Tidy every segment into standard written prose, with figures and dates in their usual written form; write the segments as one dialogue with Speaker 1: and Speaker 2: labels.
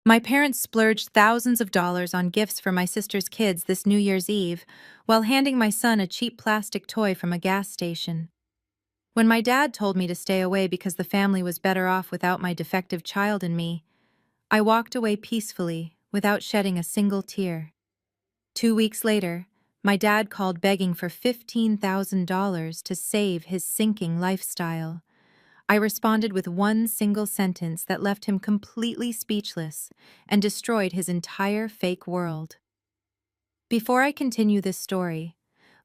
Speaker 1: My parents splurged thousands of dollars on gifts for my sister's kids this New Year's Eve, while handing my son a cheap plastic toy from a gas station. When my dad told me to stay away because the family was better off without my defective child and me, I walked away peacefully, without shedding a single tear. 2 weeks later, my dad called begging for $15,000 to save his sinking lifestyle. I responded with one single sentence that left him completely speechless and destroyed his entire fake world. Before I continue this story,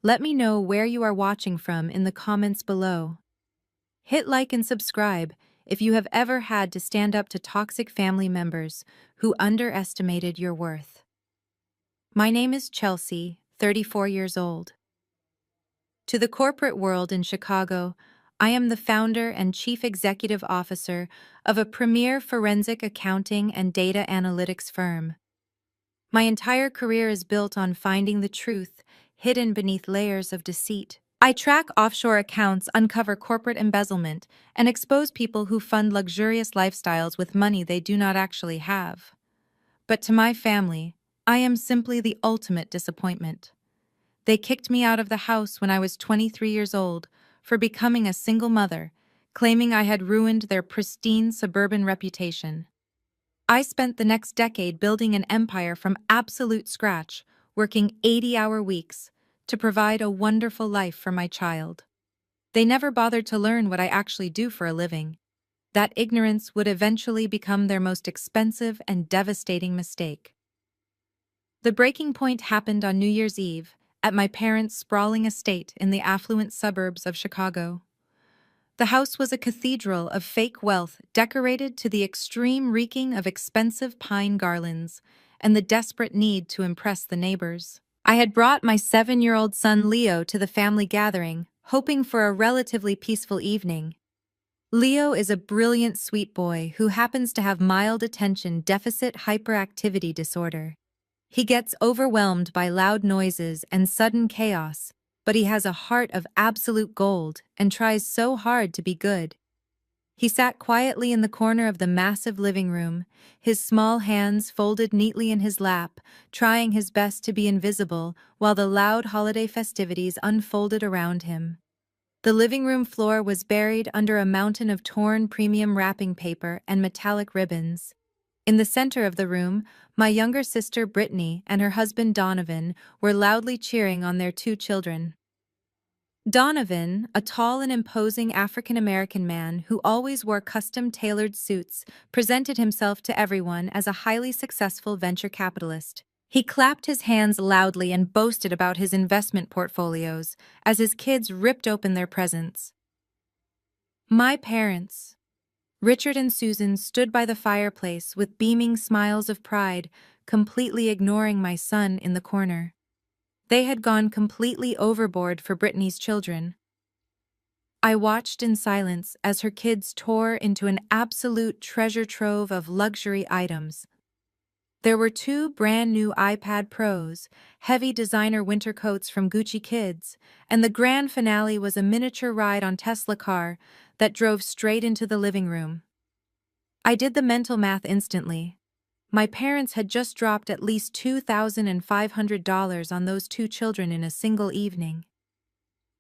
Speaker 1: let me know where you are watching from in the comments below. Hit like and subscribe if you have ever had to stand up to toxic family members who underestimated your worth. My name is Chelsea, 34 years old. To the corporate world in Chicago, I am the founder and chief executive officer of a premier forensic accounting and data analytics firm. My entire career is built on finding the truth hidden beneath layers of deceit. I track offshore accounts, uncover corporate embezzlement, and expose people who fund luxurious lifestyles with money they do not actually have. But to my family, I am simply the ultimate disappointment. They kicked me out of the house when I was 23 years old for becoming a single mother, claiming I had ruined their pristine suburban reputation. I spent the next decade building an empire from absolute scratch, working 80-hour weeks to provide a wonderful life for my child. They never bothered to learn what I actually do for a living. That ignorance would eventually become their most expensive and devastating mistake. The breaking point happened on New Year's Eve at my parents' sprawling estate in the affluent suburbs of Chicago. The house was a cathedral of fake wealth decorated to the extreme, reeking of expensive pine garlands and the desperate need to impress the neighbors. I had brought my 7-year-old son Leo to the family gathering, hoping for a relatively peaceful evening. Leo is a brilliant, sweet boy who happens to have mild attention deficit hyperactivity disorder. He gets overwhelmed by loud noises and sudden chaos, but he has a heart of absolute gold and tries so hard to be good. He sat quietly in the corner of the massive living room, his small hands folded neatly in his lap, trying his best to be invisible while the loud holiday festivities unfolded around him. The living room floor was buried under a mountain of torn premium wrapping paper and metallic ribbons. In the center of the room, my younger sister Brittany and her husband Donovan were loudly cheering on their 2 children. Donovan, a tall and imposing African-American man who always wore custom-tailored suits, presented himself to everyone as a highly successful venture capitalist. He clapped his hands loudly and boasted about his investment portfolios as his kids ripped open their presents. My parents, Richard and Susan, stood by the fireplace with beaming smiles of pride, completely ignoring my son in the corner. They had gone completely overboard for Brittany's children. I watched in silence as her kids tore into an absolute treasure trove of luxury items. There were 2 brand-new iPad Pros, heavy designer winter coats from Gucci Kids, and the grand finale was a miniature ride on Tesla car that drove straight into the living room. I did the mental math instantly. My parents had just dropped at least $2,500 on those 2 children in a single evening.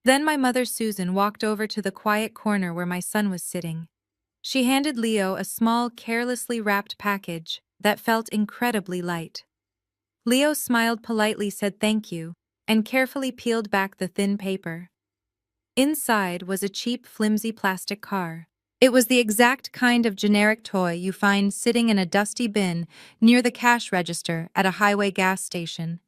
Speaker 1: Then my mother Susan walked over to the quiet corner where my son was sitting. She handed Leo a small, carelessly wrapped package that felt incredibly light. Leo smiled politely, said thank you, and carefully peeled back the thin paper. Inside was a cheap, flimsy plastic car. It was the exact kind of generic toy you find sitting in a dusty bin near the cash register at a highway gas station.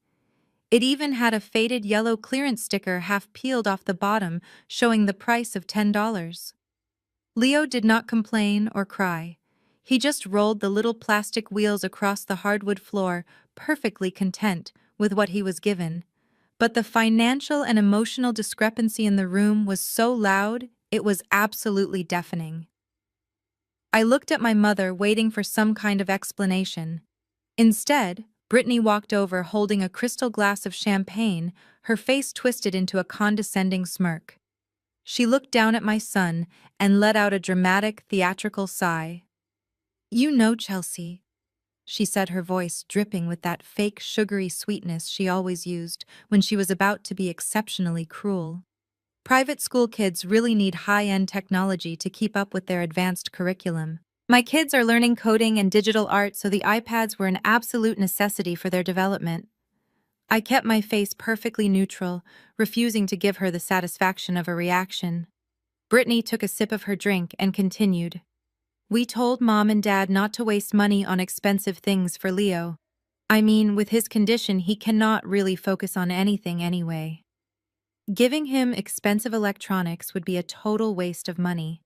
Speaker 1: It even had a faded yellow clearance sticker half peeled off the bottom, showing the price of $10. Leo did not complain or cry. He just rolled the little plastic wheels across the hardwood floor, perfectly content with what he was given. But the financial and emotional discrepancy in the room was so loud, it was absolutely deafening. I looked at my mother, waiting for some kind of explanation. Instead, Brittany walked over holding a crystal glass of champagne, her face twisted into a condescending smirk. She looked down at my son and let out a dramatic, theatrical sigh. "You know, Chelsea," she said, her voice dripping with that fake sugary sweetness she always used when she was about to be exceptionally cruel. Private school kids really need high-end technology to keep up with their advanced curriculum. My kids are learning coding and digital art, so the iPads were an absolute necessity for their development. I kept my face perfectly neutral, refusing to give her the satisfaction of a reaction. Brittany took a sip of her drink and continued. We told Mom and Dad not to waste money on expensive things for Leo. I mean, with his condition, he cannot really focus on anything anyway. Giving him expensive electronics would be a total waste of money.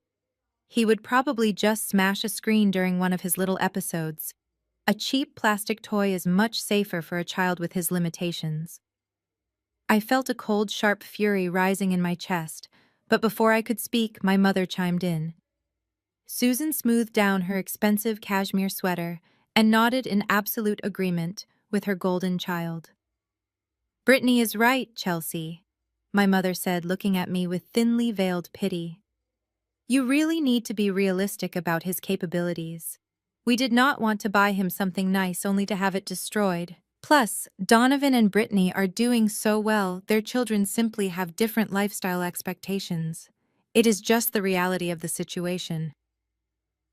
Speaker 1: He would probably just smash a screen during one of his little episodes. A cheap plastic toy is much safer for a child with his limitations. I felt a cold, sharp fury rising in my chest, but before I could speak, my mother chimed in. Susan smoothed down her expensive cashmere sweater and nodded in absolute agreement with her golden child. Brittany is right, Chelsea, my mother said, looking at me with thinly veiled pity. You really need to be realistic about his capabilities. We did not want to buy him something nice only to have it destroyed. Plus, Donovan and Brittany are doing so well, their children simply have different lifestyle expectations. It is just the reality of the situation.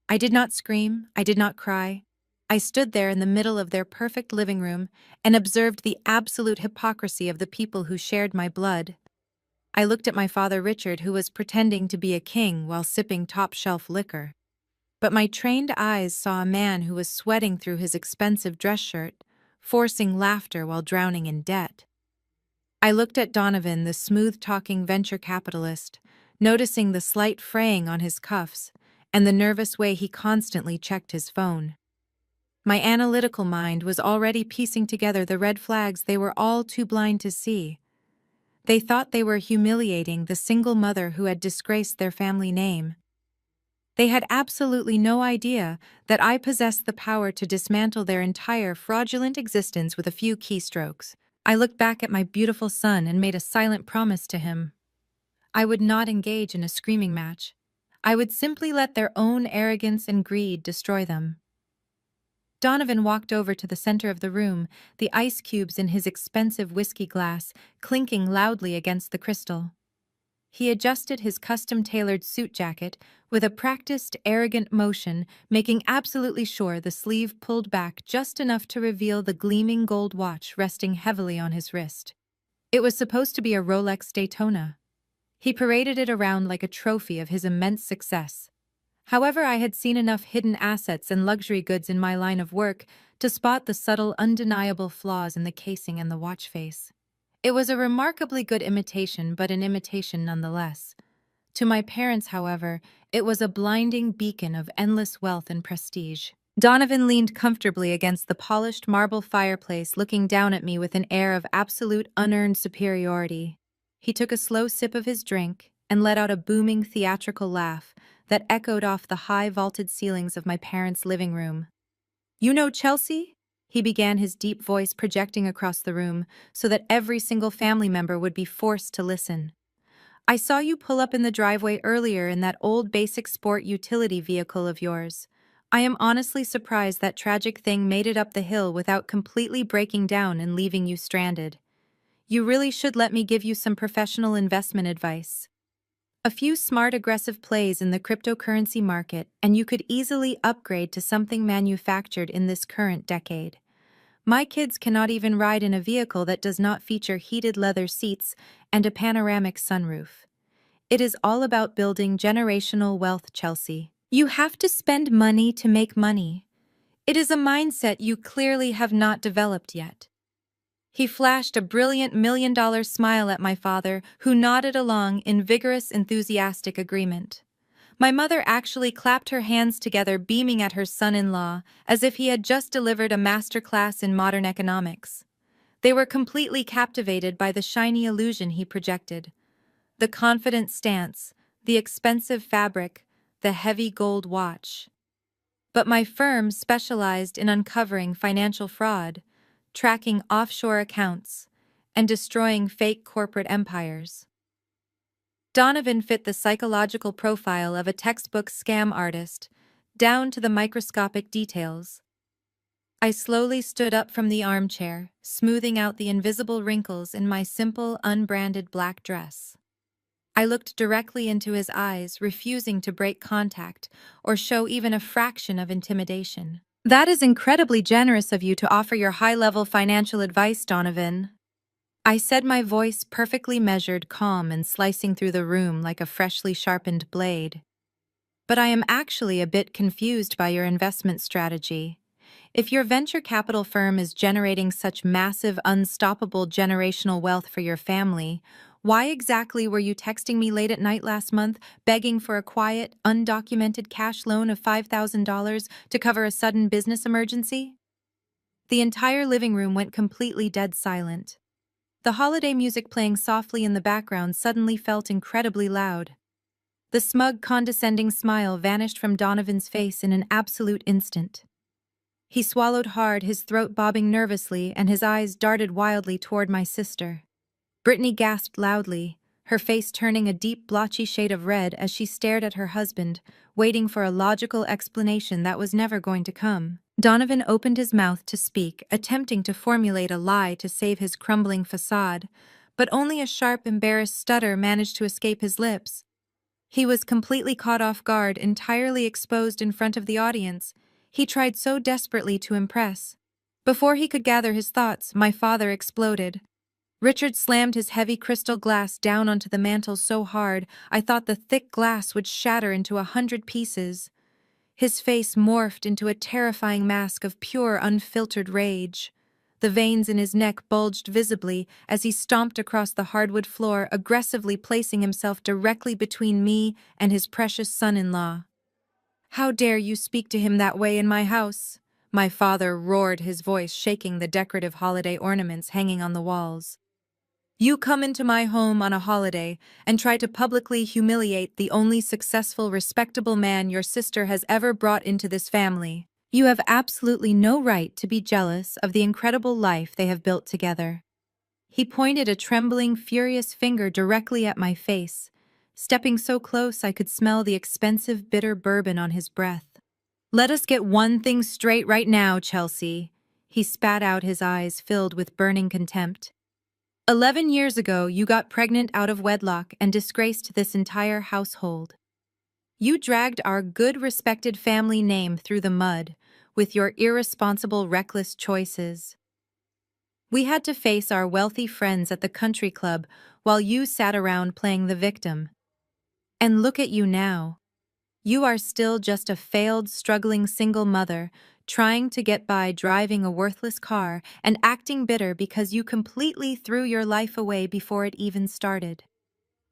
Speaker 1: I did not scream, I did not cry. I stood there in the middle of their perfect living room and observed the absolute hypocrisy of the people who shared my blood. I looked at my father Richard, who was pretending to be a king while sipping top-shelf liquor. But my trained eyes saw a man who was sweating through his expensive dress shirt, forcing laughter while drowning in debt. I looked at Donovan, the smooth-talking venture capitalist, noticing the slight fraying on his cuffs and the nervous way he constantly checked his phone. My analytical mind was already piecing together the red flags they were all too blind to see. They thought they were humiliating the single mother who had disgraced their family name. They had absolutely no idea that I possessed the power to dismantle their entire fraudulent existence with a few keystrokes. I looked back at my beautiful son and made a silent promise to him. I would not engage in a screaming match. I would simply let their own arrogance and greed destroy them. Donovan walked over to the center of the room, the ice cubes in his expensive whiskey glass clinking loudly against the crystal. He adjusted his custom-tailored suit jacket with a practiced, arrogant motion, making absolutely sure the sleeve pulled back just enough to reveal the gleaming gold watch resting heavily on his wrist. It was supposed to be a Rolex Daytona. He paraded it around like a trophy of his immense success. However, I had seen enough hidden assets and luxury goods in my line of work to spot the subtle, undeniable flaws in the casing and the watch face. It was a remarkably good imitation, but an imitation nonetheless. To my parents, however, it was a blinding beacon of endless wealth and prestige. Donovan leaned comfortably against the polished marble fireplace, looking down at me with an air of absolute unearned superiority. He took a slow sip of his drink and let out a booming theatrical laugh that echoed off the high vaulted ceilings of my parents' living room. You know Chelsea? He began, his deep voice projecting across the room so that every single family member would be forced to listen. I saw you pull up in the driveway earlier in that old basic sport utility vehicle of yours. I am honestly surprised that tragic thing made it up the hill without completely breaking down and leaving you stranded. You really should let me give you some professional investment advice. A few smart, aggressive plays in the cryptocurrency market, and you could easily upgrade to something manufactured in this current decade. My kids cannot even ride in a vehicle that does not feature heated leather seats and a panoramic sunroof. It is all about building generational wealth, Chelsea. You have to spend money to make money. It is a mindset you clearly have not developed yet. He flashed a brilliant $1 million smile at my father, who nodded along in vigorous, enthusiastic agreement. My mother actually clapped her hands together, beaming at her son-in-law, as if he had just delivered a masterclass in modern economics. They were completely captivated by the shiny illusion he projected. The confident stance, the expensive fabric, the heavy gold watch. But my firm specialized in uncovering financial fraud, tracking offshore accounts, and destroying fake corporate empires. Donovan fit the psychological profile of a textbook scam artist, down to the microscopic details. I slowly stood up from the armchair, smoothing out the invisible wrinkles in my simple, unbranded black dress. I looked directly into his eyes, refusing to break contact or show even a fraction of intimidation. "That is incredibly generous of you to offer your high-level financial advice, Donovan," I said, my voice perfectly measured, calm, and slicing through the room like a freshly sharpened blade. "But I am actually a bit confused by your investment strategy. If your venture capital firm is generating such massive, unstoppable generational wealth for your family, why exactly were you texting me late at night last month, begging for a quiet, undocumented cash loan of $5,000 to cover a sudden business emergency?" The entire living room went completely dead silent. The holiday music playing softly in the background suddenly felt incredibly loud. The smug, condescending smile vanished from Donovan's face in an absolute instant. He swallowed hard, his throat bobbing nervously, and his eyes darted wildly toward my sister. Brittany gasped loudly, her face turning a deep, blotchy shade of red as she stared at her husband, waiting for a logical explanation that was never going to come. Donovan opened his mouth to speak, attempting to formulate a lie to save his crumbling facade, but only a sharp, embarrassed stutter managed to escape his lips. He was completely caught off guard, entirely exposed in front of the audience. He tried so desperately to impress. Before he could gather his thoughts, my father exploded. Richard slammed his heavy crystal glass down onto the mantel so hard I thought the thick glass would shatter into 100 pieces. His face morphed into a terrifying mask of pure, unfiltered rage. The veins in his neck bulged visibly as he stomped across the hardwood floor, aggressively placing himself directly between me and his precious son-in-law. "How dare you speak to him that way in my house?" My father roared, his voice shaking the decorative holiday ornaments hanging on the walls. "You come into my home on a holiday and try to publicly humiliate the only successful, respectable man your sister has ever brought into this family. You have absolutely no right to be jealous of the incredible life they have built together." He pointed a trembling, furious finger directly at my face, stepping so close I could smell the expensive, bitter bourbon on his breath. "Let us get one thing straight right now, Chelsea." He spat out, his eyes filled with burning contempt. 11 years ago, you got pregnant out of wedlock and disgraced this entire household. You dragged our good, respected family name through the mud with your irresponsible, reckless choices. We had to face our wealthy friends at the country club while you sat around playing the victim. And look at you now. You are still just a failed, struggling single mother, trying to get by driving a worthless car and acting bitter because you completely threw your life away before it even started.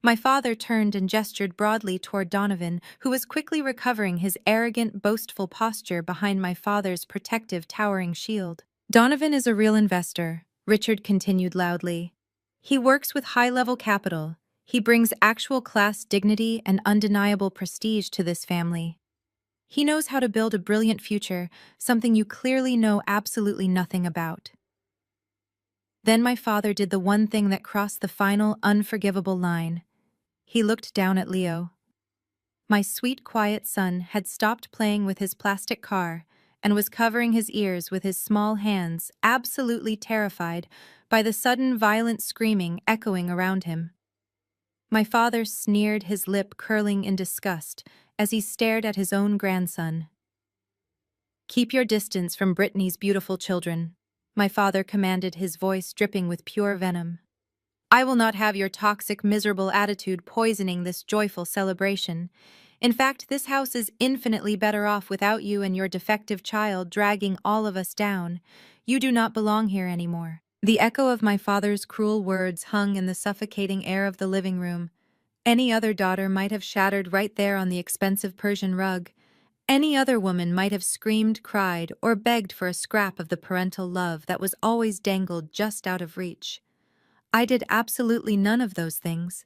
Speaker 1: My father turned and gestured broadly toward Donovan, who was quickly recovering his arrogant, boastful posture behind my father's protective, towering shield. "Donovan is a real investor," Richard continued loudly. "He works with high-level capital. He brings actual class dignity and undeniable prestige to this family. He knows how to build a brilliant future, something you clearly know absolutely nothing about." Then my father did the one thing that crossed the final, unforgivable line. He looked down at Leo. My sweet, quiet son had stopped playing with his plastic car and was covering his ears with his small hands, absolutely terrified by the sudden, violent screaming echoing around him. My father sneered, his lip curling in disgust as he stared at his own grandson. "Keep your distance from Brittany's beautiful children," my father commanded, his voice dripping with pure venom. "I will not have your toxic, miserable attitude poisoning this joyful celebration. In fact, this house is infinitely better off without you and your defective child dragging all of us down. You do not belong here anymore." The echo of my father's cruel words hung in the suffocating air of the living room. Any other daughter might have shattered right there on the expensive Persian rug. Any other woman might have screamed, cried, or begged for a scrap of the parental love that was always dangled just out of reach. I did absolutely none of those things.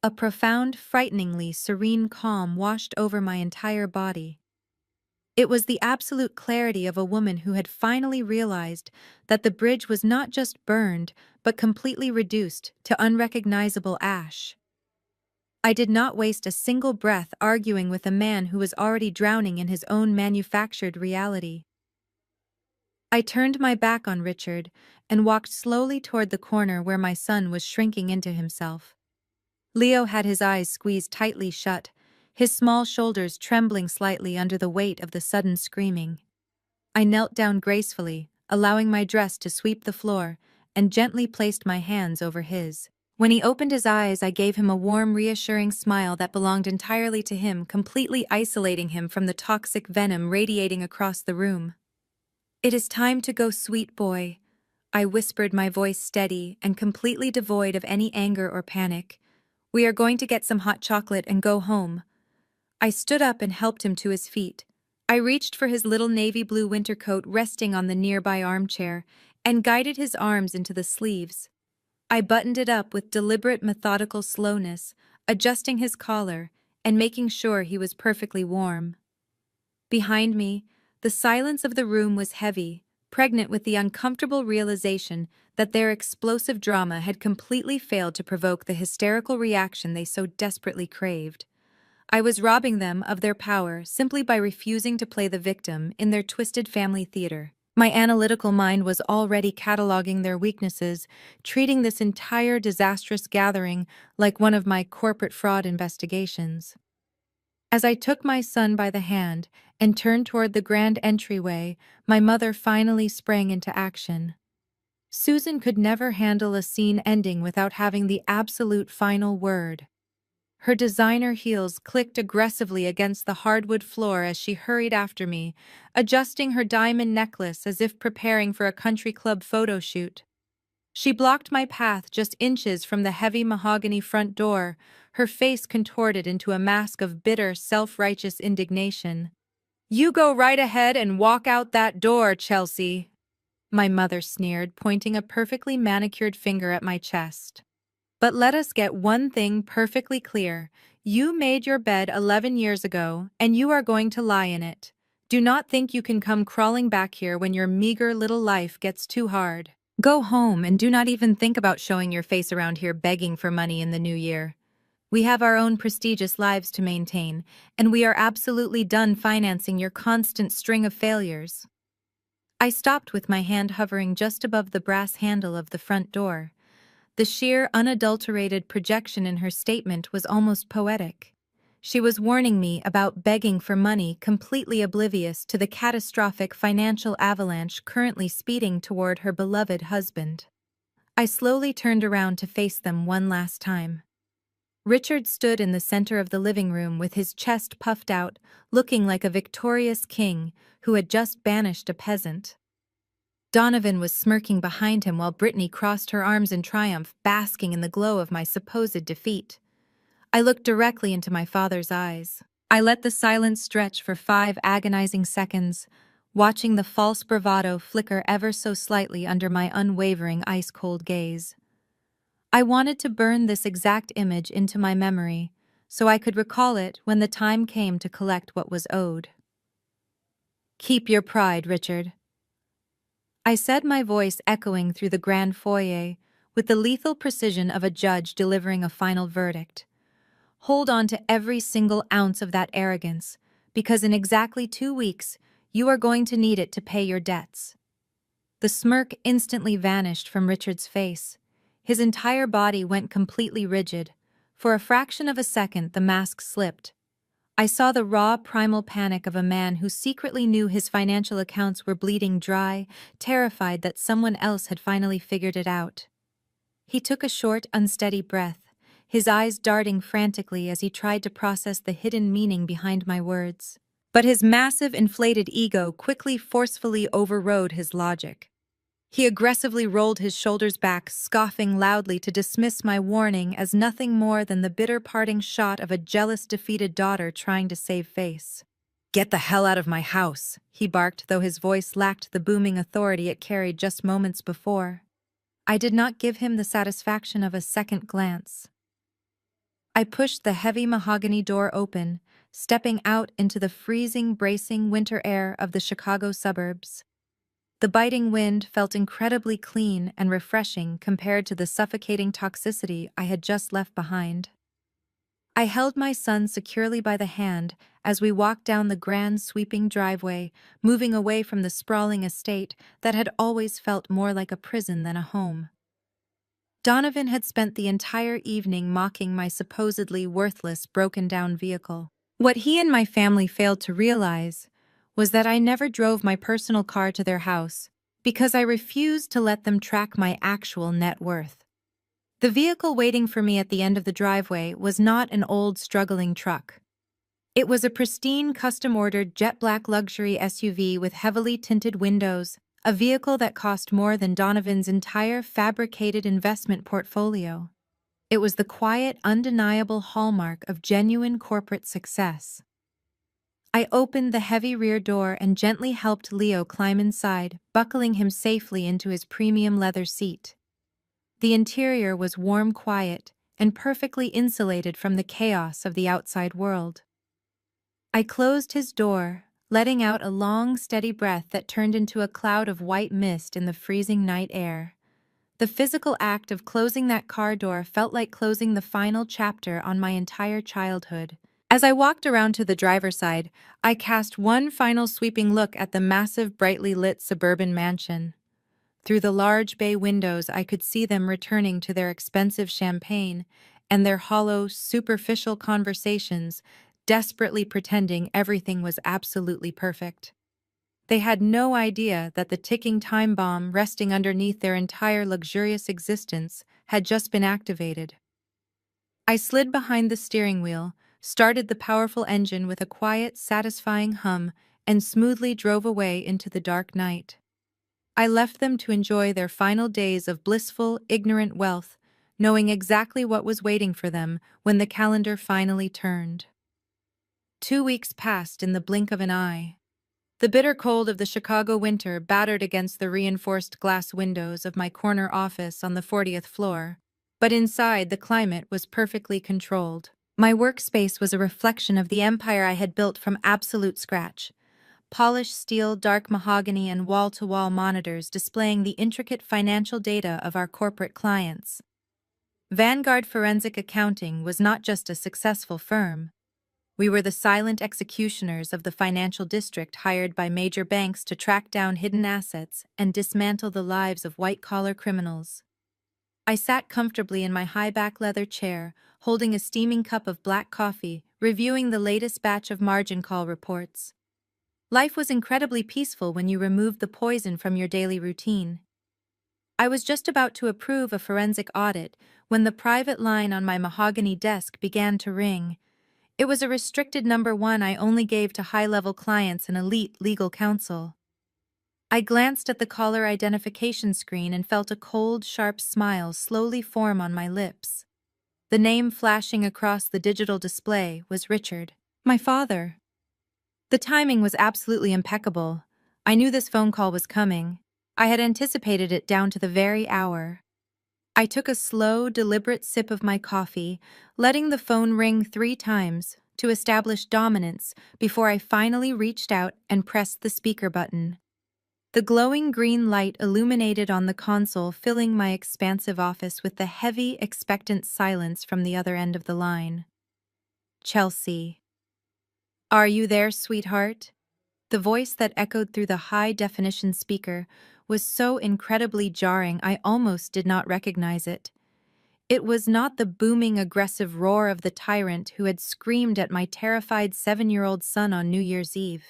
Speaker 1: A profound, frighteningly serene calm washed over my entire body. It was the absolute clarity of a woman who had finally realized that the bridge was not just burned, but completely reduced to unrecognizable ash. I did not waste a single breath arguing with a man who was already drowning in his own manufactured reality. I turned my back on Richard and walked slowly toward the corner where my son was shrinking into himself. Leo had his eyes squeezed tightly shut, his small shoulders trembling slightly under the weight of the sudden screaming. I knelt down gracefully, allowing my dress to sweep the floor, and gently placed my hands over his. When he opened his eyes, I gave him a warm, reassuring smile that belonged entirely to him, completely isolating him from the toxic venom radiating across the room. "It is time to go, sweet boy," I whispered, my voice steady and completely devoid of any anger or panic. "We are going to get some hot chocolate and go home." I stood up and helped him to his feet. I reached for his little navy blue winter coat resting on the nearby armchair and guided his arms into the sleeves. I buttoned it up with deliberate, methodical slowness, adjusting his collar and making sure he was perfectly warm. Behind me, the silence of the room was heavy, pregnant with the uncomfortable realization that their explosive drama had completely failed to provoke the hysterical reaction they so desperately craved. I was robbing them of their power simply by refusing to play the victim in their twisted family theater. My analytical mind was already cataloging their weaknesses, treating this entire disastrous gathering like one of my corporate fraud investigations. As I took my son by the hand and turned toward the grand entryway, my mother finally sprang into action. Susan could never handle a scene ending without having the absolute final word. Her designer heels clicked aggressively against the hardwood floor as she hurried after me, adjusting her diamond necklace as if preparing for a country club photo shoot. She blocked my path just inches from the heavy mahogany front door, her face contorted into a mask of bitter, self-righteous indignation. "You go right ahead and walk out that door, Chelsea," my mother sneered, pointing a perfectly manicured finger at my chest. "But let us get one thing perfectly clear. You made your bed 11 years ago, and you are going to lie in it. Do not think you can come crawling back here when your meager little life gets too hard. Go home and do not even think about showing your face around here begging for money in the new year. We have our own prestigious lives to maintain, and we are absolutely done financing your constant string of failures." I stopped with my hand hovering just above the brass handle of the front door. The sheer, unadulterated projection in her statement was almost poetic. She was warning me about begging for money, completely oblivious to the catastrophic financial avalanche currently speeding toward her beloved husband. I slowly turned around to face them one last time. Richard stood in the center of the living room with his chest puffed out, looking like a victorious king who had just banished a peasant. Donovan was smirking behind him while Brittany crossed her arms in triumph, basking in the glow of my supposed defeat. I looked directly into my father's eyes. I let the silence stretch for 5 agonizing seconds, watching the false bravado flicker ever so slightly under my unwavering ice-cold gaze. I wanted to burn this exact image into my memory, so I could recall it when the time came to collect what was owed. "Keep your pride, Richard," I said, my voice echoing through the grand foyer with the lethal precision of a judge delivering a final verdict. "Hold on to every single ounce of that arrogance, because in exactly 2 weeks, you are going to need it to pay your debts." The smirk instantly vanished from Richard's face. His entire body went completely rigid. For a fraction of a second, the mask slipped. I saw the raw, primal panic of a man who secretly knew his financial accounts were bleeding dry, terrified that someone else had finally figured it out. He took a short, unsteady breath, his eyes darting frantically as he tried to process the hidden meaning behind my words. But his massive, inflated ego quickly forcefully overrode his logic. He aggressively rolled his shoulders back, scoffing loudly to dismiss my warning as nothing more than the bitter parting shot of a jealous, defeated daughter trying to save face. "Get the hell out of my house," he barked, though his voice lacked the booming authority it carried just moments before. I did not give him the satisfaction of a second glance. I pushed the heavy mahogany door open, stepping out into the freezing, bracing winter air of the Chicago suburbs. The biting wind felt incredibly clean and refreshing compared to the suffocating toxicity I had just left behind. I held my son securely by the hand as we walked down the grand sweeping driveway, moving away from the sprawling estate that had always felt more like a prison than a home. Donovan had spent the entire evening mocking my supposedly worthless, broken-down vehicle. What he and my family failed to realize was that I never drove my personal car to their house because I refused to let them track my actual net worth. The vehicle waiting for me at the end of the driveway was not an old, struggling truck. It was a pristine, custom-ordered jet-black luxury SUV with heavily tinted windows, a vehicle that cost more than Donovan's entire fabricated investment portfolio. It was the quiet, undeniable hallmark of genuine corporate success. I opened the heavy rear door and gently helped Leo climb inside, buckling him safely into his premium leather seat. The interior was warm, quiet, and perfectly insulated from the chaos of the outside world. I closed his door, letting out a long, steady breath that turned into a cloud of white mist in the freezing night air. The physical act of closing that car door felt like closing the final chapter on my entire childhood. As I walked around to the driver's side, I cast one final sweeping look at the massive, brightly lit suburban mansion. Through the large bay windows, I could see them returning to their expensive champagne and their hollow, superficial conversations, desperately pretending everything was absolutely perfect. They had no idea that the ticking time bomb resting underneath their entire luxurious existence had just been activated. I slid behind the steering wheel, started the powerful engine with a quiet, satisfying hum, and smoothly drove away into the dark night. I left them to enjoy their final days of blissful, ignorant wealth, knowing exactly what was waiting for them when the calendar finally turned. 2 weeks passed in the blink of an eye. The bitter cold of the Chicago winter battered against the reinforced glass windows of my corner office on the 40th floor, but inside the climate was perfectly controlled. My workspace was a reflection of the empire I had built from absolute scratch. Polished steel, dark mahogany, and wall-to-wall monitors displaying the intricate financial data of our corporate clients. Vanguard Forensic Accounting was not just a successful firm. We were the silent executioners of the financial district hired by major banks to track down hidden assets and dismantle the lives of white-collar criminals. I sat comfortably in my high-back leather chair, holding a steaming cup of black coffee, reviewing the latest batch of margin call reports. Life was incredibly peaceful when you removed the poison from your daily routine. I was just about to approve a forensic audit when the private line on my mahogany desk began to ring. It was a restricted number one I only gave to high-level clients and elite legal counsel. I glanced at the caller identification screen and felt a cold, sharp smile slowly form on my lips. The name flashing across the digital display was Richard, my father. The timing was absolutely impeccable. I knew this phone call was coming. I had anticipated it down to the very hour. I took a slow, deliberate sip of my coffee, letting the phone ring 3 times to establish dominance before I finally reached out and pressed the speaker button. The glowing green light illuminated on the console, filling my expansive office with the heavy, expectant silence from the other end of the line. Chelsea. "Are you there, sweetheart?" The voice that echoed through the high-definition speaker was so incredibly jarring I almost did not recognize it. It was not the booming, aggressive roar of the tyrant who had screamed at my terrified 7-year-old son on New Year's Eve.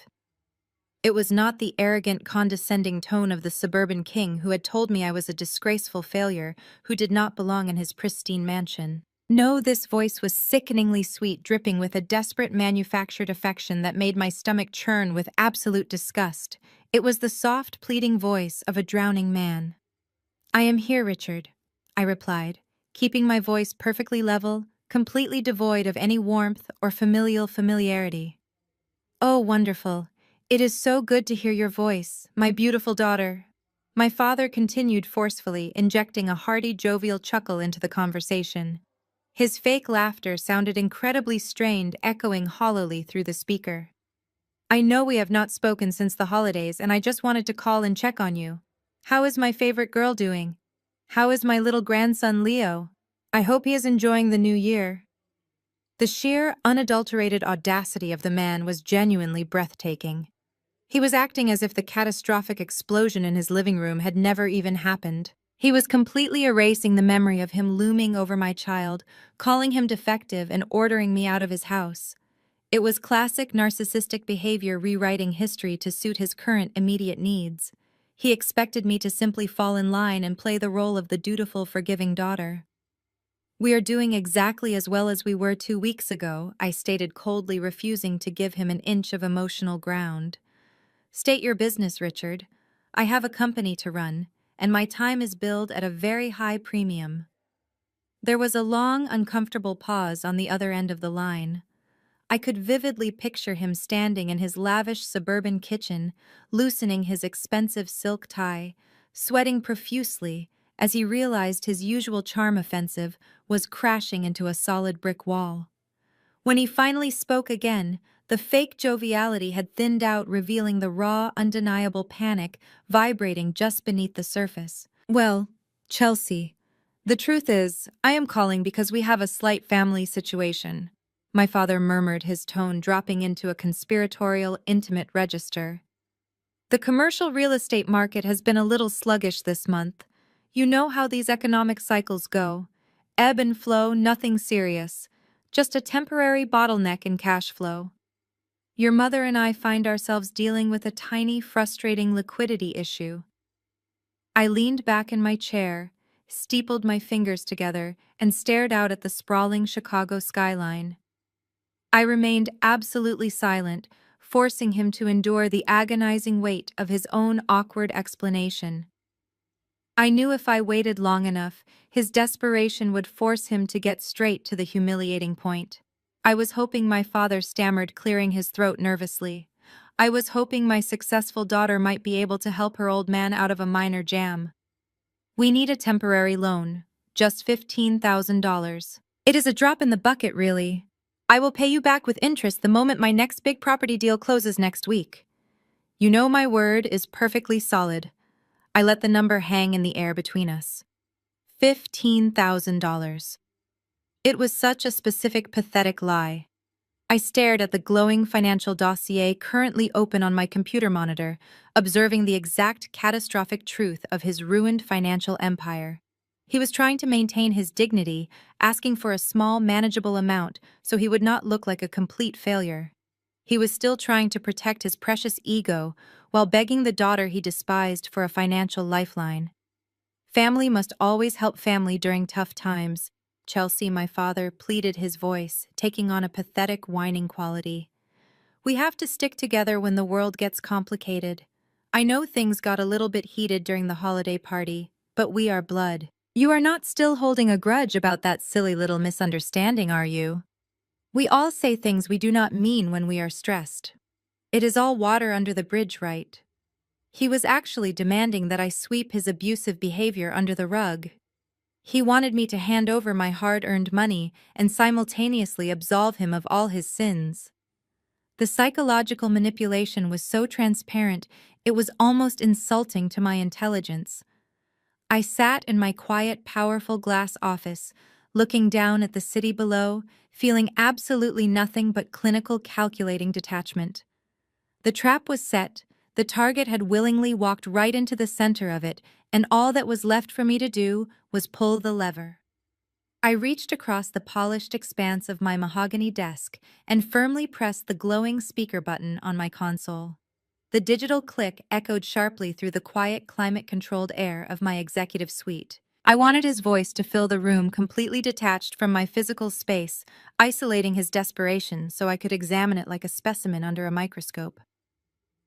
Speaker 1: It was not the arrogant, condescending tone of the suburban king who had told me I was a disgraceful failure who did not belong in his pristine mansion. No, this voice was sickeningly sweet, dripping with a desperate manufactured affection that made my stomach churn with absolute disgust. It was the soft, pleading voice of a drowning man. "I am here, Richard," I replied, keeping my voice perfectly level, completely devoid of any warmth or familiarity. "Oh, wonderful. It is so good to hear your voice, my beautiful daughter." My father continued forcefully, injecting a hearty, jovial chuckle into the conversation. His fake laughter sounded incredibly strained, echoing hollowly through the speaker. "I know we have not spoken since the holidays, and I just wanted to call and check on you. How is my favorite girl doing? How is my little grandson Leo? I hope he is enjoying the new year." The sheer, unadulterated audacity of the man was genuinely breathtaking. He was acting as if the catastrophic explosion in his living room had never even happened. He was completely erasing the memory of him looming over my child, calling him defective and ordering me out of his house. It was classic narcissistic behavior rewriting history to suit his current immediate needs. He expected me to simply fall in line and play the role of the dutiful, forgiving daughter. "We are doing exactly as well as we were 2 weeks ago," I stated coldly, refusing to give him an inch of emotional ground. "State your business, Richard. I have a company to run, and my time is billed at a very high premium." There was a long, uncomfortable pause on the other end of the line. I could vividly picture him standing in his lavish suburban kitchen, loosening his expensive silk tie, sweating profusely as he realized his usual charm offensive was crashing into a solid brick wall. When he finally spoke again, the fake joviality had thinned out, revealing the raw, undeniable panic vibrating just beneath the surface. "Well, Chelsea, the truth is, I am calling because we have a slight family situation," my father murmured, his tone dropping into a conspiratorial, intimate register. "The commercial real estate market has been a little sluggish this month. You know how these economic cycles go. Ebb and flow, nothing serious. Just a temporary bottleneck in cash flow. Your mother and I find ourselves dealing with a tiny, frustrating liquidity issue." I leaned back in my chair, steepled my fingers together, and stared out at the sprawling Chicago skyline. I remained absolutely silent, forcing him to endure the agonizing weight of his own awkward explanation. I knew if I waited long enough, his desperation would force him to get straight to the humiliating point. I was hoping, my father stammered, clearing his throat nervously. "I was hoping my successful daughter might be able to help her old man out of a minor jam. We need a temporary loan, just $15,000. It is a drop in the bucket, really. I will pay you back with interest the moment my next big property deal closes next week. You know my word is perfectly solid." I let the number hang in the air between us. $15,000. It was such a specific, pathetic lie. I stared at the glowing financial dossier currently open on my computer monitor, observing the exact catastrophic truth of his ruined financial empire. He was trying to maintain his dignity, asking for a small, manageable amount so he would not look like a complete failure. He was still trying to protect his precious ego while begging the daughter he despised for a financial lifeline. Family must always help family during tough times. "Chelsea," my father pleaded, his voice taking on a pathetic, whining quality. "We have to stick together when the world gets complicated. I know things got a little bit heated during the holiday party, but we are blood. You are not still holding a grudge about that silly little misunderstanding, are you? We all say things we do not mean when we are stressed. It is all water under the bridge, right?" He was actually demanding that I sweep his abusive behavior under the rug. He wanted me to hand over my hard-earned money and simultaneously absolve him of all his sins. The psychological manipulation was so transparent, it was almost insulting to my intelligence. I sat in my quiet, powerful glass office, looking down at the city below, feeling absolutely nothing but clinical, calculating detachment. The trap was set, the target had willingly walked right into the center of it, and all that was left for me to do was pull the lever. I reached across the polished expanse of my mahogany desk and firmly pressed the glowing speaker button on my console. The digital click echoed sharply through the quiet, climate-controlled air of my executive suite. I wanted his voice to fill the room, completely detached from my physical space, isolating his desperation so I could examine it like a specimen under a microscope.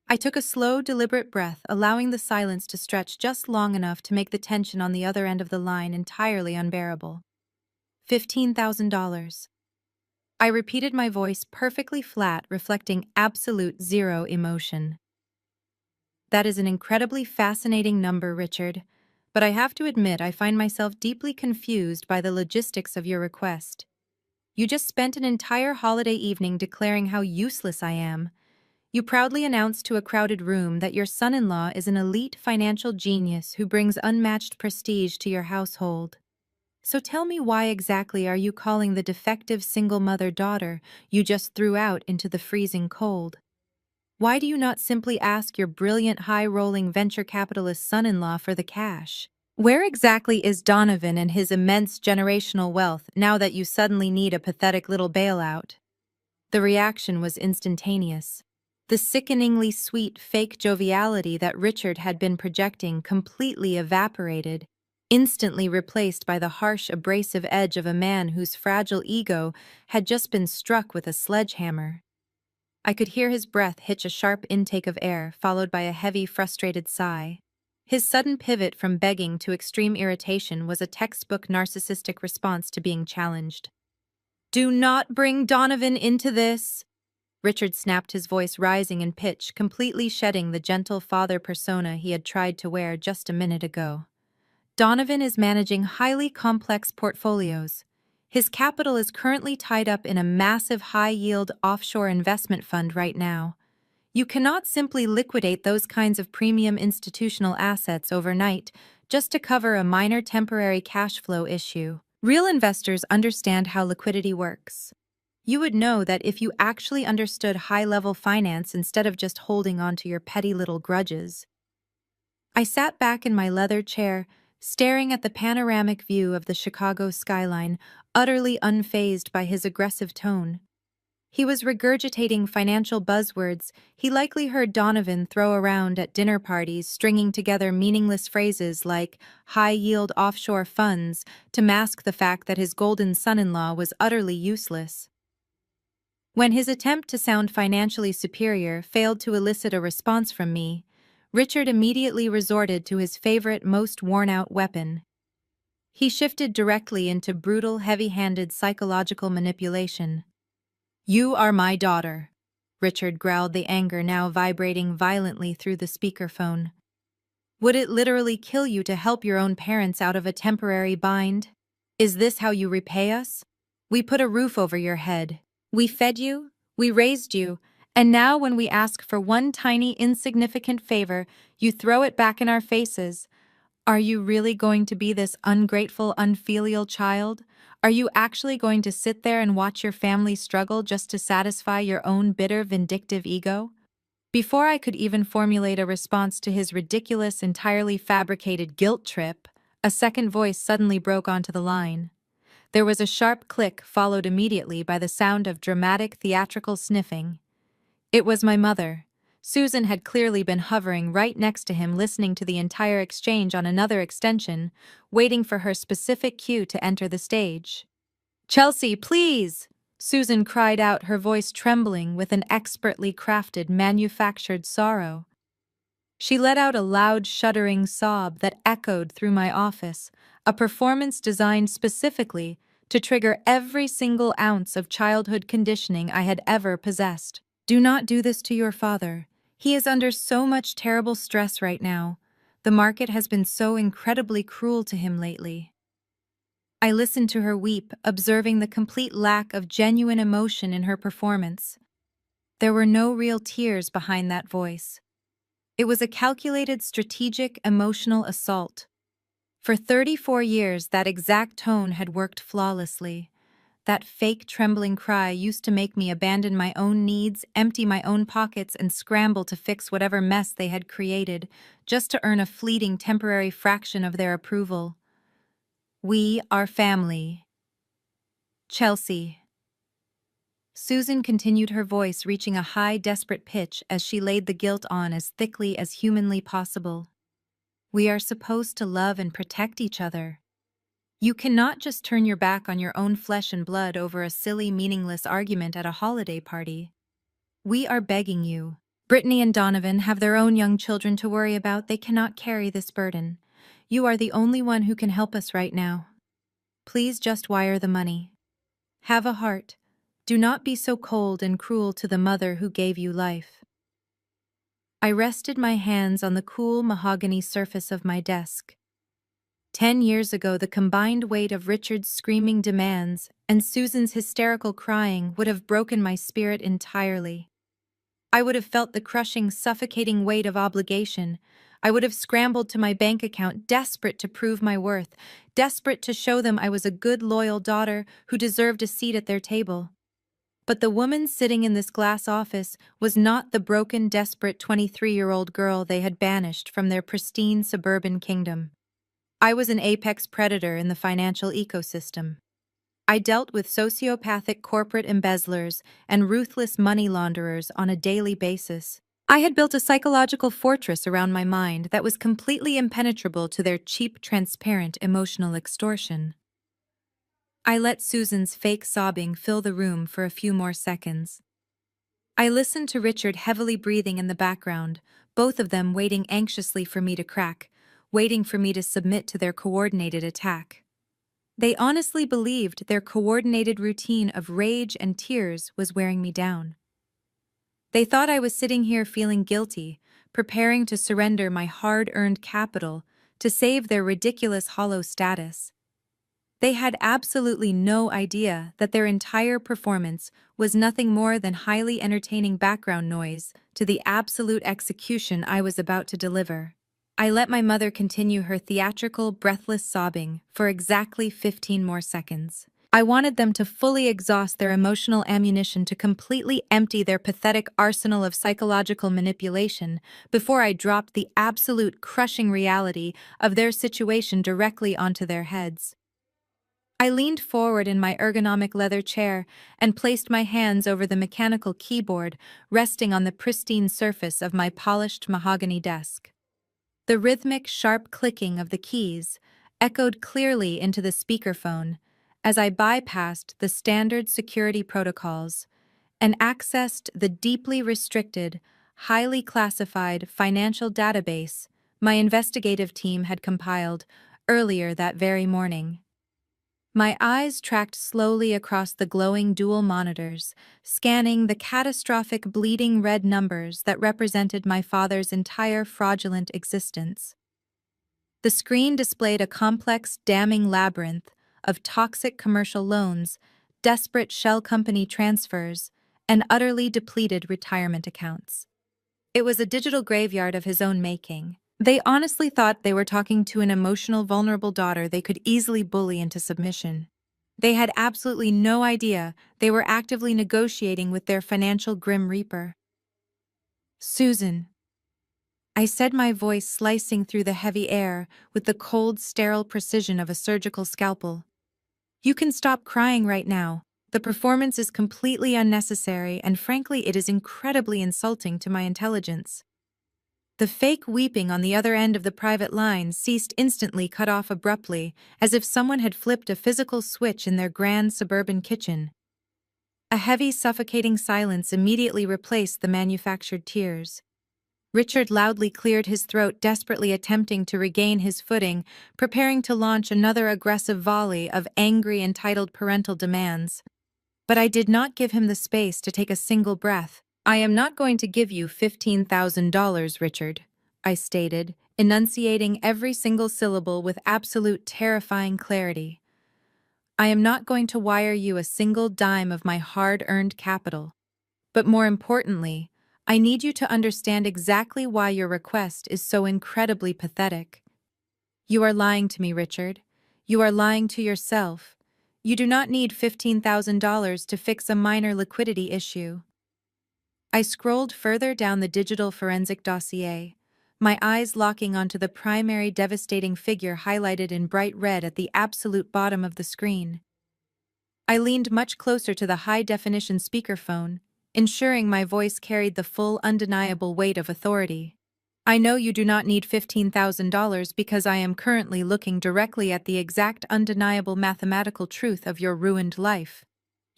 Speaker 1: I took a slow, deliberate breath, allowing the silence to stretch just long enough to make the tension on the other end of the line entirely unbearable. $15,000. I repeated, my voice perfectly flat, reflecting absolute zero emotion. "That is an incredibly fascinating number, Richard, but I have to admit I find myself deeply confused by the logistics of your request. You just spent an entire holiday evening declaring how useless I am. You proudly announced to a crowded room that your son-in-law is an elite financial genius who brings unmatched prestige to your household. So tell me, why exactly are you calling the defective single mother daughter you just threw out into the freezing cold? Why do you not simply ask your brilliant high-rolling venture capitalist son-in-law for the cash? Where exactly is Donovan and his immense generational wealth now that you suddenly need a pathetic little bailout? The reaction was instantaneous. The sickeningly sweet fake joviality that Richard had been projecting completely evaporated, instantly replaced by the harsh, abrasive edge of a man whose fragile ego had just been struck with a sledgehammer. I could hear his breath hitch a sharp intake of air, followed by a heavy, frustrated sigh. His sudden pivot from begging to extreme irritation was a textbook narcissistic response to being challenged. "Do not bring Donovan into this!" Richard snapped, his voice rising in pitch, completely shedding the gentle father persona he had tried to wear just a minute ago. Donovan is managing highly complex portfolios. His capital is currently tied up in a massive high-yield offshore investment fund right now. You cannot simply liquidate those kinds of premium institutional assets overnight just to cover a minor temporary cash flow issue. Real investors understand how liquidity works. You would know that if you actually understood high-level finance instead of just holding on to your petty little grudges. I sat back in my leather chair, staring at the panoramic view of the Chicago skyline, utterly unfazed by his aggressive tone. He was regurgitating financial buzzwords he likely heard Donovan throw around at dinner parties, stringing together meaningless phrases like high-yield offshore funds to mask the fact that his golden son-in-law was utterly useless. When his attempt to sound financially superior failed to elicit a response from me, Richard immediately resorted to his favorite, most worn-out weapon. He shifted directly into brutal, heavy-handed psychological manipulation. "You are my daughter," Richard growled, the anger now vibrating violently through the speakerphone. "Would it literally kill you to help your own parents out of a temporary bind? Is this how you repay us? We put a roof over your head. We fed you, we raised you, and now when we ask for one tiny, insignificant favor, you throw it back in our faces. Are you really going to be this ungrateful, unfilial child? Are you actually going to sit there and watch your family struggle just to satisfy your own bitter, vindictive ego?" Before I could even formulate a response to his ridiculous, entirely fabricated guilt trip, a second voice suddenly broke onto the line. There was a sharp click, followed immediately by the sound of dramatic, theatrical sniffing. It was my mother. Susan had clearly been hovering right next to him, listening to the entire exchange on another extension, waiting for her specific cue to enter the stage. "Chelsea, please!" Susan cried out, her voice trembling with an expertly crafted, manufactured sorrow. She let out a loud, shuddering sob that echoed through my office, a performance designed specifically to trigger every single ounce of childhood conditioning I had ever possessed. "Do not do this to your father. He is under so much terrible stress right now. The market has been so incredibly cruel to him lately." I listened to her weep, observing the complete lack of genuine emotion in her performance. There were no real tears behind that voice. It was a calculated, strategic, emotional assault. For 34 years, that exact tone had worked flawlessly. That fake, trembling cry used to make me abandon my own needs, empty my own pockets, and scramble to fix whatever mess they had created, just to earn a fleeting, temporary fraction of their approval. "We are family. Chelsea." Susan continued, her voice reaching a high, desperate pitch as she laid the guilt on as thickly as humanly possible. "We are supposed to love and protect each other. You cannot just turn your back on your own flesh and blood over a silly, meaningless argument at a holiday party. We are begging you. Brittany and Donovan have their own young children to worry about. They cannot carry this burden. You are the only one who can help us right now. Please just wire the money. Have a heart. Do not be so cold and cruel to the mother who gave you life." I rested my hands on the cool mahogany surface of my desk. 10 years ago, the combined weight of Richard's screaming demands and Susan's hysterical crying would have broken my spirit entirely. I would have felt the crushing, suffocating weight of obligation, I would have scrambled to my bank account, desperate to prove my worth, desperate to show them I was a good, loyal daughter who deserved a seat at their table. But the woman sitting in this glass office was not the broken, desperate 23-year-old girl they had banished from their pristine suburban kingdom. I was an apex predator in the financial ecosystem. I dealt with sociopathic corporate embezzlers and ruthless money launderers on a daily basis. I had built a psychological fortress around my mind that was completely impenetrable to their cheap, transparent emotional extortion. I let Susan's fake sobbing fill the room for a few more seconds. I listened to Richard heavily breathing in the background, both of them waiting anxiously for me to crack, waiting for me to submit to their coordinated attack. They honestly believed their coordinated routine of rage and tears was wearing me down. They thought I was sitting here feeling guilty, preparing to surrender my hard-earned capital to save their ridiculous hollow status. They had absolutely no idea that their entire performance was nothing more than highly entertaining background noise to the absolute execution I was about to deliver. I let my mother continue her theatrical, breathless sobbing for exactly 15 more seconds. I wanted them to fully exhaust their emotional ammunition to completely empty their pathetic arsenal of psychological manipulation before I dropped the absolute crushing reality of their situation directly onto their heads. I leaned forward in my ergonomic leather chair and placed my hands over the mechanical keyboard resting on the pristine surface of my polished mahogany desk. The rhythmic, sharp clicking of the keys echoed clearly into the speakerphone as I bypassed the standard security protocols and accessed the deeply restricted, highly classified financial database my investigative team had compiled earlier that very morning. My eyes tracked slowly across the glowing dual monitors, scanning the catastrophic bleeding red numbers that represented my father's entire fraudulent existence. The screen displayed a complex, damning labyrinth of toxic commercial loans, desperate shell company transfers, and utterly depleted retirement accounts. It was a digital graveyard of his own making. They honestly thought they were talking to an emotional, vulnerable daughter they could easily bully into submission. They had absolutely no idea they were actively negotiating with their financial Grim Reaper. "Susan," I said, my voice slicing through the heavy air with the cold, sterile precision of a surgical scalpel. "You can stop crying right now. The performance is completely unnecessary, and frankly, it is incredibly insulting to my intelligence." The fake weeping on the other end of the private line ceased instantly, cut off abruptly, as if someone had flipped a physical switch in their grand suburban kitchen. A heavy, suffocating silence immediately replaced the manufactured tears. Richard loudly cleared his throat, desperately attempting to regain his footing, preparing to launch another aggressive volley of angry, entitled parental demands. But I did not give him the space to take a single breath. "I am not going to give you $15,000, Richard," I stated, enunciating every single syllable with absolute terrifying clarity. "I am not going to wire you a single dime of my hard-earned capital. But more importantly, I need you to understand exactly why your request is so incredibly pathetic. You are lying to me, Richard. You are lying to yourself. You do not need $15,000 to fix a minor liquidity issue." I scrolled further down the digital forensic dossier, my eyes locking onto the primary devastating figure highlighted in bright red at the absolute bottom of the screen. I leaned much closer to the high-definition speakerphone, ensuring my voice carried the full, undeniable weight of authority. "I know you do not need $15,000 because I am currently looking directly at the exact undeniable mathematical truth of your ruined life.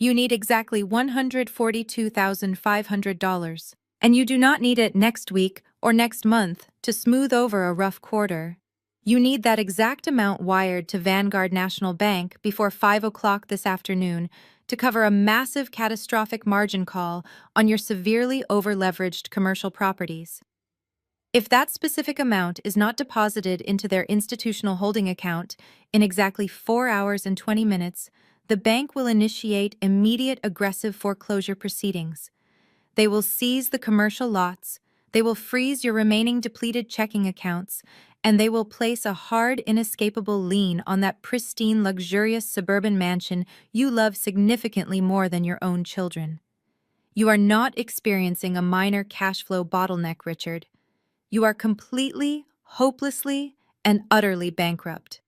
Speaker 1: You need exactly $142,500, and you do not need it next week or next month to smooth over a rough quarter. You need that exact amount wired to Vanguard National Bank before 5 o'clock this afternoon to cover a massive catastrophic margin call on your severely over-leveraged commercial properties. If that specific amount is not deposited into their institutional holding account in exactly 4 hours and 20 minutes, the bank will initiate immediate aggressive foreclosure proceedings. They will seize the commercial lots, They will freeze your remaining depleted checking accounts, and they will place a hard, inescapable lien on that pristine, luxurious suburban mansion you love significantly more than your own children. You are not experiencing a minor cash flow bottleneck, Richard. You are completely, hopelessly, and utterly bankrupt.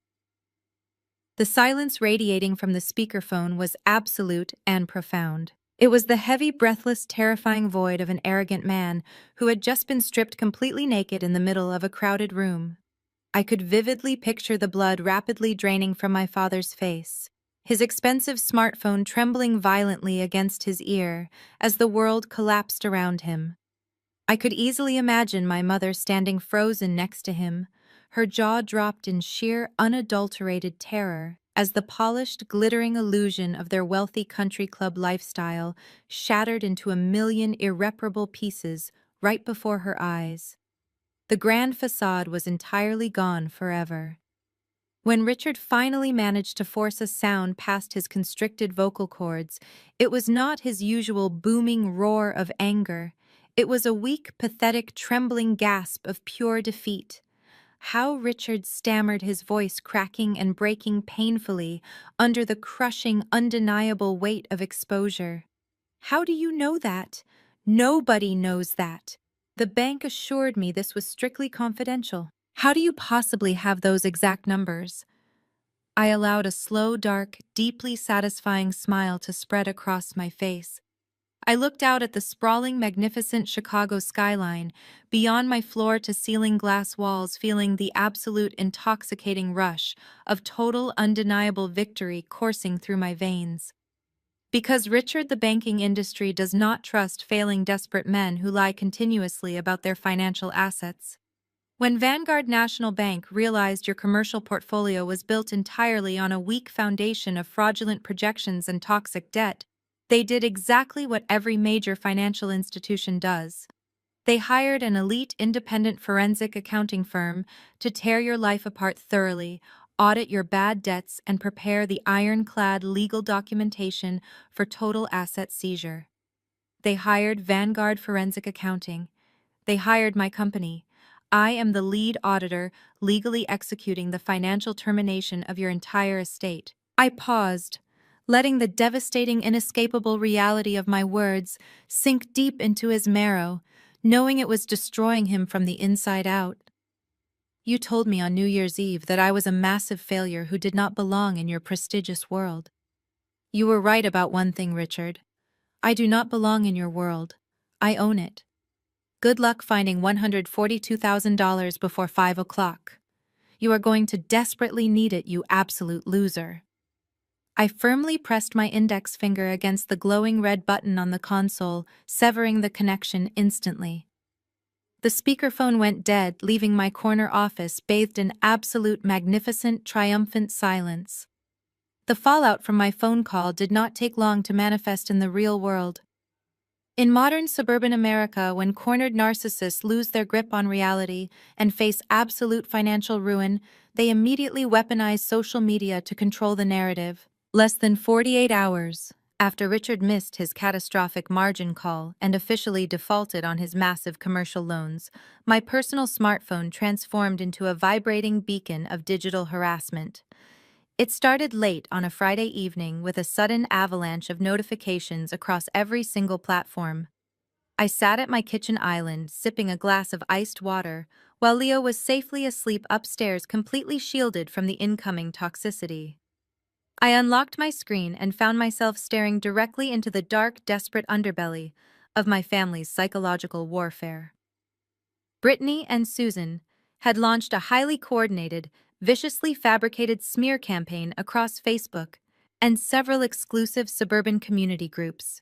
Speaker 1: The silence radiating from the speakerphone was absolute and profound. It was the heavy, breathless, terrifying void of an arrogant man who had just been stripped completely naked in the middle of a crowded room. I could vividly picture the blood rapidly draining from my father's face, his expensive smartphone trembling violently against his ear as the world collapsed around him. I could easily imagine my mother standing frozen next to him, her jaw dropped in sheer, unadulterated terror as the polished, glittering illusion of their wealthy country club lifestyle shattered into a million irreparable pieces right before her eyes. The grand facade was entirely gone forever. When Richard finally managed to force a sound past his constricted vocal cords, it was not his usual booming roar of anger. It was a weak, pathetic, trembling gasp of pure defeat. How Richard stammered, his voice cracking and breaking painfully under the crushing, undeniable weight of exposure. "How do you know that? Nobody knows that. The bank assured me this was strictly confidential. How do you possibly have those exact numbers?" I allowed a slow, dark, deeply satisfying smile to spread across my face. I looked out at the sprawling, magnificent Chicago skyline, beyond my floor-to-ceiling glass walls, feeling the absolute intoxicating rush of total, undeniable victory coursing through my veins. Because Richard, the banking industry does not trust failing, desperate men who lie continuously about their financial assets. When Vanguard National Bank realized your commercial portfolio was built entirely on a weak foundation of fraudulent projections and toxic debt, they did exactly what every major financial institution does. They hired an elite independent forensic accounting firm to tear your life apart thoroughly, audit your bad debts, and prepare the ironclad legal documentation for total asset seizure. They hired Vanguard Forensic Accounting. They hired my company. I am the lead auditor, legally executing the financial termination of your entire estate. I paused, letting the devastating, inescapable reality of my words sink deep into his marrow, knowing it was destroying him from the inside out. "You told me on New Year's Eve that I was a massive failure who did not belong in your prestigious world. You were right about one thing, Richard. I do not belong in your world. I own it. Good luck finding $142,000 before 5 o'clock. You are going to desperately need it, you absolute loser." I firmly pressed my index finger against the glowing red button on the console, severing the connection instantly. The speakerphone went dead, leaving my corner office bathed in absolute, magnificent, triumphant silence. The fallout from my phone call did not take long to manifest in the real world. In modern suburban America, when cornered narcissists lose their grip on reality and face absolute financial ruin, they immediately weaponize social media to control the narrative. Less than 48 hours after Richard missed his catastrophic margin call and officially defaulted on his massive commercial loans, my personal smartphone transformed into a vibrating beacon of digital harassment. It started late on a Friday evening with a sudden avalanche of notifications across every single platform. I sat at my kitchen island, sipping a glass of iced water, while Leo was safely asleep upstairs, completely shielded from the incoming toxicity. I unlocked my screen and found myself staring directly into the dark, desperate underbelly of my family's psychological warfare. Brittany and Susan had launched a highly coordinated, viciously fabricated smear campaign across Facebook and several exclusive suburban community groups.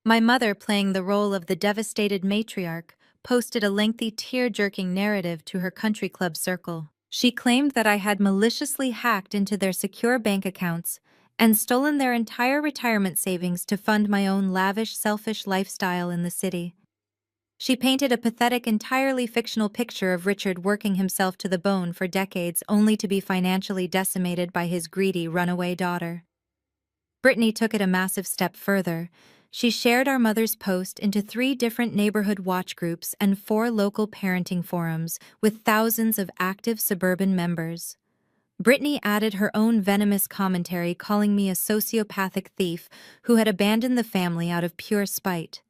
Speaker 1: My mother, playing the role of the devastated matriarch, posted a lengthy, tear-jerking narrative to her country club circle. She claimed that I had maliciously hacked into their secure bank accounts and stolen their entire retirement savings to fund my own lavish, selfish lifestyle in the city. She painted a pathetic, entirely fictional picture of Richard working himself to the bone for decades only to be financially decimated by his greedy runaway daughter. Brittany took it a massive step further. She shared our mother's post into 3 different neighborhood watch groups and 4 local parenting forums with thousands of active suburban members. Brittany added her own venomous commentary, calling me a sociopathic thief who had abandoned the family out of pure spite.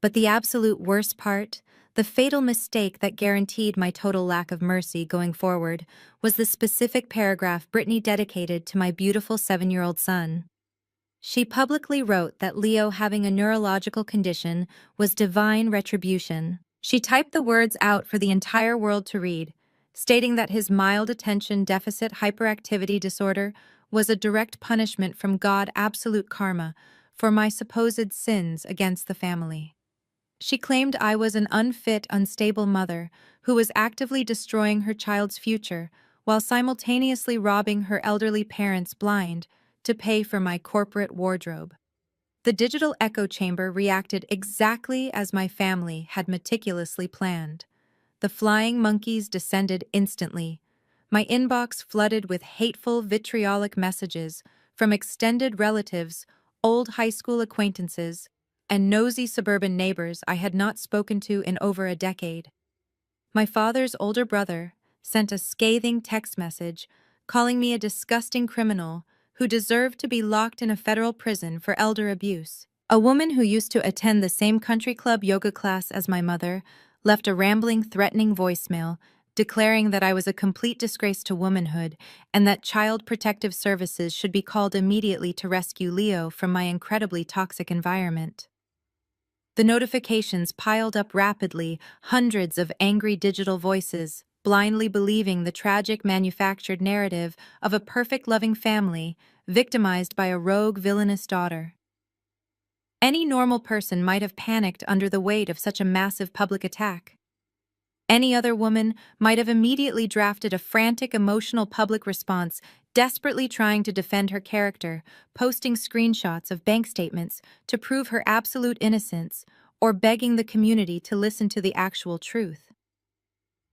Speaker 1: But the absolute worst part, the fatal mistake that guaranteed my total lack of mercy going forward, was the specific paragraph Brittany dedicated to my beautiful 7-year-old son. She publicly wrote that Leo having a neurological condition was divine retribution. She typed the words out for the entire world to read, stating that his mild attention deficit hyperactivity disorder was a direct punishment from God, absolute karma, for my supposed sins against the family. She claimed I was an unfit, unstable mother who was actively destroying her child's future while simultaneously robbing her elderly parents blind to pay for my corporate wardrobe. The digital echo chamber reacted exactly as my family had meticulously planned. The flying monkeys descended instantly. My inbox flooded with hateful, vitriolic messages from extended relatives, old high school acquaintances, and nosy suburban neighbors I had not spoken to in over a decade. My father's older brother sent a scathing text message calling me a disgusting criminal who deserved to be locked in a federal prison for elder abuse. A woman who used to attend the same country club yoga class as my mother left a rambling, threatening voicemail declaring that I was a complete disgrace to womanhood and that Child Protective Services should be called immediately to rescue Leo from my incredibly toxic environment. The notifications piled up rapidly, hundreds of angry digital voices, blindly believing the tragic manufactured narrative of a perfect loving family victimized by a rogue villainous daughter. Any normal person might have panicked under the weight of such a massive public attack. Any other woman might have immediately drafted a frantic emotional public response, desperately trying to defend her character, posting screenshots of bank statements to prove her absolute innocence, or begging the community to listen to the actual truth.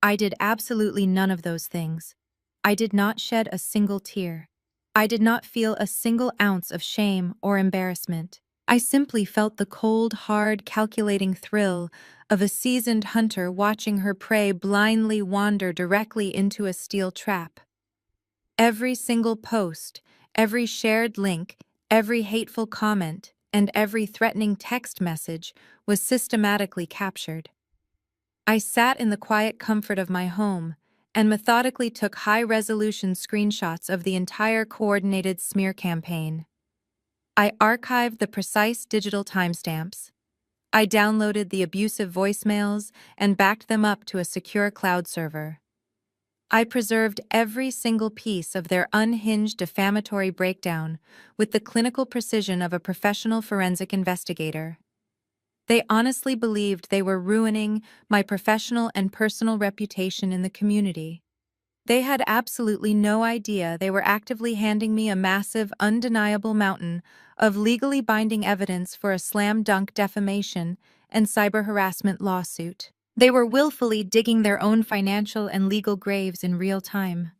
Speaker 1: I did absolutely none of those things. I did not shed a single tear. I did not feel a single ounce of shame or embarrassment. I simply felt the cold, hard, calculating thrill of a seasoned hunter watching her prey blindly wander directly into a steel trap. Every single post, every shared link, every hateful comment, and every threatening text message was systematically captured. I sat in the quiet comfort of my home and methodically took high-resolution screenshots of the entire coordinated smear campaign. I archived the precise digital timestamps. I downloaded the abusive voicemails and backed them up to a secure cloud server. I preserved every single piece of their unhinged defamatory breakdown with the clinical precision of a professional forensic investigator. They honestly believed they were ruining my professional and personal reputation in the community. They had absolutely no idea they were actively handing me a massive, undeniable mountain of legally binding evidence for a slam-dunk defamation and cyber harassment lawsuit. They were willfully digging their own financial and legal graves in real time.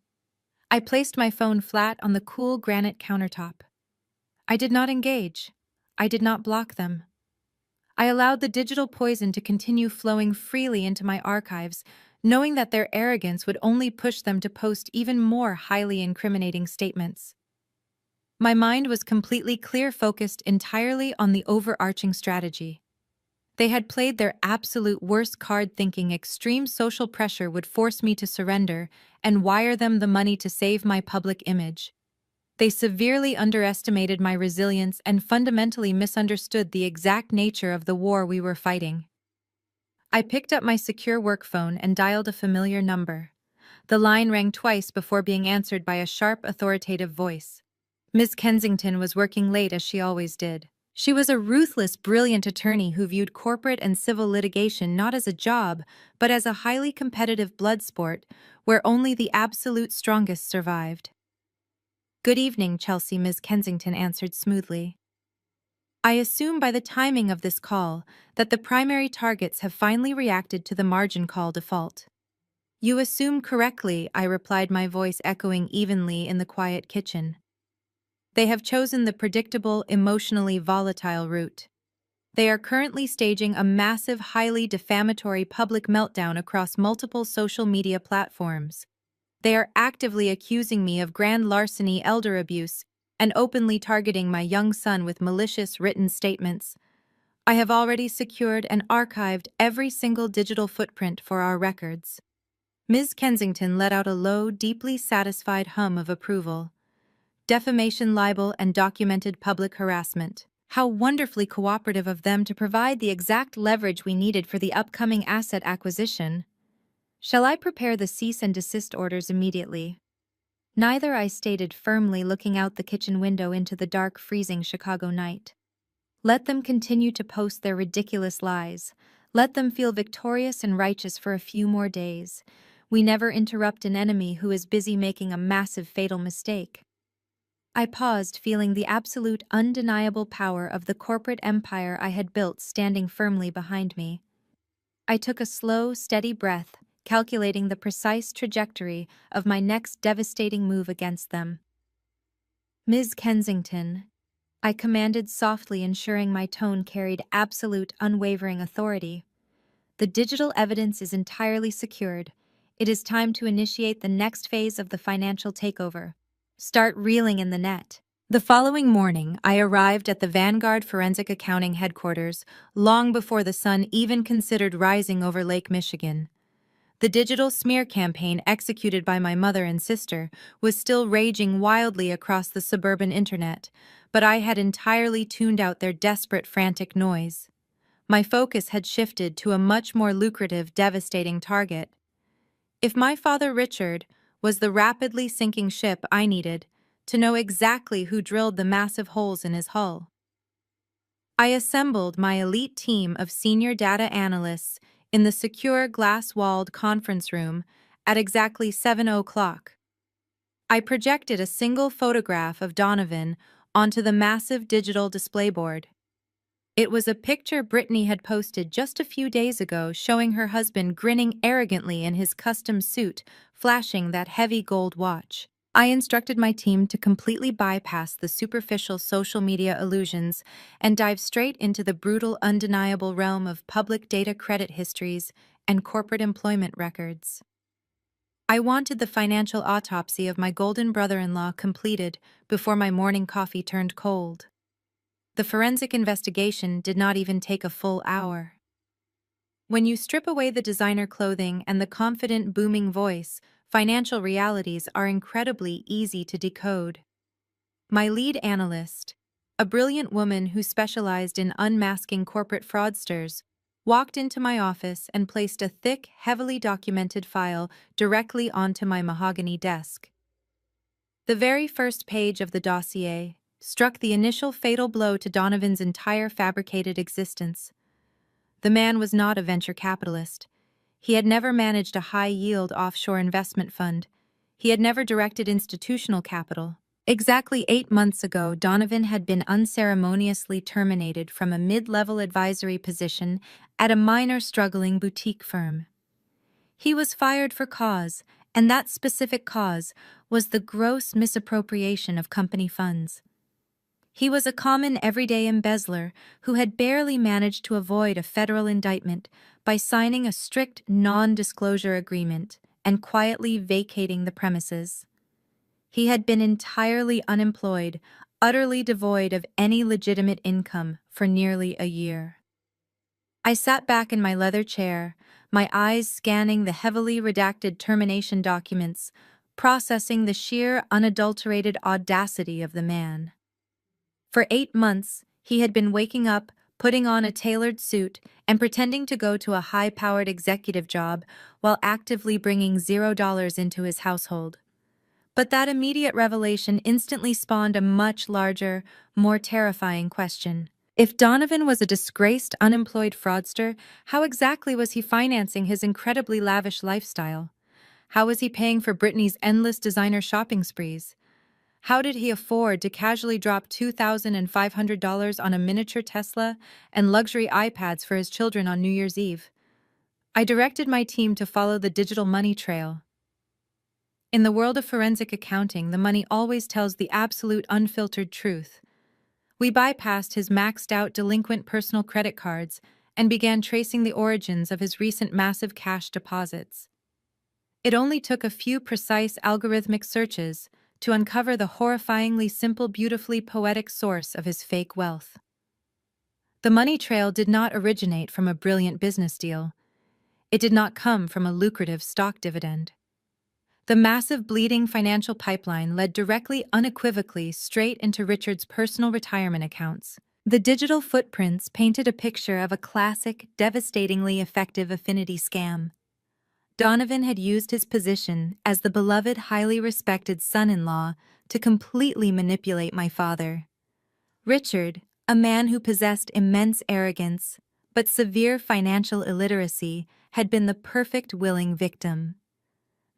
Speaker 1: I placed my phone flat on the cool granite countertop. I did not engage. I did not block them. I allowed the digital poison to continue flowing freely into my archives, knowing that their arrogance would only push them to post even more highly incriminating statements. My mind was completely clear, focused entirely on the overarching strategy. They had played their absolute worst card, thinking extreme social pressure would force me to surrender and wire them the money to save my public image. They severely underestimated my resilience and fundamentally misunderstood the exact nature of the war we were fighting. I picked up my secure work phone and dialed a familiar number. The line rang twice before being answered by a sharp, authoritative voice. Ms. Kensington was working late as she always did. She was a ruthless, brilliant attorney who viewed corporate and civil litigation not as a job, but as a highly competitive blood sport where only the absolute strongest survived. "Good evening, Chelsea," Ms. Kensington answered smoothly. "I assume by the timing of this call that the primary targets have finally reacted to the margin call default." "You assume correctly," I replied, my voice echoing evenly in the quiet kitchen. "They have chosen the predictable, emotionally volatile route. They are currently staging a massive, highly defamatory public meltdown across multiple social media platforms. They are actively accusing me of grand larceny, elder abuse, and openly targeting my young son with malicious written statements. I have already secured and archived every single digital footprint for our records. Ms. Kensington let out a low, deeply satisfied hum of approval. Defamation, libel, and documented public harassment. How wonderfully cooperative of them to provide the exact leverage we needed for the upcoming asset acquisition. Shall I prepare the cease and desist orders immediately? Neither, I stated firmly, looking out the kitchen window into the dark, freezing Chicago night. Let them continue to post their ridiculous lies. Let them feel victorious and righteous for a few more days. We never interrupt an enemy who is busy making a massive, fatal mistake. I paused, feeling the absolute, undeniable power of the corporate empire I had built standing firmly behind me. I took a slow, steady breath, calculating the precise trajectory of my next devastating move against them. Ms. Kensington, I commanded softly, ensuring my tone carried absolute, unwavering authority. The digital evidence is entirely secured. It is time to initiate the next phase of the financial takeover. Start reeling in the net. The following morning, I arrived at the Vanguard Forensic Accounting headquarters, long before the sun even considered rising over Lake Michigan. The digital smear campaign executed by my mother and sister was still raging wildly across the suburban internet, but I had entirely tuned out their desperate, frantic noise. My focus had shifted to a much more lucrative, devastating target. If my father Richard was the rapidly sinking ship I needed to know exactly who drilled the massive holes in his hull. I assembled my elite team of senior data analysts in the secure glass-walled conference room at exactly 7:00. I projected a single photograph of Donovan onto the massive digital display board. It was a picture Brittany had posted just a few days ago showing her husband grinning arrogantly in his custom suit, flashing that heavy gold watch. I instructed my team to completely bypass the superficial social media illusions and dive straight into the brutal, undeniable realm of public data, credit histories, and corporate employment records. I wanted the financial autopsy of my golden brother-in-law completed before my morning coffee turned cold. The forensic investigation did not even take a full hour. When you strip away the designer clothing and the confident, booming voice, financial realities are incredibly easy to decode. My lead analyst, a brilliant woman who specialized in unmasking corporate fraudsters, walked into my office and placed a thick, heavily documented file directly onto my mahogany desk. The very first page of the dossier struck the initial fatal blow to Donovan's entire fabricated existence. The man was not a venture capitalist. He had never managed a high-yield offshore investment fund. He had never directed institutional capital. Exactly 8 months ago, Donovan had been unceremoniously terminated from a mid-level advisory position at a minor struggling boutique firm. He was fired for cause, and that specific cause was the gross misappropriation of company funds. He was a common everyday embezzler who had barely managed to avoid a federal indictment by signing a strict non-disclosure agreement and quietly vacating the premises. He had been entirely unemployed, utterly devoid of any legitimate income for nearly a year. I sat back in my leather chair, my eyes scanning the heavily redacted termination documents, processing the sheer, unadulterated audacity of the man. For 8 months, he had been waking up, putting on a tailored suit, and pretending to go to a high-powered executive job while actively bringing $0 into his household. But that immediate revelation instantly spawned a much larger, more terrifying question. If Donovan was a disgraced, unemployed fraudster, how exactly was he financing his incredibly lavish lifestyle? How was he paying for Brittany's endless designer shopping sprees? How did he afford to casually drop $2,500 on a miniature Tesla and luxury iPads for his children on New Year's Eve? I directed my team to follow the digital money trail. In the world of forensic accounting, the money always tells the absolute unfiltered truth. We bypassed his maxed-out delinquent personal credit cards and began tracing the origins of his recent massive cash deposits. It only took a few precise algorithmic searches to uncover the horrifyingly simple, beautifully poetic source of his fake wealth. The money trail did not originate from a brilliant business deal. It did not come from a lucrative stock dividend. The massive bleeding financial pipeline led directly, unequivocally, straight into Richard's personal retirement accounts. The digital footprints painted a picture of a classic, devastatingly effective affinity scam. Donovan had used his position as the beloved, highly respected son-in-law to completely manipulate my father. Richard, a man who possessed immense arrogance but severe financial illiteracy, had been the perfect willing victim.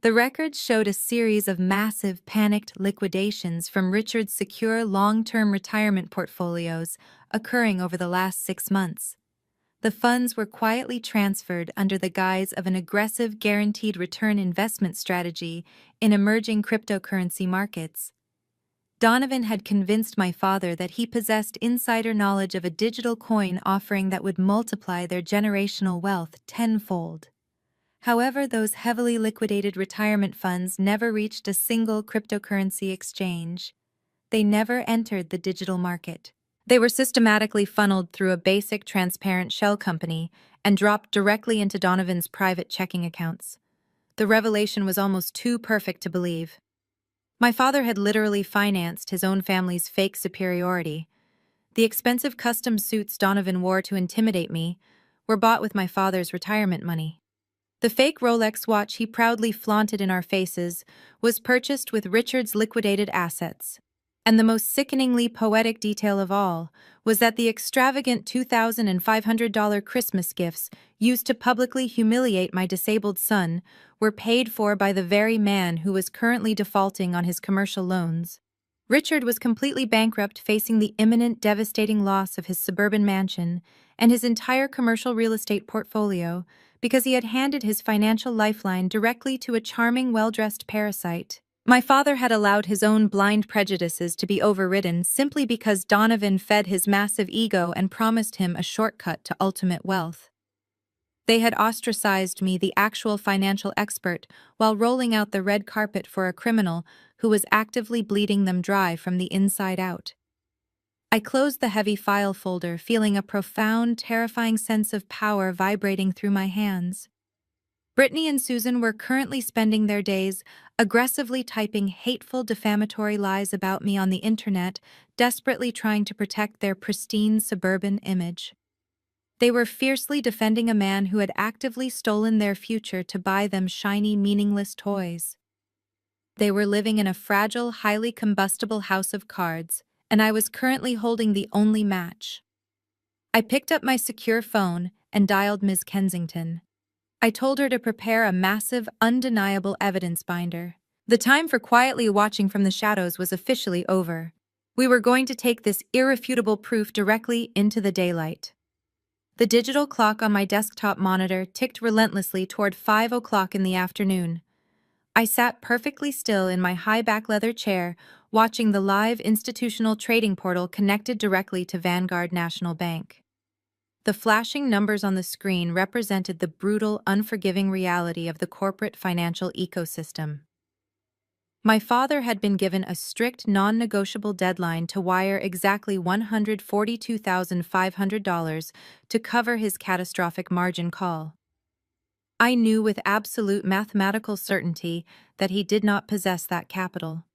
Speaker 1: The records showed a series of massive, panicked liquidations from Richard's secure long-term retirement portfolios occurring over the last 6 months. The funds were quietly transferred under the guise of an aggressive guaranteed return investment strategy in emerging cryptocurrency markets. Donovan had convinced my father that he possessed insider knowledge of a digital coin offering that would multiply their generational wealth tenfold. However, those heavily liquidated retirement funds never reached a single cryptocurrency exchange. They never entered the digital market. They were systematically funneled through a basic, transparent shell company and dropped directly into Donovan's private checking accounts. The revelation was almost too perfect to believe. My father had literally financed his own family's fake superiority. The expensive custom suits Donovan wore to intimidate me were bought with my father's retirement money. The fake Rolex watch he proudly flaunted in our faces was purchased with Richard's liquidated assets. And the most sickeningly poetic detail of all was that the extravagant $2,500 Christmas gifts used to publicly humiliate my disabled son were paid for by the very man who was currently defaulting on his commercial loans. Richard was completely bankrupt, facing the imminent, devastating loss of his suburban mansion and his entire commercial real estate portfolio because he had handed his financial lifeline directly to a charming, well-dressed parasite. My father had allowed his own blind prejudices to be overridden simply because Donovan fed his massive ego and promised him a shortcut to ultimate wealth. They had ostracized me, the actual financial expert, while rolling out the red carpet for a criminal who was actively bleeding them dry from the inside out. I closed the heavy file folder, feeling a profound, terrifying sense of power vibrating through my hands. Brittany and Susan were currently spending their days aggressively typing hateful, defamatory lies about me on the internet, desperately trying to protect their pristine suburban image. They were fiercely defending a man who had actively stolen their future to buy them shiny, meaningless toys. They were living in a fragile, highly combustible house of cards, and I was currently holding the only match. I picked up my secure phone and dialed Ms. Kensington. I told her to prepare a massive, undeniable evidence binder. The time for quietly watching from the shadows was officially over. We were going to take this irrefutable proof directly into the daylight. The digital clock on my desktop monitor ticked relentlessly toward 5 o'clock in the afternoon. I sat perfectly still in my high-back leather chair, watching the live institutional trading portal connected directly to Vanguard National Bank. The flashing numbers on the screen represented the brutal, unforgiving reality of the corporate financial ecosystem. My father had been given a strict, non-negotiable deadline to wire exactly $142,500 to cover his catastrophic margin call. I knew with absolute mathematical certainty that he did not possess that capital.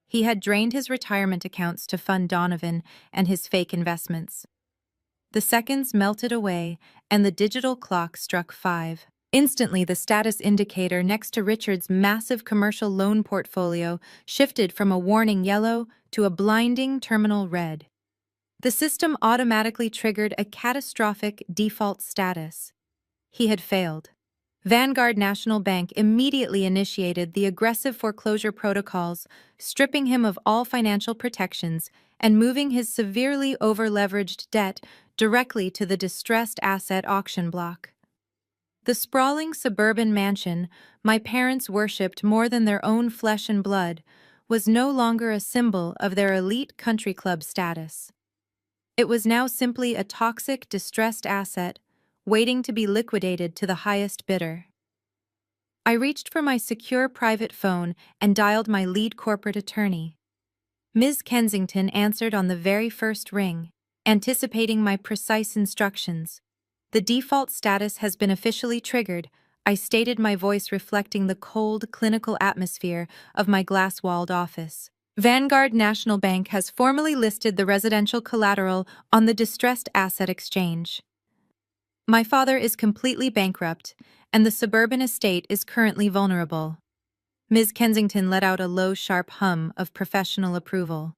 Speaker 1: He had drained his retirement accounts to fund Donovan and his fake investments. The seconds melted away, and the digital clock struck 5. Instantly, the status indicator next to Richard's massive commercial loan portfolio shifted from a warning yellow to a blinding terminal red. The system automatically triggered a catastrophic default status. He had failed. Vanguard National Bank immediately initiated the aggressive foreclosure protocols, stripping him of all financial protections and moving his severely over-leveraged debt directly to the distressed asset auction block. The sprawling suburban mansion my parents worshipped more than their own flesh and blood was no longer a symbol of their elite country club status. It was now simply a toxic, distressed asset, waiting to be liquidated to the highest bidder. I reached for my secure private phone and dialed my lead corporate attorney. Ms. Kensington answered on the very first ring, anticipating my precise instructions. The default status has been officially triggered, I stated, my voice reflecting the cold, clinical atmosphere of my glass-walled office. Vanguard National Bank has formally listed the residential collateral on the distressed asset exchange. My father is completely bankrupt, and the suburban estate is currently vulnerable. Ms. Kensington let out a low, sharp hum of professional approval.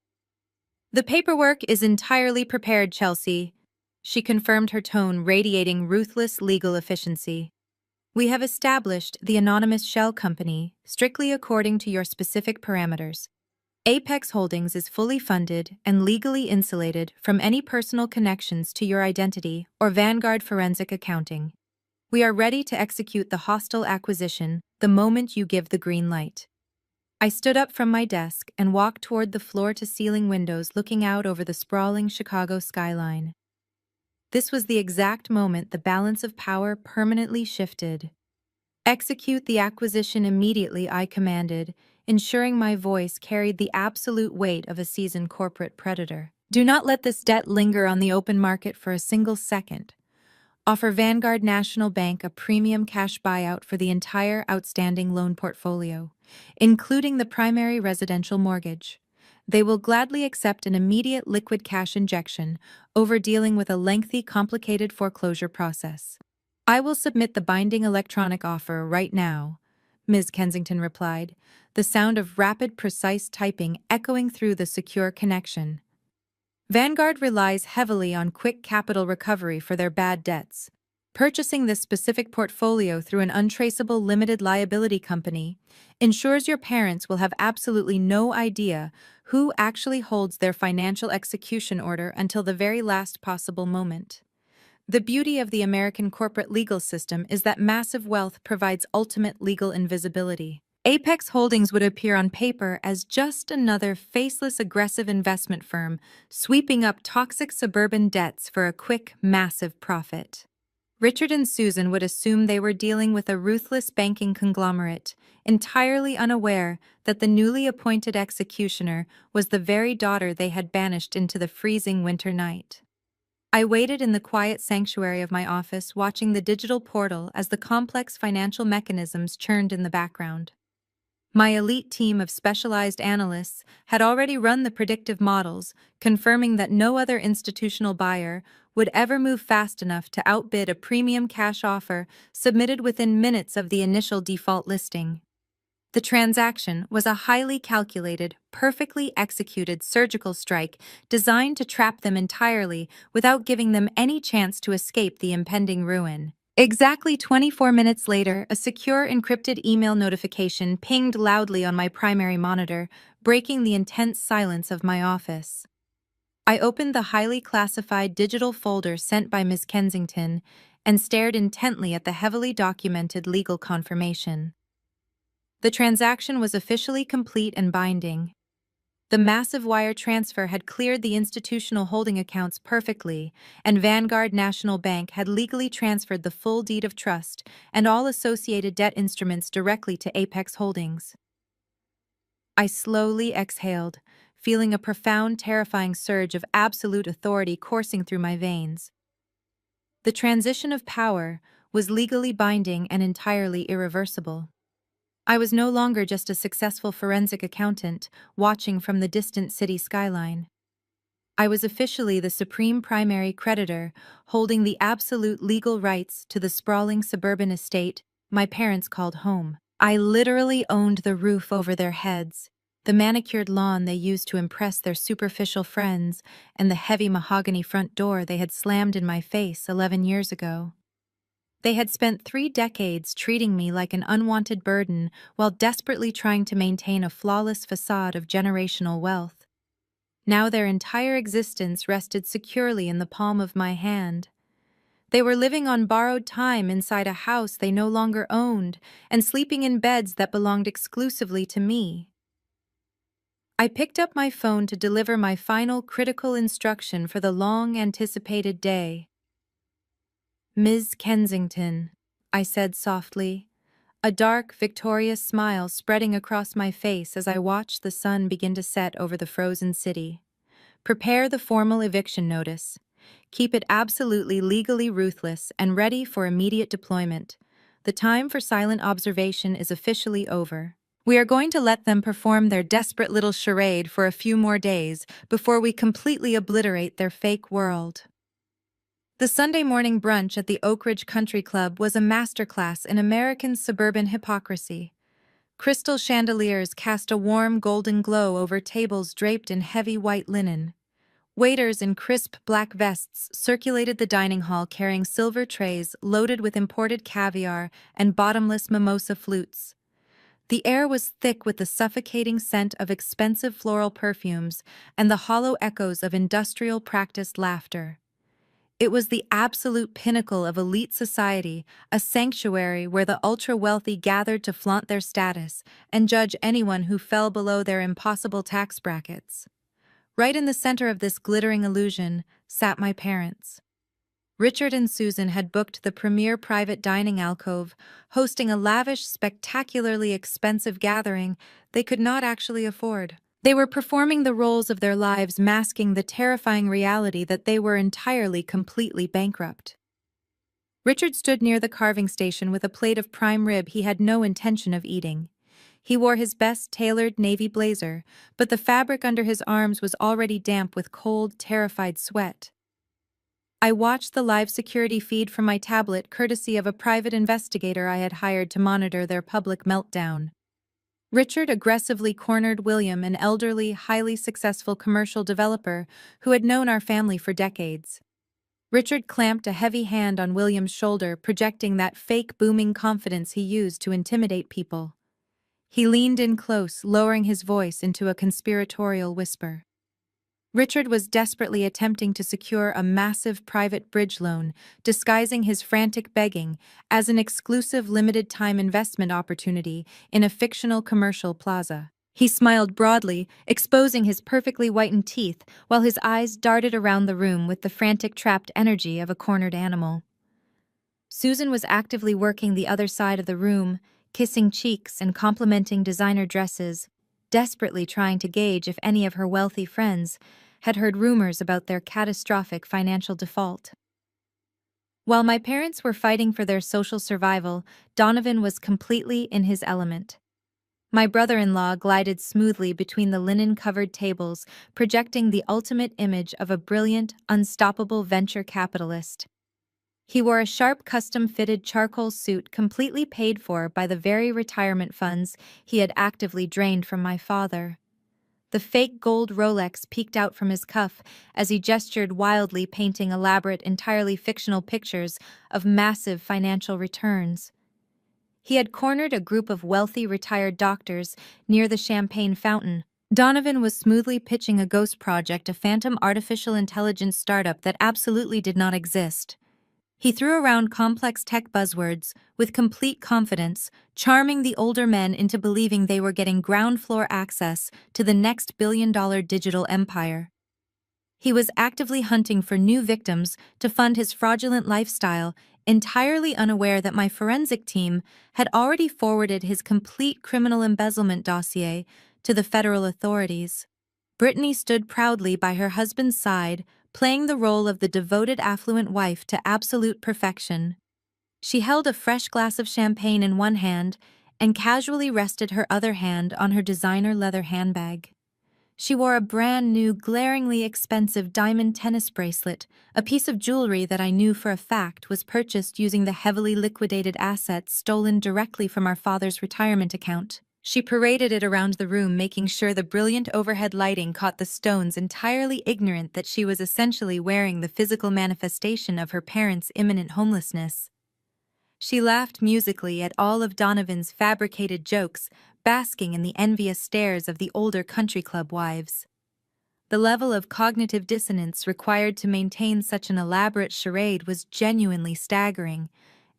Speaker 1: The paperwork is entirely prepared, Chelsea, she confirmed, her tone radiating ruthless legal efficiency. We have established the anonymous shell company strictly according to your specific parameters. Apex Holdings is fully funded and legally insulated from any personal connections to your identity or Vanguard Forensic Accounting. We are ready to execute the hostile acquisition the moment you give the green light. I stood up from my desk and walked toward the floor-to-ceiling windows looking out over the sprawling Chicago skyline. This was the exact moment the balance of power permanently shifted. Execute the acquisition immediately, I commanded, ensuring my voice carried the absolute weight of a seasoned corporate predator. Do not let this debt linger on the open market for a single second. Offer Vanguard National Bank a premium cash buyout for the entire outstanding loan portfolio, including the primary residential mortgage. They will gladly accept an immediate liquid cash injection over dealing with a lengthy, complicated foreclosure process. I will submit the binding electronic offer right now, Ms. Kensington replied, the sound of rapid, precise typing echoing through the secure connection. Vanguard relies heavily on quick capital recovery for their bad debts. Purchasing this specific portfolio through an untraceable limited liability company ensures your parents will have absolutely no idea who actually holds their financial execution order until the very last possible moment. The beauty of the American corporate legal system is that massive wealth provides ultimate legal invisibility. Apex Holdings would appear on paper as just another faceless, aggressive investment firm sweeping up toxic suburban debts for a quick, massive profit. Richard and Susan would assume they were dealing with a ruthless banking conglomerate, entirely unaware that the newly appointed executioner was the very daughter they had banished into the freezing winter night. I waited in the quiet sanctuary of my office, watching the digital portal as the complex financial mechanisms churned in the background. My elite team of specialized analysts had already run the predictive models, confirming that no other institutional buyer would ever move fast enough to outbid a premium cash offer submitted within minutes of the initial default listing. The transaction was a highly calculated, perfectly executed surgical strike designed to trap them entirely without giving them any chance to escape the impending ruin. Exactly 24 minutes later, a secure encrypted email notification pinged loudly on my primary monitor, breaking the intense silence of my office. I opened the highly classified digital folder sent by Ms. Kensington and stared intently at the heavily documented legal confirmation. The transaction was officially complete and binding. The massive wire transfer had cleared the institutional holding accounts perfectly, and Vanguard National Bank had legally transferred the full deed of trust and all associated debt instruments directly to Apex Holdings. I slowly exhaled, feeling a profound, terrifying surge of absolute authority coursing through my veins. The transition of power was legally binding and entirely irreversible. I was no longer just a successful forensic accountant watching from the distant city skyline. I was officially the supreme primary creditor, holding the absolute legal rights to the sprawling suburban estate my parents called home. I literally owned the roof over their heads, the manicured lawn they used to impress their superficial friends, and the heavy mahogany front door they had slammed in my face 11 years ago. They had spent 3 decades treating me like an unwanted burden while desperately trying to maintain a flawless facade of generational wealth. Now their entire existence rested securely in the palm of my hand. They were living on borrowed time inside a house they no longer owned and sleeping in beds that belonged exclusively to me. I picked up my phone to deliver my final critical instruction for the long-anticipated day. "Ms. Kensington," I said softly, a dark, victorious smile spreading across my face as I watched the sun begin to set over the frozen city. "Prepare the formal eviction notice. Keep it absolutely legally ruthless and ready for immediate deployment. The time for silent observation is officially over. We are going to let them perform their desperate little charade for a few more days before we completely obliterate their fake world." The Sunday morning brunch at the Oak Ridge Country Club was a masterclass in American suburban hypocrisy. Crystal chandeliers cast a warm golden glow over tables draped in heavy white linen. Waiters in crisp black vests circulated the dining hall carrying silver trays loaded with imported caviar and bottomless mimosa flutes. The air was thick with the suffocating scent of expensive floral perfumes and the hollow echoes of industrial practiced laughter. It was the absolute pinnacle of elite society, a sanctuary where the ultra-wealthy gathered to flaunt their status and judge anyone who fell below their impossible tax brackets. Right in the center of this glittering illusion sat my parents. Richard and Susan had booked the premier private dining alcove, hosting a lavish, spectacularly expensive gathering they could not actually afford. They were performing the roles of their lives, masking the terrifying reality that they were entirely, completely bankrupt. Richard stood near the carving station with a plate of prime rib he had no intention of eating. He wore his best tailored navy blazer, but the fabric under his arms was already damp with cold, terrified sweat. I watched the live security feed from my tablet courtesy of a private investigator I had hired to monitor their public meltdown. Richard aggressively cornered William, an elderly, highly successful commercial developer who had known our family for decades. Richard clamped a heavy hand on William's shoulder, projecting that fake booming confidence he used to intimidate people. He leaned in close, lowering his voice into a conspiratorial whisper. Richard was desperately attempting to secure a massive private bridge loan, disguising his frantic begging as an exclusive limited-time investment opportunity in a fictional commercial plaza. He smiled broadly, exposing his perfectly whitened teeth, while his eyes darted around the room with the frantic trapped energy of a cornered animal. Susan was actively working the other side of the room, kissing cheeks and complimenting designer dresses, desperately trying to gauge if any of her wealthy friends had heard rumors about their catastrophic financial default. While my parents were fighting for their social survival, Donovan was completely in his element. My brother-in-law glided smoothly between the linen-covered tables, projecting the ultimate image of a brilliant, unstoppable venture capitalist. He wore a sharp custom-fitted charcoal suit completely paid for by the very retirement funds he had actively drained from my father. The fake gold Rolex peeked out from his cuff as he gestured wildly, painting elaborate, entirely fictional pictures of massive financial returns. He had cornered a group of wealthy retired doctors near the champagne fountain. Donovan was smoothly pitching a ghost project, a phantom artificial intelligence startup that absolutely did not exist. He threw around complex tech buzzwords with complete confidence, charming the older men into believing they were getting ground floor access to the next billion-dollar digital empire. He was actively hunting for new victims to fund his fraudulent lifestyle, entirely unaware that my forensic team had already forwarded his complete criminal embezzlement dossier to the federal authorities. Brittany stood proudly by her husband's side, playing the role of the devoted affluent wife to absolute perfection. She held a fresh glass of champagne in one hand and casually rested her other hand on her designer leather handbag. She wore a brand new, glaringly expensive diamond tennis bracelet, a piece of jewelry that I knew for a fact was purchased using the heavily liquidated assets stolen directly from our father's retirement account. She paraded it around the room, making sure the brilliant overhead lighting caught the stones, entirely ignorant that she was essentially wearing the physical manifestation of her parents' imminent homelessness. She laughed musically at all of Donovan's fabricated jokes, basking in the envious stares of the older country club wives. The level of cognitive dissonance required to maintain such an elaborate charade was genuinely staggering.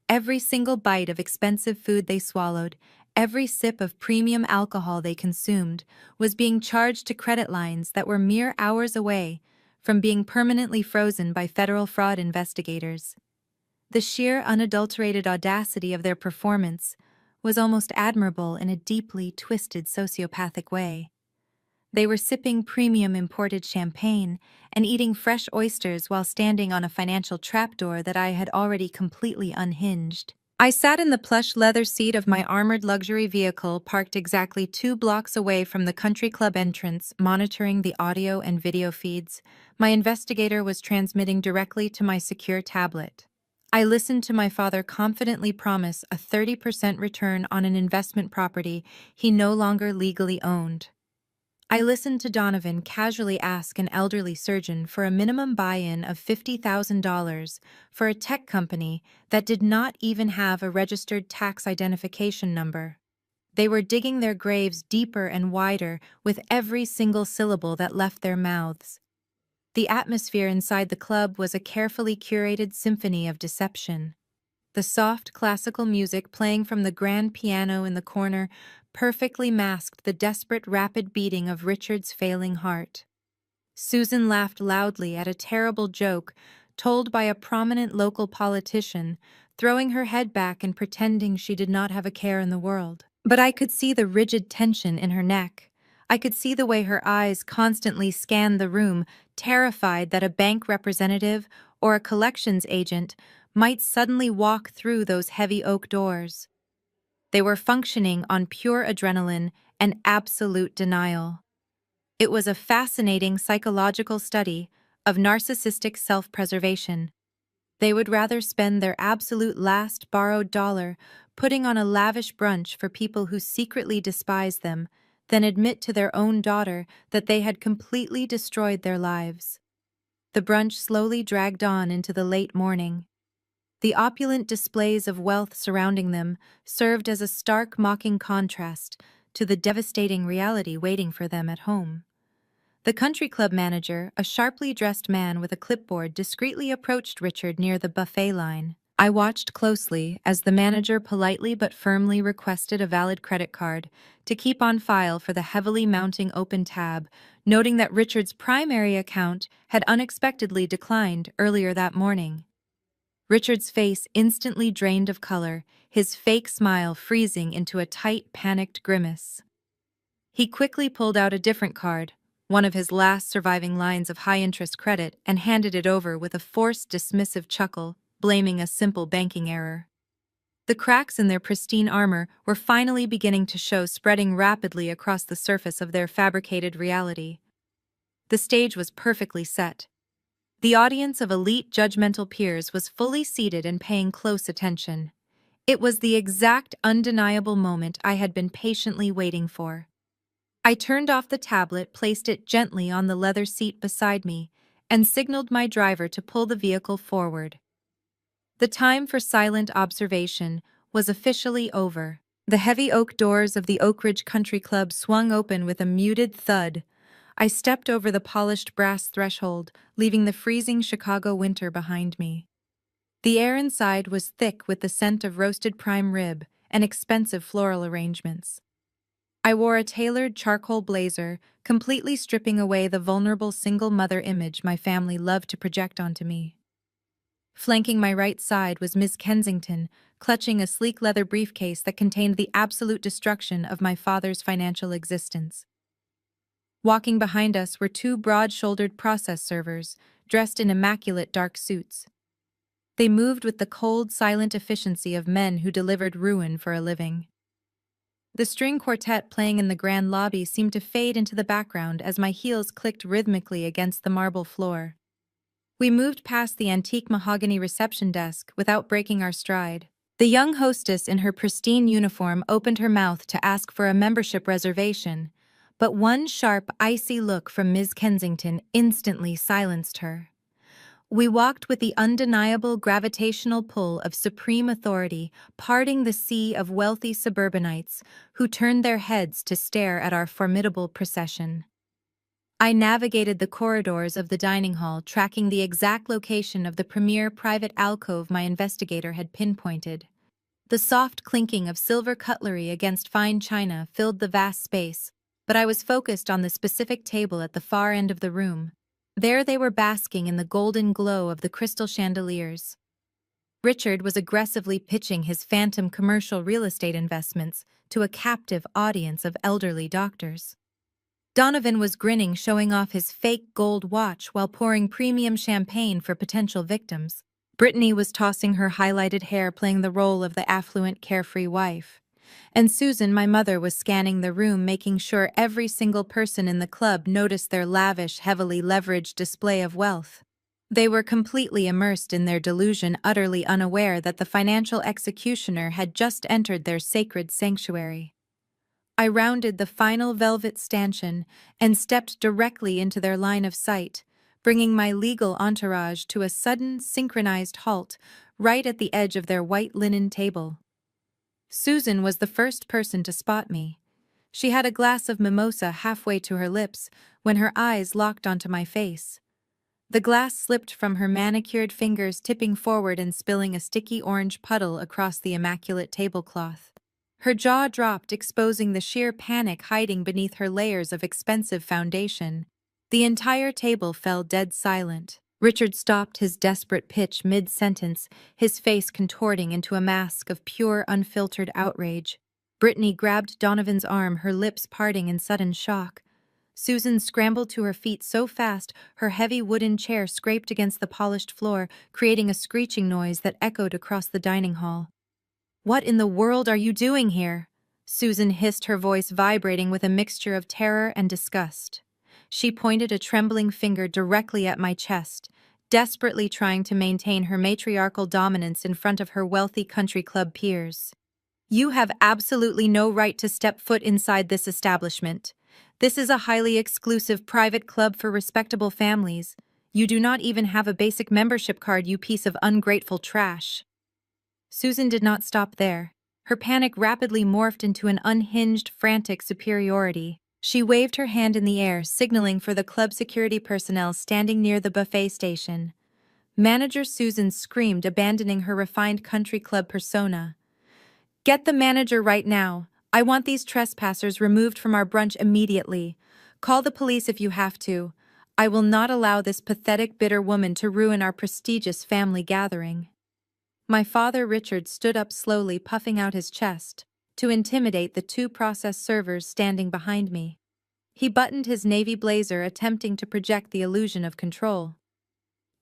Speaker 1: Every single bite of expensive food they swallowed, Every sip of premium alcohol they consumed was being charged to credit lines that were mere hours away from being permanently frozen by federal fraud investigators. The sheer unadulterated audacity of their performance was almost admirable in a deeply twisted sociopathic way. They were sipping premium imported champagne and eating fresh oysters while standing on a financial trapdoor that I had already completely unhinged. I sat in the plush leather seat of my armored luxury vehicle parked exactly 2 blocks away from the country club entrance, monitoring the audio and video feeds. My investigator was transmitting directly to my secure tablet. I listened to my father confidently promise a 30% return on an investment property he no longer legally owned. I listened to Donovan casually ask an elderly surgeon for a minimum buy-in of $50,000 for a tech company that did not even have a registered tax identification number. They were digging their graves deeper and wider with every single syllable that left their mouths. The atmosphere inside the club was a carefully curated symphony of deception. The soft classical music playing from the grand piano in the corner perfectly masked the desperate rapid beating of Richard's failing heart. Susan laughed loudly at a terrible joke told by a prominent local politician, throwing her head back and pretending she did not have a care in the world. But I could see the rigid tension in her neck. I could see the way her eyes constantly scanned the room, terrified that a bank representative or a collections agent might suddenly walk through those heavy oak doors. They were functioning on pure adrenaline and absolute denial. It was a fascinating psychological study of narcissistic self-preservation. They would rather spend their absolute last borrowed dollar putting on a lavish brunch for people who secretly despise them than admit to their own daughter that they had completely destroyed their lives. The brunch slowly dragged on into the late morning. The opulent displays of wealth surrounding them served as a stark, mocking contrast to the devastating reality waiting for them at home. The country club manager, a sharply dressed man with a clipboard, discreetly approached Richard near the buffet line. I watched closely as the manager politely but firmly requested a valid credit card to keep on file for the heavily mounting open tab, noting that Richard's primary account had unexpectedly declined earlier that morning. Richard's face instantly drained of color, his fake smile freezing into a tight, panicked grimace. He quickly pulled out a different card, one of his last surviving lines of high-interest credit, and handed it over with a forced, dismissive chuckle, blaming a simple banking error. The cracks in their pristine armor were finally beginning to show, spreading rapidly across the surface of their fabricated reality. The stage was perfectly set. The audience of elite judgmental peers was fully seated and paying close attention. It was the exact undeniable moment I had been patiently waiting for. I turned off the tablet, placed it gently on the leather seat beside me, and signaled my driver to pull the vehicle forward. The time for silent observation was officially over. The heavy oak doors of the Oak Ridge Country Club swung open with a muted thud. I stepped over the polished brass threshold, leaving the freezing Chicago winter behind me. The air inside was thick with the scent of roasted prime rib and expensive floral arrangements. I wore a tailored charcoal blazer, completely stripping away the vulnerable single mother image my family loved to project onto me. Flanking my right side was Miss Kensington, clutching a sleek leather briefcase that contained the absolute destruction of my father's financial existence. Walking behind us were 2 broad-shouldered process servers, dressed in immaculate dark suits. They moved with the cold, silent efficiency of men who delivered ruin for a living. The string quartet playing in the grand lobby seemed to fade into the background as my heels clicked rhythmically against the marble floor. We moved past the antique mahogany reception desk without breaking our stride. The young hostess in her pristine uniform opened her mouth to ask for a membership reservation, but one sharp, icy look from Ms. Kensington instantly silenced her. We walked with the undeniable gravitational pull of supreme authority, parting the sea of wealthy suburbanites who turned their heads to stare at our formidable procession. I navigated the corridors of the dining hall, tracking the exact location of the premier private alcove my investigator had pinpointed. The soft clinking of silver cutlery against fine china filled the vast space, but I was focused on the specific table at the far end of the room. There they were basking in the golden glow of the crystal chandeliers. Richard was aggressively pitching his phantom commercial real estate investments to a captive audience of elderly doctors. Donovan was grinning, showing off his fake gold watch while pouring premium champagne for potential victims. Brittany was tossing her highlighted hair, playing the role of the affluent, carefree wife. And Susan, my mother, was scanning the room, making sure every single person in the club noticed their lavish, heavily leveraged display of wealth. They were completely immersed in their delusion, utterly unaware that the financial executioner had just entered their sacred sanctuary. I rounded the final velvet stanchion and stepped directly into their line of sight, bringing my legal entourage to a sudden, synchronized halt right at the edge of their white linen table. Susan was the first person to spot me. She had a glass of mimosa halfway to her lips when her eyes locked onto my face. The glass slipped from her manicured fingers, tipping forward and spilling a sticky orange puddle across the immaculate tablecloth. Her jaw dropped, exposing the sheer panic hiding beneath her layers of expensive foundation. The entire table fell dead silent. Richard stopped his desperate pitch mid-sentence, his face contorting into a mask of pure, unfiltered outrage. Brittany grabbed Donovan's arm, her lips parting in sudden shock. Susan scrambled to her feet so fast her heavy wooden chair scraped against the polished floor, creating a screeching noise that echoed across the dining hall. "What in the world are you doing here?" Susan hissed, her voice vibrating with a mixture of terror and disgust. She pointed a trembling finger directly at my chest, desperately trying to maintain her matriarchal dominance in front of her wealthy country club peers. "You have absolutely no right to step foot inside this establishment. This is a highly exclusive private club for respectable families. You do not even have a basic membership card, you piece of ungrateful trash." Susan did not stop there. Her panic rapidly morphed into an unhinged, frantic superiority. She waved her hand in the air, signaling for the club security personnel standing near the buffet station. Manager Susan screamed, abandoning her refined country club persona. "Get the manager right now. I want these trespassers removed from our brunch immediately. Call the police if you have to. I will not allow this pathetic, bitter woman to ruin our prestigious family gathering." My father, Richard, stood up slowly, puffing out his chest to intimidate the two process servers standing behind me. He buttoned his navy blazer, attempting to project the illusion of control.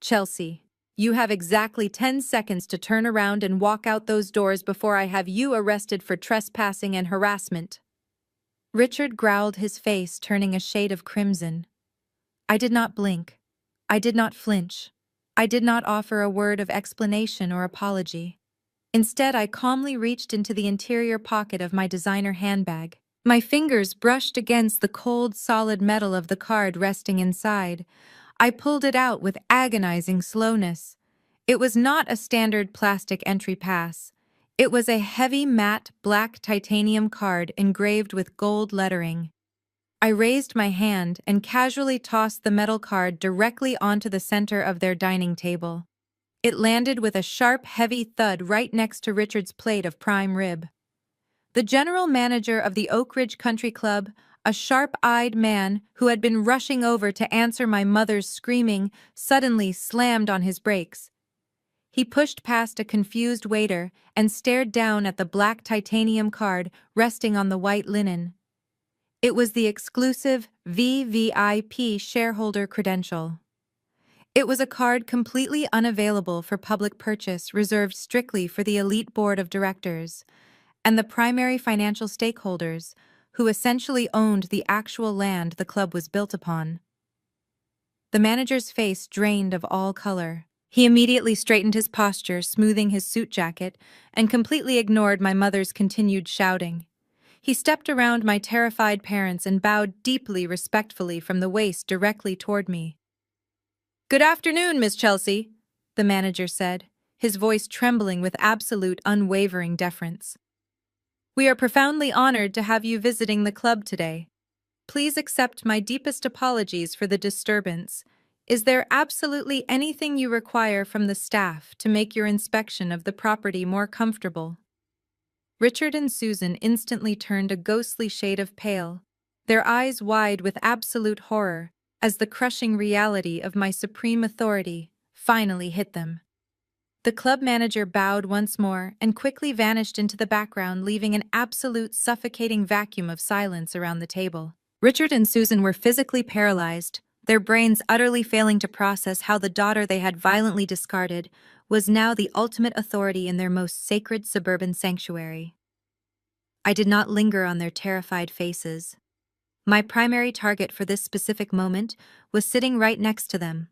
Speaker 1: "Chelsea, you have exactly 10 seconds to turn around and walk out those doors before I have you arrested for trespassing and harassment." Richard growled, his face turning a shade of crimson. I did not blink. I did not flinch. I did not offer a word of explanation or apology. Instead, I calmly reached into the interior pocket of my designer handbag. My fingers brushed against the cold, solid metal of the card resting inside. I pulled it out with agonizing slowness. It was not a standard plastic entry pass. It was a heavy, matte, black titanium card engraved with gold lettering. I raised my hand and casually tossed the metal card directly onto the center of their dining table. It landed with a sharp, heavy thud right next to Richard's plate of prime rib. The general manager of the Oak Ridge Country Club, a sharp-eyed man who had been rushing over to answer my mother's screaming, suddenly slammed on his brakes. He pushed past a confused waiter and stared down at the black titanium card resting on the white linen. It was the exclusive VVIP shareholder credential. It was a card completely unavailable for public purchase, reserved strictly for the elite board of directors and the primary financial stakeholders, who essentially owned the actual land the club was built upon. The manager's face drained of all color. He immediately straightened his posture, smoothing his suit jacket, and completely ignored my mother's continued shouting. He stepped around my terrified parents and bowed deeply, respectfully from the waist directly toward me. "Good afternoon, Miss Chelsea," the manager said, his voice trembling with absolute, unwavering deference. "We are profoundly honored to have you visiting the club today. Please accept my deepest apologies for the disturbance. Is there absolutely anything you require from the staff to make your inspection of the property more comfortable?" Richard and Susan instantly turned a ghostly shade of pale, their eyes wide with absolute horror, as the crushing reality of my supreme authority finally hit them. The club manager bowed once more and quickly vanished into the background, leaving an absolute suffocating vacuum of silence around the table. Richard and Susan were physically paralyzed, their brains utterly failing to process how the daughter they had violently discarded was now the ultimate authority in their most sacred suburban sanctuary. I did not linger on their terrified faces. My primary target for this specific moment was sitting right next to them.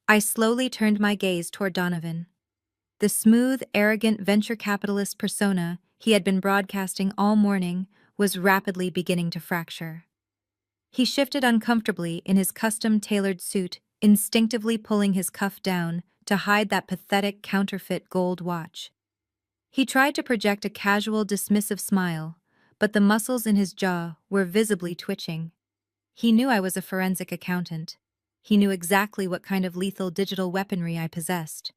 Speaker 1: I slowly turned my gaze toward Donovan. The smooth, arrogant venture capitalist persona he had been broadcasting all morning was rapidly beginning to fracture. He shifted uncomfortably in his custom-tailored suit, instinctively pulling his cuff down to hide that pathetic counterfeit gold watch. He tried to project a casual, dismissive smile, but the muscles in his jaw were visibly twitching. He knew I was a forensic accountant. He knew exactly what kind of lethal digital weaponry I possessed.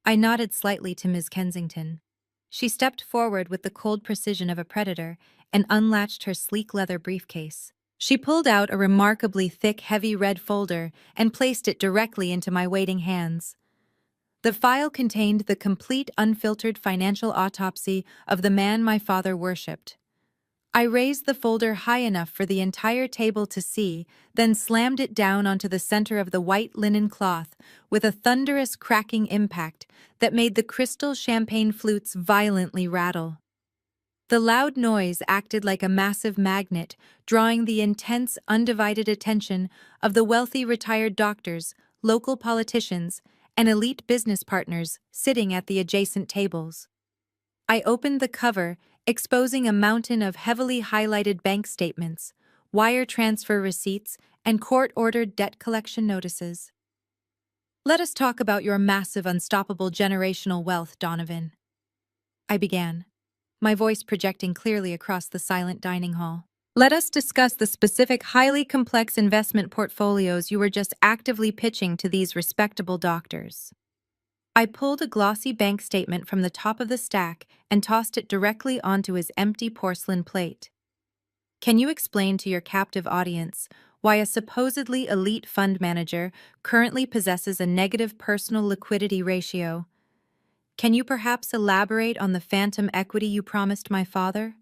Speaker 1: I nodded slightly to Ms. Kensington. She stepped forward with the cold precision of a predator and unlatched her sleek leather briefcase. She pulled out a remarkably thick, heavy red folder and placed it directly into my waiting hands. The file contained the complete, unfiltered financial autopsy of the man my father worshipped. I raised the folder high enough for the entire table to see, then slammed it down onto the center of the white linen cloth with a thunderous cracking impact that made the crystal champagne flutes violently rattle. The loud noise acted like a massive magnet, drawing the intense, undivided attention of the wealthy retired doctors, local politicians, and elite business partners sitting at the adjacent tables. I opened the cover, exposing a mountain of heavily highlighted bank statements, wire transfer receipts, and court-ordered debt collection notices. "Let us talk about your massive, unstoppable generational wealth, Donovan," I began, my voice projecting clearly across the silent dining hall. "Let us discuss the specific, highly complex investment portfolios you were just actively pitching to these respectable doctors." I pulled a glossy bank statement from the top of the stack and tossed it directly onto his empty porcelain plate. "Can you explain to your captive audience why a supposedly elite fund manager currently possesses a negative personal liquidity ratio? Can you perhaps elaborate on the phantom equity you promised my father?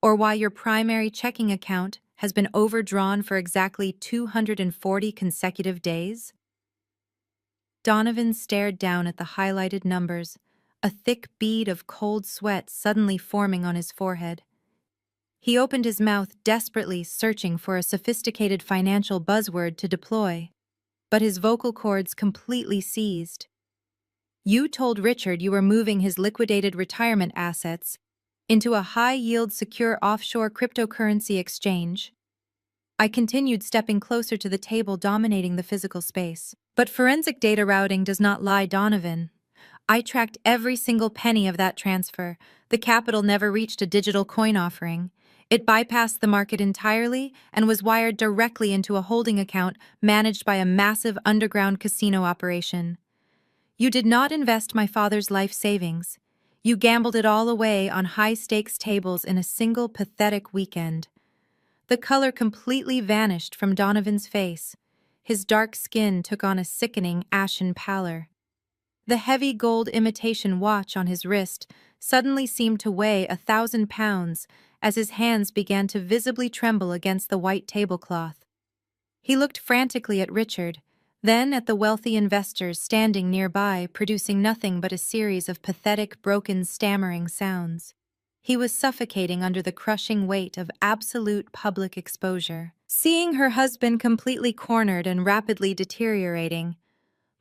Speaker 1: Or why your primary checking account has been overdrawn for exactly 240 consecutive days?" Donovan stared down at the highlighted numbers, a thick bead of cold sweat suddenly forming on his forehead. He opened his mouth desperately, searching for a sophisticated financial buzzword to deploy, but his vocal cords completely seized. "You told Richard you were moving his liquidated retirement assets into a high-yield secure offshore cryptocurrency exchange." I continued stepping closer to the table, dominating the physical space. "But forensic data routing does not lie, Donovan. I tracked every single penny of that transfer. The capital never reached a digital coin offering. It bypassed the market entirely and was wired directly into a holding account managed by a massive underground casino operation. You did not invest my father's life savings. You gambled it all away on high-stakes tables in a single pathetic weekend." The color completely vanished from Donovan's face. His dark skin took on a sickening, ashen pallor. The heavy gold imitation watch on his wrist suddenly seemed to weigh 1,000 pounds as his hands began to visibly tremble against the white tablecloth. He looked frantically at Richard, then at the wealthy investors standing nearby, producing nothing but a series of pathetic, broken, stammering sounds. He was suffocating under the crushing weight of absolute public exposure. Seeing her husband completely cornered and rapidly deteriorating,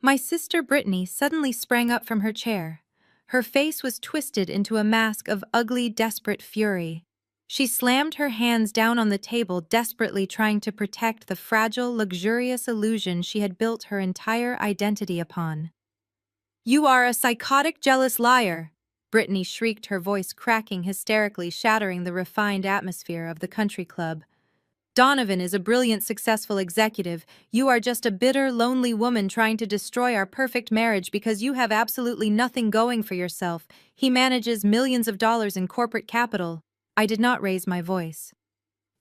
Speaker 1: my sister Brittany suddenly sprang up from her chair. Her face was twisted into a mask of ugly, desperate fury. She slammed her hands down on the table, desperately trying to protect the fragile, luxurious illusion she had built her entire identity upon. "You are a psychotic, jealous liar!" Brittany shrieked, her voice cracking hysterically, shattering the refined atmosphere of the country club. Donovan is a brilliant, successful executive. You are just a bitter, lonely woman trying to destroy our perfect marriage because you have absolutely nothing going for yourself. He manages millions of dollars in corporate capital. I did not raise my voice.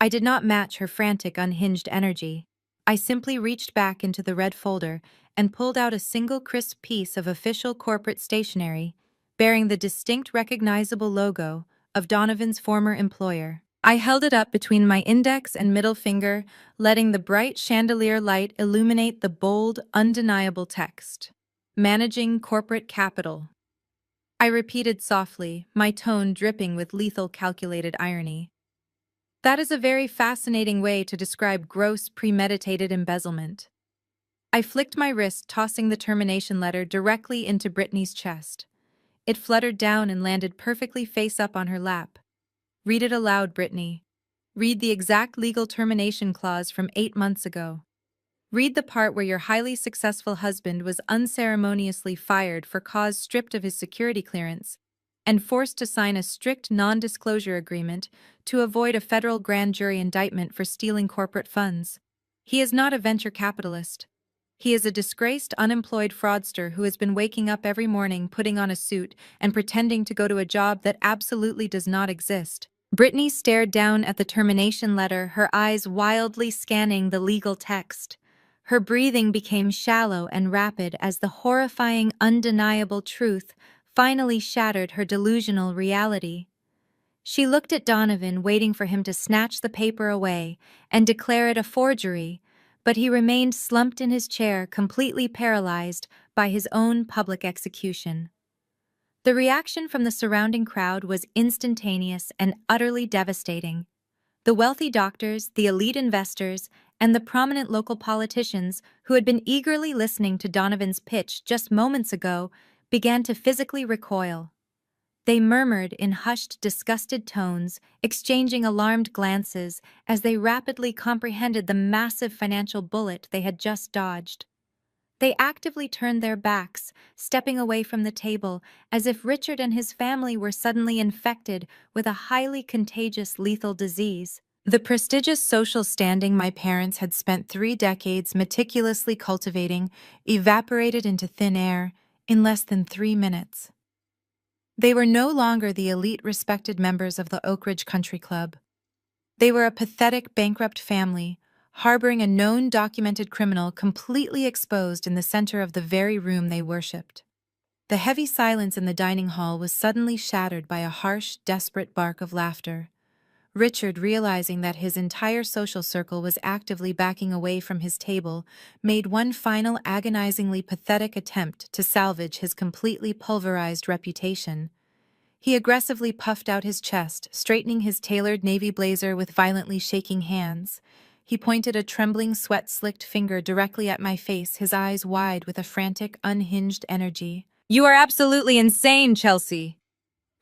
Speaker 1: I did not match her frantic, unhinged energy. I simply reached back into the red folder and pulled out a single crisp piece of official corporate stationery, bearing the distinct, recognizable logo of Donovan's former employer. I held it up between my index and middle finger, letting the bright chandelier light illuminate the bold, undeniable text. Managing Corporate Capital. I repeated softly, my tone dripping with lethal calculated irony. That is a very fascinating way to describe gross, premeditated embezzlement. I flicked my wrist, tossing the termination letter directly into Brittany's chest. It fluttered down and landed perfectly face up on her lap. Read it aloud, Brittany. Read the exact legal termination clause from 8 months ago. Read the part where your highly successful husband was unceremoniously fired for cause stripped of his security clearance and forced to sign a strict non-disclosure agreement to avoid a federal grand jury indictment for stealing corporate funds. He is not a venture capitalist. He is a disgraced, unemployed fraudster who has been waking up every morning, putting on a suit, and pretending to go to a job that absolutely does not exist. Brittany stared down at the termination letter, her eyes wildly scanning the legal text. Her breathing became shallow and rapid as the horrifying, undeniable truth finally shattered her delusional reality. She looked at Donovan, waiting for him to snatch the paper away and declare it a forgery, but he remained slumped in his chair, completely paralyzed by his own public execution. The reaction from the surrounding crowd was instantaneous and utterly devastating. The wealthy doctors, the elite investors, and the prominent local politicians who had been eagerly listening to Donovan's pitch just moments ago began to physically recoil. They murmured in hushed, disgusted tones, exchanging alarmed glances as they rapidly comprehended the massive financial bullet they had just dodged. They actively turned their backs, stepping away from the table, as if Richard and his family were suddenly infected with a highly contagious lethal disease. The prestigious social standing my parents had spent 3 decades meticulously cultivating evaporated into thin air in less than 3 minutes. They were no longer the elite, respected members of the Oak Ridge Country Club. They were a pathetic, bankrupt family, harboring a known documented criminal completely exposed in the center of the very room they worshipped. The heavy silence in the dining hall was suddenly shattered by a harsh, desperate bark of laughter. Richard, realizing that his entire social circle was actively backing away from his table, made one final agonizingly pathetic attempt to salvage his completely pulverized reputation. He aggressively puffed out his chest, straightening his tailored navy blazer with violently shaking hands. He pointed a trembling, sweat-slicked finger directly at my face, his eyes wide with a frantic, unhinged energy. "You are absolutely insane, Chelsea!"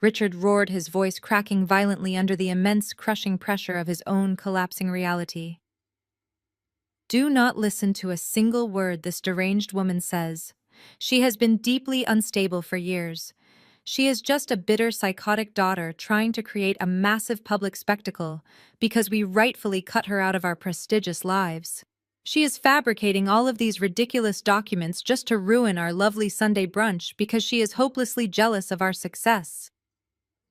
Speaker 1: Richard roared, his voice cracking violently under the immense, crushing pressure of his own collapsing reality. "Do not listen to a single word this deranged woman says. She has been deeply unstable for years. She is just a bitter, psychotic daughter trying to create a massive public spectacle because we rightfully cut her out of our prestigious lives. She is fabricating all of these ridiculous documents just to ruin our lovely Sunday brunch because she is hopelessly jealous of our success."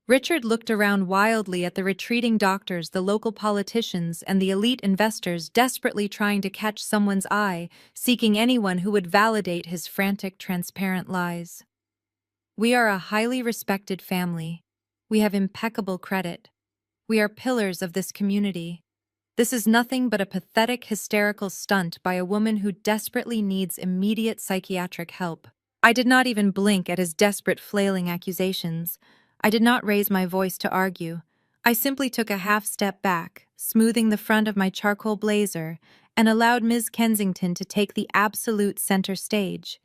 Speaker 1: Richard looked around wildly at the retreating doctors, the local politicians, and the elite investors desperately trying to catch someone's eye, seeking anyone who would validate his frantic, transparent lies. "We are a highly respected family. We have impeccable credit. We are pillars of this community. This is nothing but a pathetic, hysterical stunt by a woman who desperately needs immediate psychiatric help." I did not even blink at his desperate, flailing accusations. I did not raise my voice to argue. I simply took a half step back, smoothing the front of my charcoal blazer, and allowed Ms. Kensington to take the absolute center stage.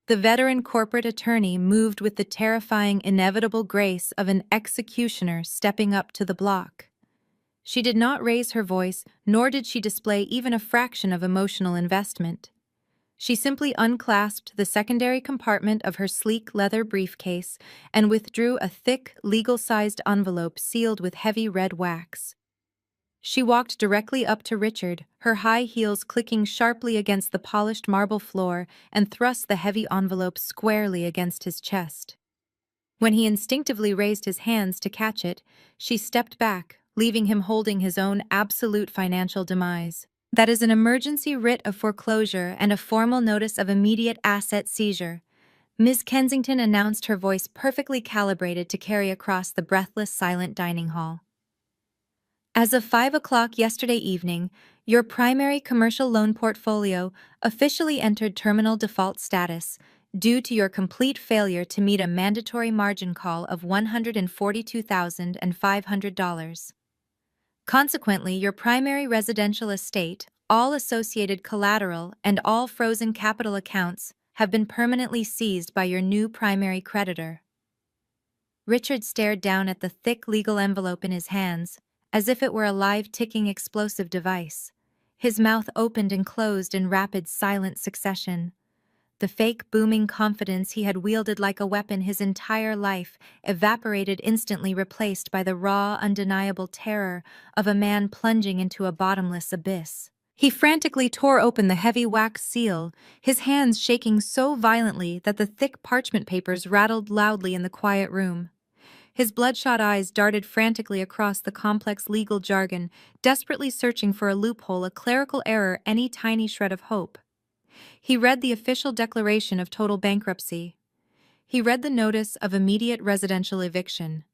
Speaker 1: The veteran corporate attorney moved with the terrifying, inevitable grace of an executioner stepping up to the block. She did not raise her voice, nor did she display even a fraction of emotional investment. She simply unclasped the secondary compartment of her sleek leather briefcase and withdrew a thick, legal-sized envelope sealed with heavy red wax. She walked directly up to Richard, her high heels clicking sharply against the polished marble floor, and thrust the heavy envelope squarely against his chest. When he instinctively raised his hands to catch it, she stepped back, leaving him holding his own absolute financial demise. That is an emergency writ of foreclosure and a formal notice of immediate asset seizure, Ms. Kensington announced, her voice perfectly calibrated to carry across the breathless, silent dining hall. As of 5 o'clock yesterday evening, your primary commercial loan portfolio officially entered terminal default status due to your complete failure to meet a mandatory margin call of $142,500. Consequently, your primary residential estate, all associated collateral, and all frozen capital accounts have been permanently seized by your new primary creditor. Richard stared down at the thick legal envelope in his hands, as if it were a live ticking explosive device. His mouth opened and closed in rapid, silent succession. The fake, booming confidence he had wielded like a weapon his entire life evaporated, instantly replaced by the raw, undeniable terror of a man plunging into a bottomless abyss. He frantically tore open the heavy wax seal, his hands shaking so violently that the thick parchment papers rattled loudly in the quiet room. His bloodshot eyes darted frantically across the complex legal jargon, desperately searching for a loophole, a clerical error, any tiny shred of hope. He read the official declaration of total bankruptcy. He read the notice of immediate residential eviction.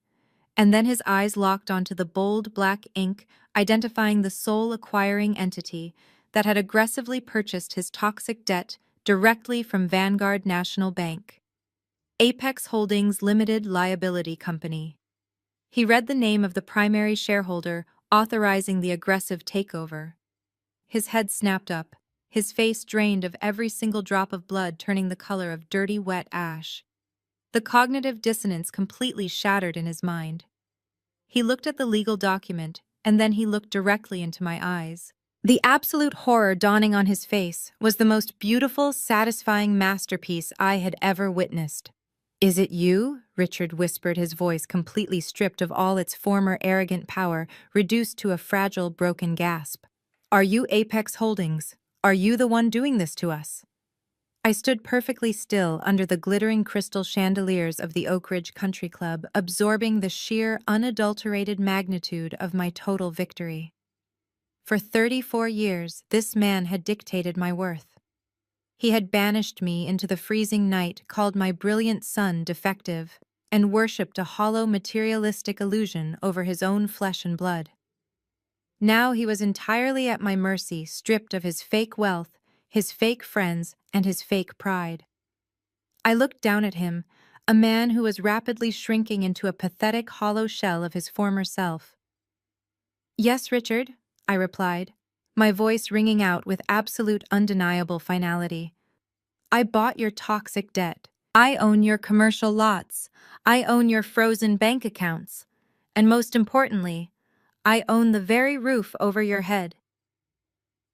Speaker 1: And then his eyes locked onto the bold black ink identifying the sole acquiring entity that had aggressively purchased his toxic debt directly from Vanguard National Bank. Apex Holdings Limited Liability Company. He read the name of the primary shareholder authorizing the aggressive takeover. His head snapped up, his face drained of every single drop of blood, turning the color of dirty, wet ash. The cognitive dissonance completely shattered in his mind. He looked at the legal document, and then he looked directly into my eyes. The absolute horror dawning on his face was the most beautiful, satisfying masterpiece I had ever witnessed. "Is it you?" Richard whispered, his voice completely stripped of all its former arrogant power, reduced to a fragile, broken gasp. "Are you Apex Holdings? Are you the one doing this to us?" I stood perfectly still under the glittering crystal chandeliers of the Oak Ridge Country Club, absorbing the sheer, unadulterated magnitude of my total victory. For 34 years, this man had dictated my worth. He had banished me into the freezing night, called my brilliant son defective, and worshipped a hollow materialistic illusion over his own flesh and blood. Now he was entirely at my mercy, stripped of his fake wealth, his fake friends, and his fake pride. I looked down at him, a man who was rapidly shrinking into a pathetic hollow shell of his former self. "Yes, Richard," I replied, my voice ringing out with absolute undeniable finality. "I bought your toxic debt. I own your commercial lots. I own your frozen bank accounts. And most importantly, I own the very roof over your head."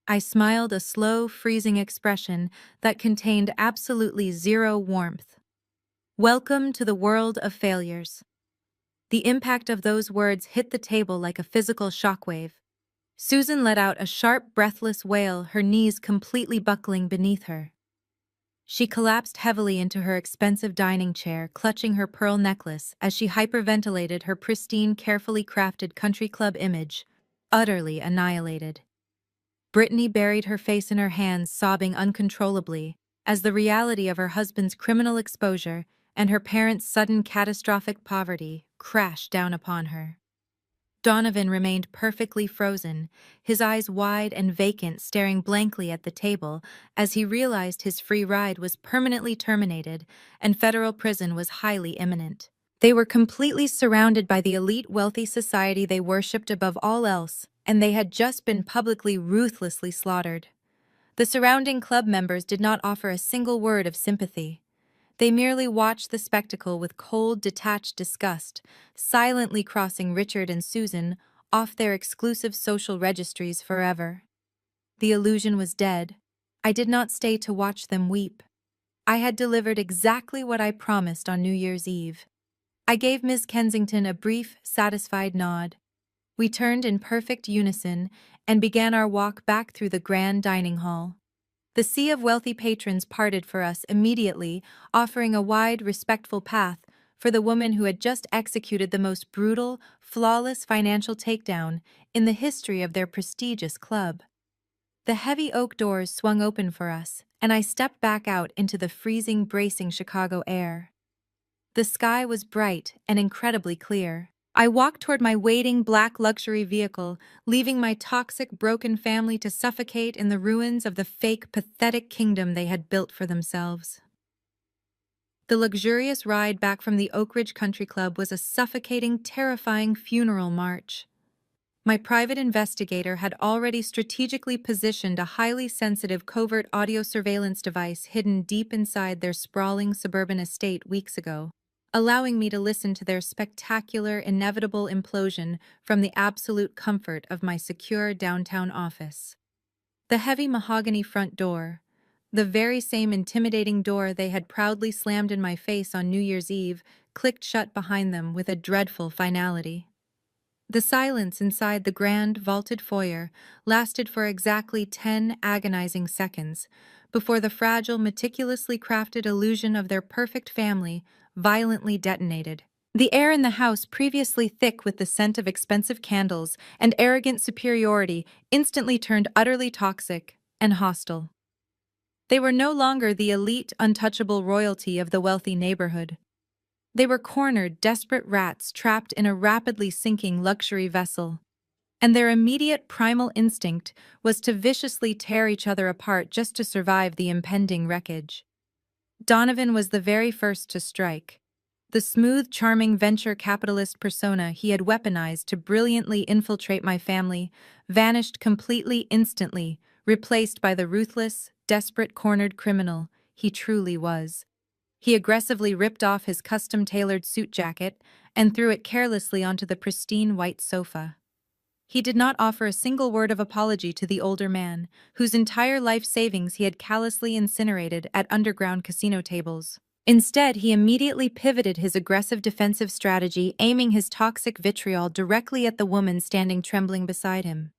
Speaker 1: I smiled, a slow, freezing expression that contained absolutely zero warmth. "Welcome to the world of failures." The impact of those words hit the table like a physical shockwave. Susan let out a sharp, breathless wail, her knees completely buckling beneath her. She collapsed heavily into her expensive dining chair, clutching her pearl necklace as she hyperventilated, her pristine, carefully crafted country club image, utterly annihilated. Brittany buried her face in her hands, sobbing uncontrollably, as the reality of her husband's criminal exposure and her parents' sudden catastrophic poverty crashed down upon her. Donovan remained perfectly frozen, his eyes wide and vacant, staring blankly at the table as he realized his free ride was permanently terminated and federal prison was highly imminent. They were completely surrounded by the elite wealthy society they worshipped above all else, and they had just been publicly, ruthlessly slaughtered. The surrounding club members did not offer a single word of sympathy. They merely watched the spectacle with cold, detached disgust, silently crossing Richard and Susan off their exclusive social registries forever. The illusion was dead. I did not stay to watch them weep. I had delivered exactly what I promised on New Year's Eve. I gave Miss Kensington a brief, satisfied nod. We turned in perfect unison and began our walk back through the grand dining hall. The sea of wealthy patrons parted for us immediately, offering a wide, respectful path for the woman who had just executed the most brutal, flawless financial takedown in the history of their prestigious club. The heavy oak doors swung open for us, and I stepped back out into the freezing, bracing Chicago air. The sky was bright and incredibly clear. I walked toward my waiting black luxury vehicle, leaving my toxic, broken family to suffocate in the ruins of the fake, pathetic kingdom they had built for themselves. The luxurious ride back from the Oak Ridge Country Club was a suffocating, terrifying funeral march. My private investigator had already strategically positioned a highly sensitive covert audio surveillance device hidden deep inside their sprawling suburban estate weeks ago, allowing me to listen to their spectacular, inevitable implosion from the absolute comfort of my secure downtown office. The heavy mahogany front door, the very same intimidating door they had proudly slammed in my face on New Year's Eve, clicked shut behind them with a dreadful finality. The silence inside the grand, vaulted foyer lasted for exactly 10 agonizing seconds before the fragile, meticulously crafted illusion of their perfect family violently detonated. The air in the house, previously thick with the scent of expensive candles and arrogant superiority, instantly turned utterly toxic and hostile. They were no longer the elite, untouchable royalty of the wealthy neighborhood. They were cornered, desperate rats trapped in a rapidly sinking luxury vessel, and their immediate primal instinct was to viciously tear each other apart just to survive the impending wreckage. Donovan was the very first to strike. The smooth, charming venture capitalist persona he had weaponized to brilliantly infiltrate my family vanished completely instantly, replaced by the ruthless, desperate cornered criminal he truly was. He aggressively ripped off his custom-tailored suit jacket and threw it carelessly onto the pristine white sofa. He did not offer a single word of apology to the older man, whose entire life savings he had callously incinerated at underground casino tables. Instead, he immediately pivoted his aggressive defensive strategy, aiming his toxic vitriol directly at the woman standing trembling beside him.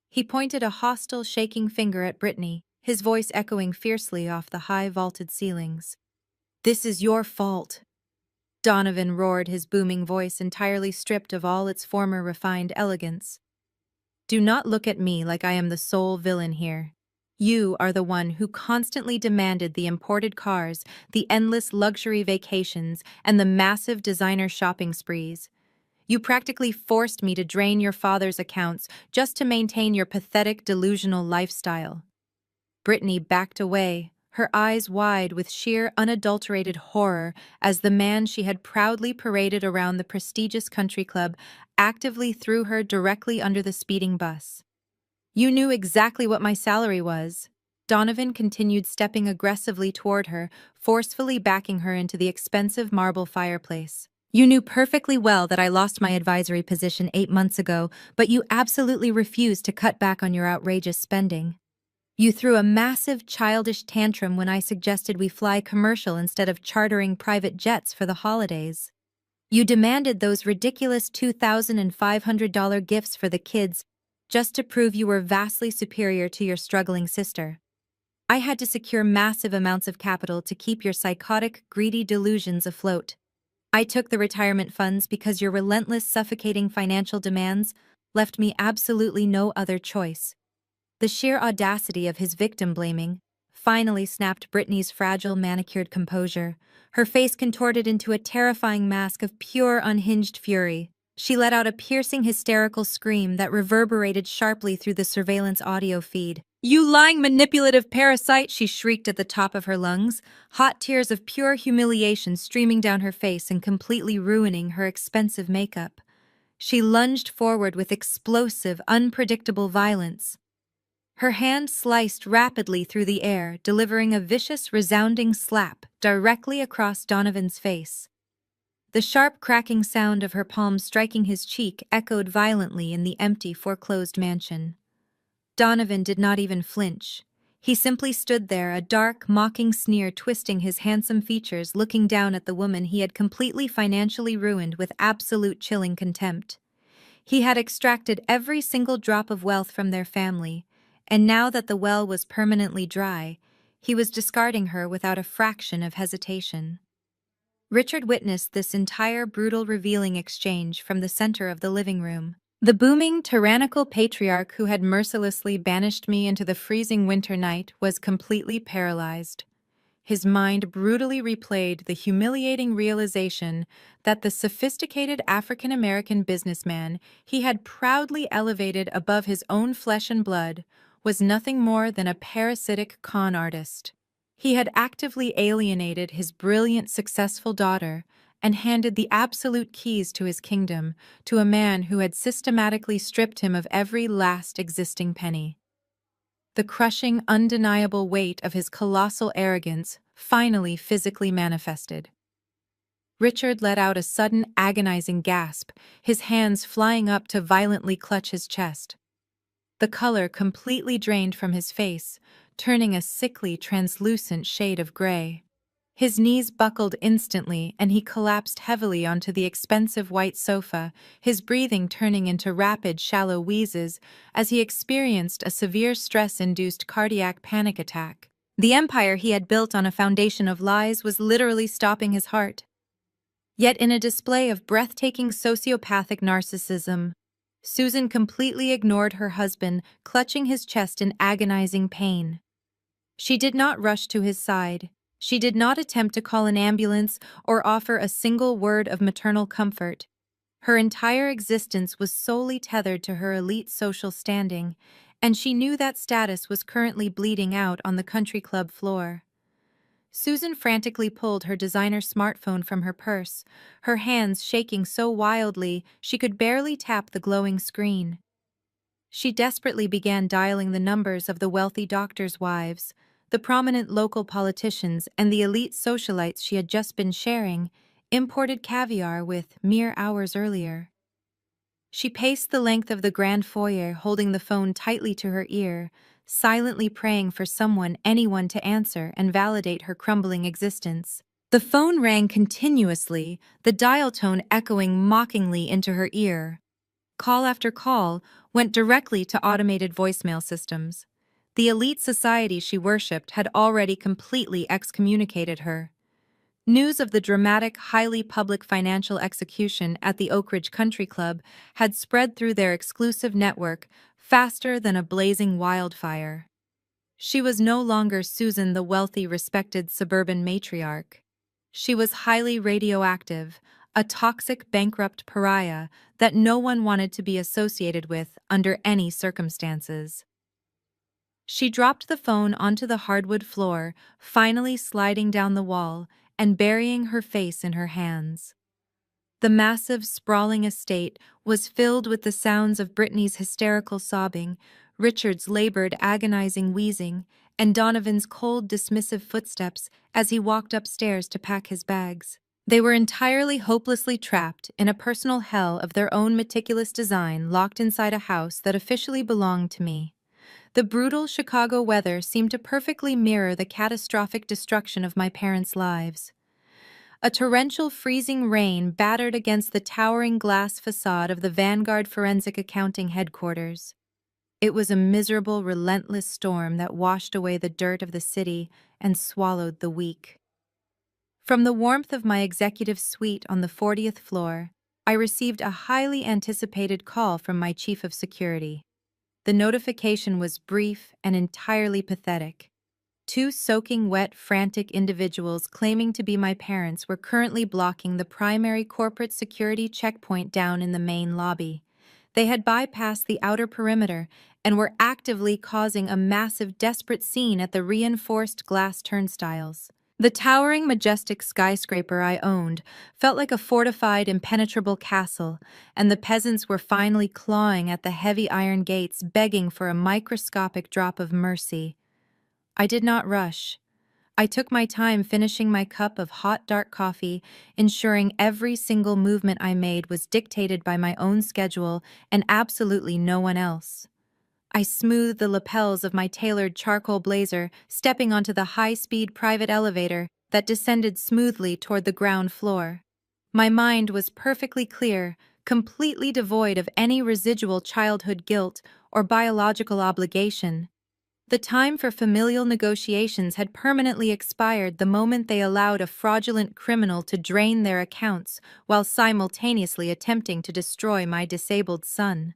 Speaker 1: He pointed a hostile, shaking finger at Brittany, his voice echoing fiercely off the high, vaulted ceilings. "This is your fault," Donovan roared, his booming voice entirely stripped of all its former refined elegance. "Do not look at me like I am the sole villain here. You are the one who constantly demanded the imported cars, the endless luxury vacations, and the massive designer shopping sprees. You practically forced me to drain your father's accounts just to maintain your pathetic, delusional lifestyle." Brittany backed away, her eyes wide with sheer, unadulterated horror as the man she had proudly paraded around the prestigious country club actively threw her directly under the speeding bus. "You knew exactly what my salary was." Donovan continued stepping aggressively toward her, forcefully backing her into the expensive marble fireplace. "You knew perfectly well that I lost my advisory position 8 months ago, but you absolutely refused to cut back on your outrageous spending. You threw a massive, childish tantrum when I suggested we fly commercial instead of chartering private jets for the holidays. You demanded those ridiculous $2,500 gifts for the kids just to prove you were vastly superior to your struggling sister. I had to secure massive amounts of capital to keep your psychotic, greedy delusions afloat. I took the retirement funds because your relentless, suffocating financial demands left me absolutely no other choice." The sheer audacity of his victim-blaming finally snapped Brittany's fragile, manicured composure, her face contorted into a terrifying mask of pure, unhinged fury. She let out a piercing, hysterical scream that reverberated sharply through the surveillance audio feed. "You lying, manipulative parasite!" she shrieked at the top of her lungs, hot tears of pure humiliation streaming down her face and completely ruining her expensive makeup. She lunged forward with explosive, unpredictable violence. Her hand sliced rapidly through the air, delivering a vicious, resounding slap directly across Donovan's face. The sharp, cracking sound of her palm striking his cheek echoed violently in the empty, foreclosed mansion. Donovan did not even flinch. He simply stood there, a dark, mocking sneer twisting his handsome features, looking down at the woman he had completely financially ruined with absolute chilling contempt. He had extracted every single drop of wealth from their family, and now that the well was permanently dry, he was discarding her without a fraction of hesitation. Richard witnessed this entire brutal, revealing exchange from the center of the living room. The booming, tyrannical patriarch who had mercilessly banished me into the freezing winter night was completely paralyzed. His mind brutally replayed the humiliating realization that the sophisticated African-American businessman he had proudly elevated above his own flesh and blood was nothing more than a parasitic con artist. He had actively alienated his brilliant, successful daughter and handed the absolute keys to his kingdom to a man who had systematically stripped him of every last existing penny. The crushing, undeniable weight of his colossal arrogance finally physically manifested. Richard let out a sudden, agonizing gasp, his hands flying up to violently clutch his chest. The color completely drained from his face, turning a sickly, translucent shade of gray. His knees buckled instantly, and he collapsed heavily onto the expensive white sofa, his breathing turning into rapid, shallow wheezes as he experienced a severe stress-induced cardiac panic attack. The empire he had built on a foundation of lies was literally stopping his heart. Yet in a display of breathtaking sociopathic narcissism, Susan completely ignored her husband, clutching his chest in agonizing pain. She did not rush to his side. She did not attempt to call an ambulance or offer a single word of maternal comfort. Her entire existence was solely tethered to her elite social standing, and she knew that status was currently bleeding out on the country club floor. Susan frantically pulled her designer smartphone from her purse, her hands shaking so wildly she could barely tap the glowing screen. She desperately began dialing the numbers of the wealthy doctors' wives, the prominent local politicians, and the elite socialites she had just been sharing imported caviar with mere hours earlier. She paced the length of the grand foyer, holding the phone tightly to her ear, silently praying for anyone to answer and validate her crumbling existence. The phone rang continuously, the dial tone echoing mockingly into her ear. Call after call went directly to automated voicemail systems. The elite society she worshipped had already completely excommunicated her. News of the dramatic, highly public financial execution at the Oak Ridge Country Club had spread through their exclusive network faster than a blazing wildfire. She was no longer Susan, the wealthy, respected suburban matriarch. She was highly radioactive, a toxic, bankrupt pariah that no one wanted to be associated with under any circumstances. She dropped the phone onto the hardwood floor, finally sliding down the wall and burying her face in her hands. The massive, sprawling estate was filled with the sounds of Brittany's hysterical sobbing, Richard's labored, agonizing wheezing, and Donovan's cold, dismissive footsteps as he walked upstairs to pack his bags. They were entirely hopelessly trapped in a personal hell of their own meticulous design, locked inside a house that officially belonged to me. The brutal Chicago weather seemed to perfectly mirror the catastrophic destruction of my parents' lives. A torrential, freezing rain battered against the towering glass facade of the Vanguard Forensic Accounting headquarters. It was a miserable, relentless storm that washed away the dirt of the city and swallowed the weak. From the warmth of my executive suite on the 40th floor, I received a highly anticipated call from my chief of security. The notification was brief and entirely pathetic. Two soaking wet, frantic individuals claiming to be my parents were currently blocking the primary corporate security checkpoint down in the main lobby. They had bypassed the outer perimeter and were actively causing a massive, desperate scene at the reinforced glass turnstiles. The towering, majestic skyscraper I owned felt like a fortified, impenetrable castle, and the peasants were finally clawing at the heavy iron gates, begging for a microscopic drop of mercy. I did not rush. I took my time finishing my cup of hot, dark coffee, ensuring every single movement I made was dictated by my own schedule and absolutely no one else. I smoothed the lapels of my tailored charcoal blazer, stepping onto the high-speed private elevator that descended smoothly toward the ground floor. My mind was perfectly clear, completely devoid of any residual childhood guilt or biological obligation. The time for familial negotiations had permanently expired the moment they allowed a fraudulent criminal to drain their accounts while simultaneously attempting to destroy my disabled son.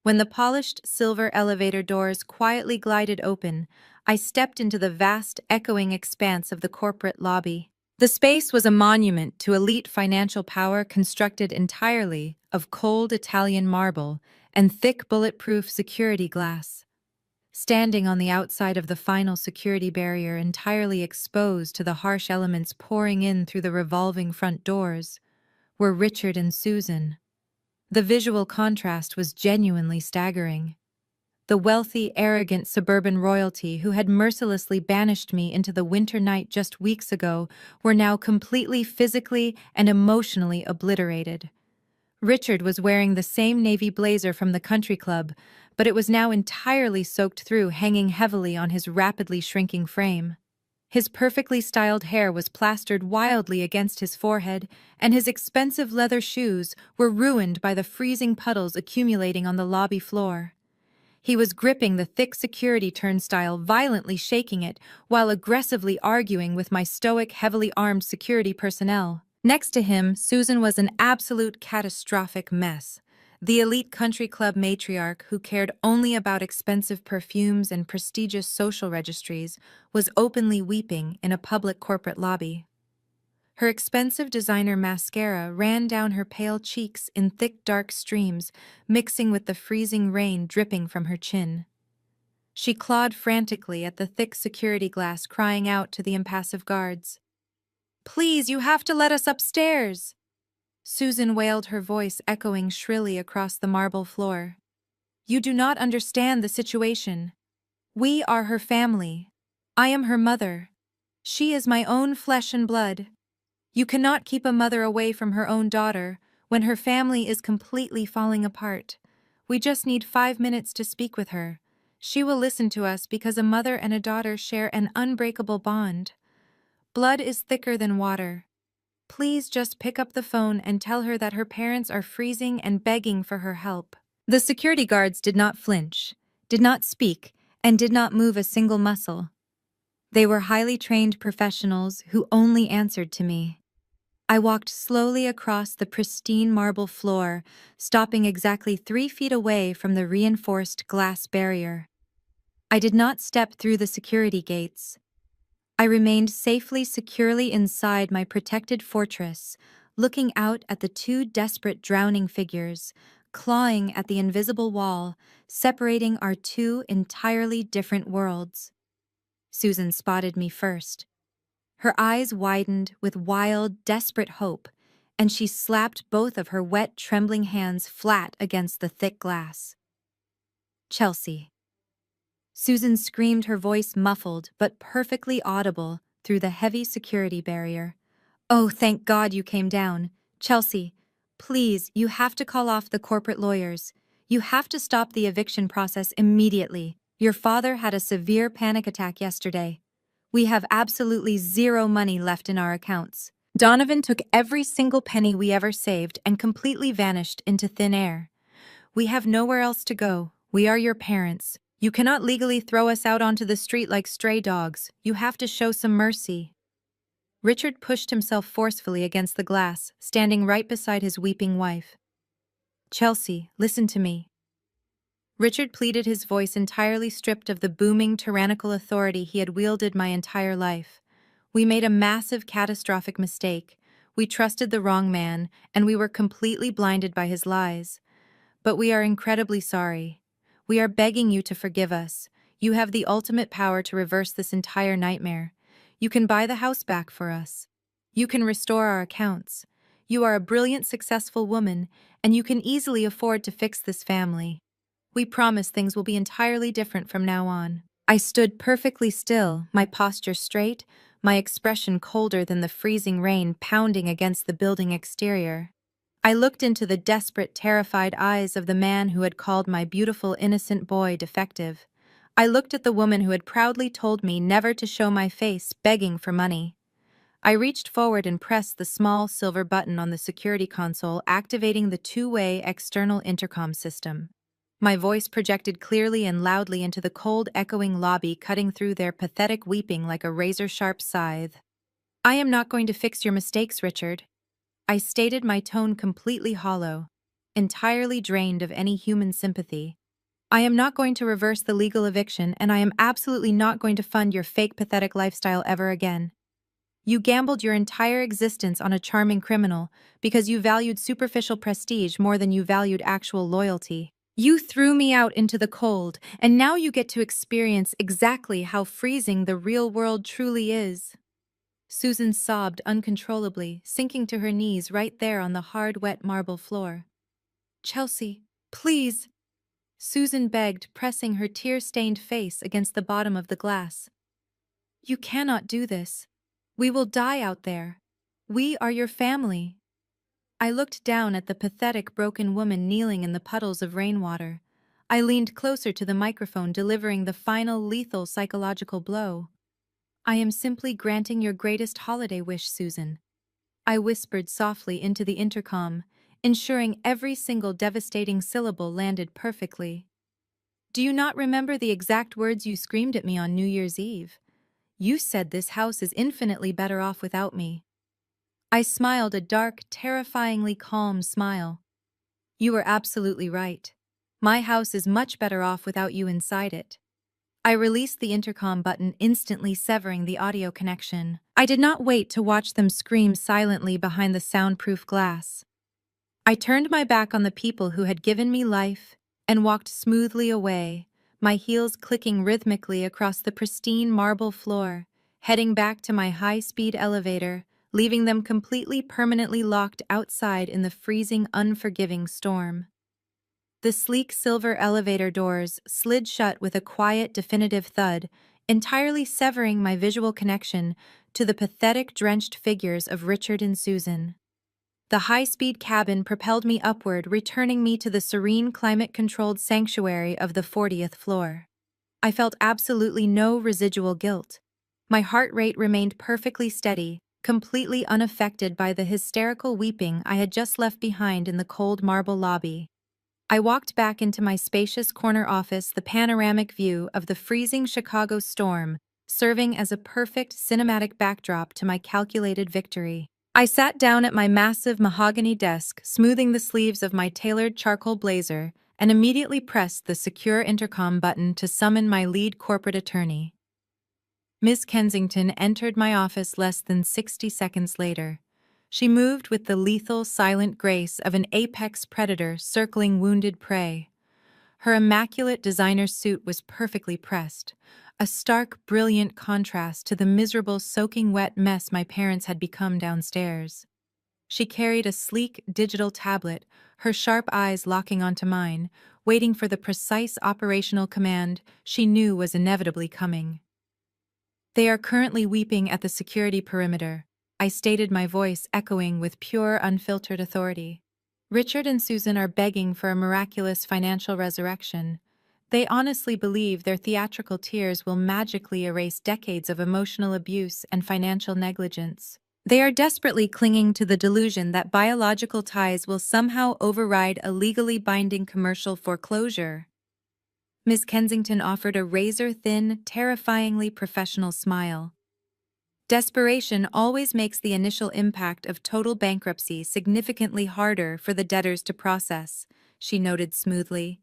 Speaker 1: When the polished silver elevator doors quietly glided open, I stepped into the vast, echoing expanse of the corporate lobby. The space was a monument to elite financial power constructed entirely of cold Italian marble and thick bulletproof security glass. Standing on the outside of the final security barrier entirely exposed to the harsh elements pouring in through the revolving front doors, were Richard and Susan. The visual contrast was genuinely staggering. The wealthy, arrogant suburban royalty who had mercilessly banished me into the winter night just weeks ago were now completely physically and emotionally obliterated. Richard was wearing the same navy blazer from the country club, but it was now entirely soaked through, hanging heavily on his rapidly shrinking frame. His perfectly styled hair was plastered wildly against his forehead, and his expensive leather shoes were ruined by the freezing puddles accumulating on the lobby floor. He was gripping the thick security turnstile, violently shaking it, while aggressively arguing with my stoic, heavily armed security personnel. Next to him, Susan was an absolute catastrophic mess. The elite country club matriarch, who cared only about expensive perfumes and prestigious social registries, was openly weeping in a public corporate lobby. Her expensive designer mascara ran down her pale cheeks in thick dark streams, mixing with the freezing rain dripping from her chin. She clawed frantically at the thick security glass, crying out to the impassive guards. "Please, you have to let us upstairs!" Susan wailed, her voice echoing shrilly across the marble floor. "You do not understand the situation. We are her family. I am her mother. She is my own flesh and blood. You cannot keep a mother away from her own daughter when her family is completely falling apart. We just need 5 minutes to speak with her. She will listen to us because a mother and a daughter share an unbreakable bond. Blood is thicker than water. Please just pick up the phone and tell her that her parents are freezing and begging for her help." The security guards did not flinch, did not speak, and did not move a single muscle. They were highly trained professionals who only answered to me. I walked slowly across the pristine marble floor, stopping exactly 3 feet away from the reinforced glass barrier. I did not step through the security gates. I remained safely, securely inside my protected fortress, looking out at the 2 desperate drowning figures, clawing at the invisible wall, separating our 2 entirely different worlds. Susan spotted me first. Her eyes widened with wild, desperate hope, and she slapped both of her wet, trembling hands flat against the thick glass. "Chelsea." Susan screamed, her voice muffled but perfectly audible through the heavy security barrier. "Oh, thank God you came down. Chelsea, please, you have to call off the corporate lawyers. You have to stop the eviction process immediately. Your father had a severe panic attack yesterday. We have absolutely zero money left in our accounts. Donovan took every single penny we ever saved and completely vanished into thin air. We have nowhere else to go. We are your parents. You cannot legally throw us out onto the street like stray dogs. You have to show some mercy." Richard pushed himself forcefully against the glass, standing right beside his weeping wife. "Chelsea, listen to me." Richard pleaded, his voice entirely stripped of the booming, tyrannical authority he had wielded my entire life. "We made a massive, catastrophic mistake. We trusted the wrong man, and we were completely blinded by his lies. But we are incredibly sorry. We are begging you to forgive us. You have the ultimate power to reverse this entire nightmare. You can buy the house back for us. You can restore our accounts. You are a brilliant, successful woman, and you can easily afford to fix this family. We promise things will be entirely different from now on." I stood perfectly still, my posture straight, my expression colder than the freezing rain pounding against the building exterior. I looked into the desperate, terrified eyes of the man who had called my beautiful, innocent boy defective. I looked at the woman who had proudly told me never to show my face begging for money. I reached forward and pressed the small silver button on the security console, activating the two-way external intercom system. My voice projected clearly and loudly into the cold, echoing lobby, cutting through their pathetic weeping like a razor-sharp scythe. "I am not going to fix your mistakes, Richard." I stated, my tone completely hollow, entirely drained of any human sympathy. "I am not going to reverse the legal eviction, and I am absolutely not going to fund your fake, pathetic lifestyle ever again. You gambled your entire existence on a charming criminal because you valued superficial prestige more than you valued actual loyalty. You threw me out into the cold, and now you get to experience exactly how freezing the real world truly is." Susan sobbed uncontrollably, sinking to her knees right there on the hard, wet marble floor. "Chelsea, please," Susan begged, pressing her tear-stained face against the bottom of the glass. "You cannot do this. We will die out there. We are your family." I looked down at the pathetic, broken woman kneeling in the puddles of rainwater. I leaned closer to the microphone, delivering the final lethal psychological blow. "I am simply granting your greatest holiday wish, Susan," I whispered softly into the intercom, ensuring every single devastating syllable landed perfectly. "Do you not remember the exact words you screamed at me on New Year's Eve? You said this house is infinitely better off without me." I smiled, a dark, terrifyingly calm smile. "You were absolutely right. My house is much better off without you inside it." I released the intercom button, instantly severing the audio connection. I did not wait to watch them scream silently behind the soundproof glass. I turned my back on the people who had given me life and walked smoothly away, my heels clicking rhythmically across the pristine marble floor, heading back to my high-speed elevator, leaving them completely permanently locked outside in the freezing, unforgiving storm. The sleek silver elevator doors slid shut with a quiet, definitive thud, entirely severing my visual connection to the pathetic, drenched figures of Richard and Susan. The high-speed cabin propelled me upward, returning me to the serene, climate-controlled sanctuary of the 40th floor. I felt absolutely no residual guilt. My heart rate remained perfectly steady, completely unaffected by the hysterical weeping I had just left behind in the cold marble lobby. I walked back into my spacious corner office, the panoramic view of the freezing Chicago storm serving as a perfect cinematic backdrop to my calculated victory. I sat down at my massive mahogany desk, smoothing the sleeves of my tailored charcoal blazer, and immediately pressed the secure intercom button to summon my lead corporate attorney. Miss Kensington entered my office less than 60 seconds later. She moved with the lethal, silent grace of an apex predator circling wounded prey. Her immaculate designer suit was perfectly pressed, a stark, brilliant contrast to the miserable, soaking wet mess my parents had become downstairs. She carried a sleek, digital tablet, her sharp eyes locking onto mine, waiting for the precise operational command she knew was inevitably coming. "They are currently weeping at the security perimeter," I stated, my voice echoing with pure, unfiltered authority. "Richard and Susan are begging for a miraculous financial resurrection. They honestly believe their theatrical tears will magically erase decades of emotional abuse and financial negligence. They are desperately clinging to the delusion that biological ties will somehow override a legally binding commercial foreclosure." Miss Kensington offered a razor-thin, terrifyingly professional smile. "Desperation always makes the initial impact of total bankruptcy significantly harder for the debtors to process," she noted smoothly.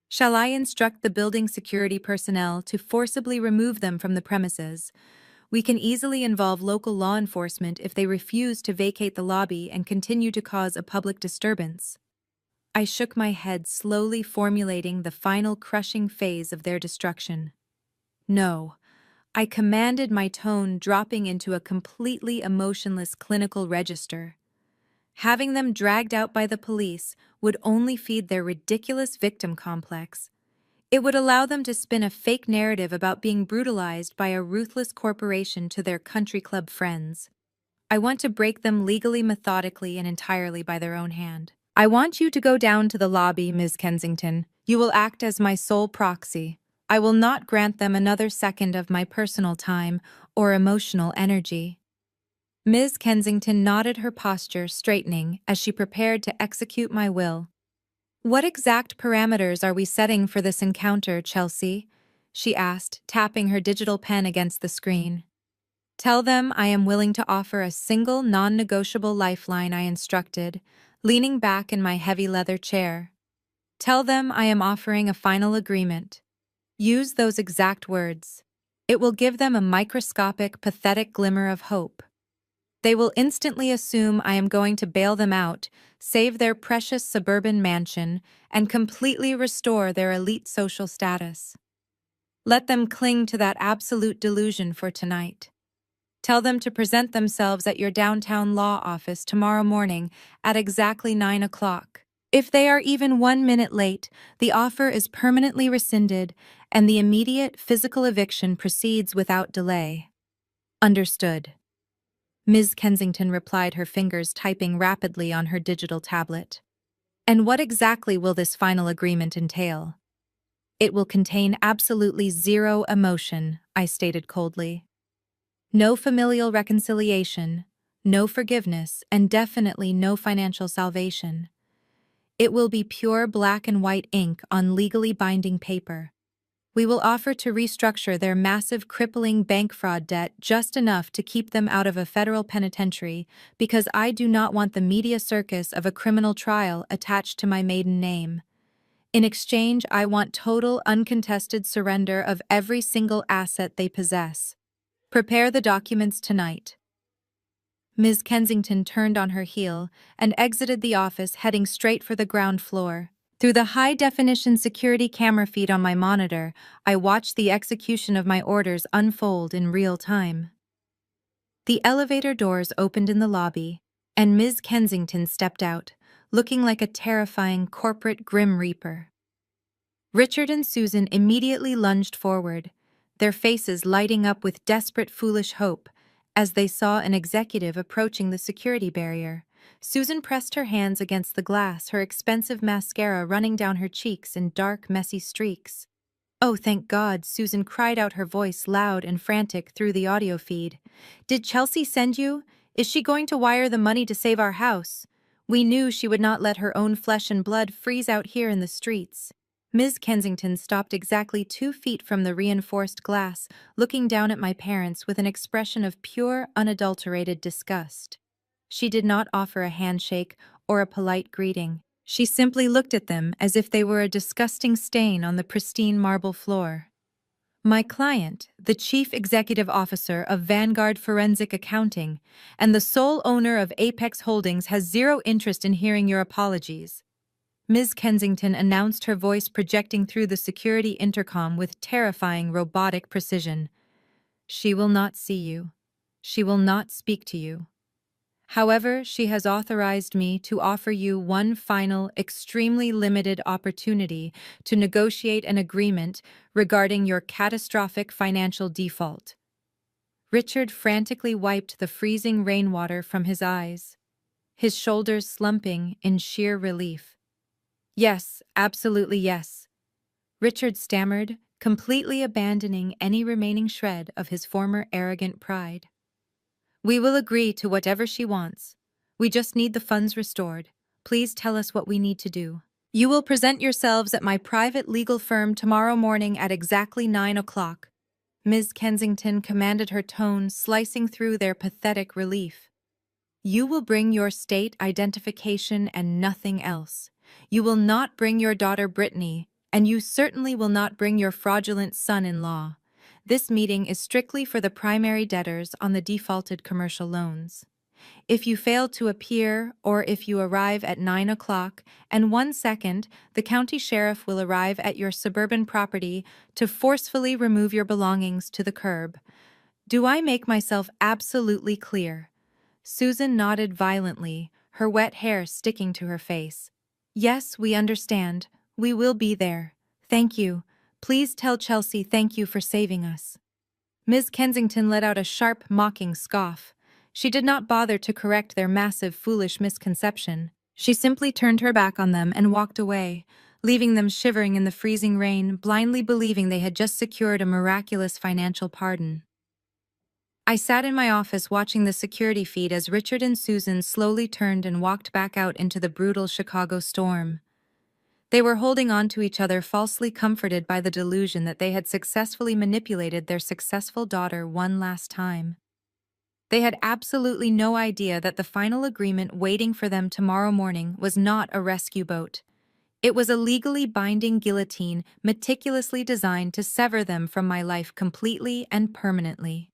Speaker 1: "Shall I instruct the building security personnel to forcibly remove them from the premises? We can easily involve local law enforcement if they refuse to vacate the lobby and continue to cause a public disturbance." I shook my head, slowly formulating the final crushing phase of their destruction. "No," I commanded, my tone dropping into a completely emotionless clinical register. Having them dragged out by the police would only feed their ridiculous victim complex. It would allow them to spin a fake narrative about being brutalized by a ruthless corporation to their country club friends. I want to break them legally, methodically, and entirely by their own hand. I want you to go down to the lobby, Ms. Kensington. You will act as my sole proxy. I will not grant them another second of my personal time or emotional energy. Ms. Kensington nodded, her posture straightening as she prepared to execute my will. "What exact parameters are we setting for this encounter, Chelsea?" she asked, tapping her digital pen against the screen. "Tell them I am willing to offer a single non-negotiable lifeline," I instructed, leaning back in my heavy leather chair. "Tell them I am offering a final agreement." Use those exact words. It will give them a microscopic, pathetic glimmer of hope. They will instantly assume I am going to bail them out, save their precious suburban mansion, and completely restore their elite social status. Let them cling to that absolute delusion for tonight. Tell them to present themselves at your downtown law office tomorrow morning at exactly 9 o'clock. If they are even 1 minute late, the offer is permanently rescinded and the immediate physical eviction proceeds without delay. Understood. Ms. Kensington replied, her fingers typing rapidly on her digital tablet. "And what exactly will this final agreement entail?" "It will contain absolutely zero emotion," I stated coldly. "No familial reconciliation, no forgiveness, and definitely no financial salvation. It will be pure black and white ink on legally binding paper. We will offer to restructure their massive, crippling bank fraud debt just enough to keep them out of a federal penitentiary, because I do not want the media circus of a criminal trial attached to my maiden name. In exchange, I want total, uncontested surrender of every single asset they possess. Prepare the documents tonight." Ms. Kensington turned on her heel and exited the office, heading straight for the ground floor. Through the high-definition security camera feed on my monitor, I watched the execution of my orders unfold in real time. The elevator doors opened in the lobby, and Ms. Kensington stepped out, looking like a terrifying corporate Grim Reaper. Richard and Susan immediately lunged forward, their faces lighting up with desperate, foolish hope as they saw an executive approaching the security barrier. Susan pressed her hands against the glass, her expensive mascara running down her cheeks in dark, messy streaks. "Oh, thank God," Susan cried out, her voice loud and frantic through the audio feed. "Did Chelsea send you? Is she going to wire the money to save our house? We knew she would not let her own flesh and blood freeze out here in the streets." Ms. Kensington stopped exactly 2 feet from the reinforced glass, looking down at my parents with an expression of pure, unadulterated disgust. She did not offer a handshake or a polite greeting. She simply looked at them as if they were a disgusting stain on the pristine marble floor. "My client, the Chief Executive Officer of Vanguard Forensic Accounting and the sole owner of Apex Holdings, has zero interest in hearing your apologies," Ms. Kensington announced, her voice projecting through the security intercom with terrifying robotic precision. "She will not see you. She will not speak to you. However, she has authorized me to offer you one final, extremely limited opportunity to negotiate an agreement regarding your catastrophic financial default." Richard frantically wiped the freezing rainwater from his eyes, his shoulders slumping in sheer relief. "Yes, absolutely yes," Richard stammered, completely abandoning any remaining shred of his former arrogant pride. "We will agree to whatever she wants. We just need the funds restored. Please tell us what we need to do." "You will present yourselves at my private legal firm tomorrow morning at exactly 9 o'clock. Ms. Kensington commanded, her tone slicing through their pathetic relief. "You will bring your state identification and nothing else. You will not bring your daughter Brittany, and you certainly will not bring your fraudulent son-in-law. This meeting is strictly for the primary debtors on the defaulted commercial loans. If you fail to appear, or if you arrive at 9 o'clock and 1 second, the county sheriff will arrive at your suburban property to forcefully remove your belongings to the curb. Do I make myself absolutely clear?" Susan nodded violently, her wet hair sticking to her face. "Yes, we understand. We will be there. Thank you. Please tell Chelsea thank you for saving us." Ms. Kensington let out a sharp, mocking scoff. She did not bother to correct their massive, foolish misconception. She simply turned her back on them and walked away, leaving them shivering in the freezing rain, blindly believing they had just secured a miraculous financial pardon. I sat in my office watching the security feed as Richard and Susan slowly turned and walked back out into the brutal Chicago storm. They were holding on to each other, falsely comforted by the delusion that they had successfully manipulated their successful daughter one last time. They had absolutely no idea that the final agreement waiting for them tomorrow morning was not a rescue boat. It was a legally binding guillotine meticulously designed to sever them from my life completely and permanently.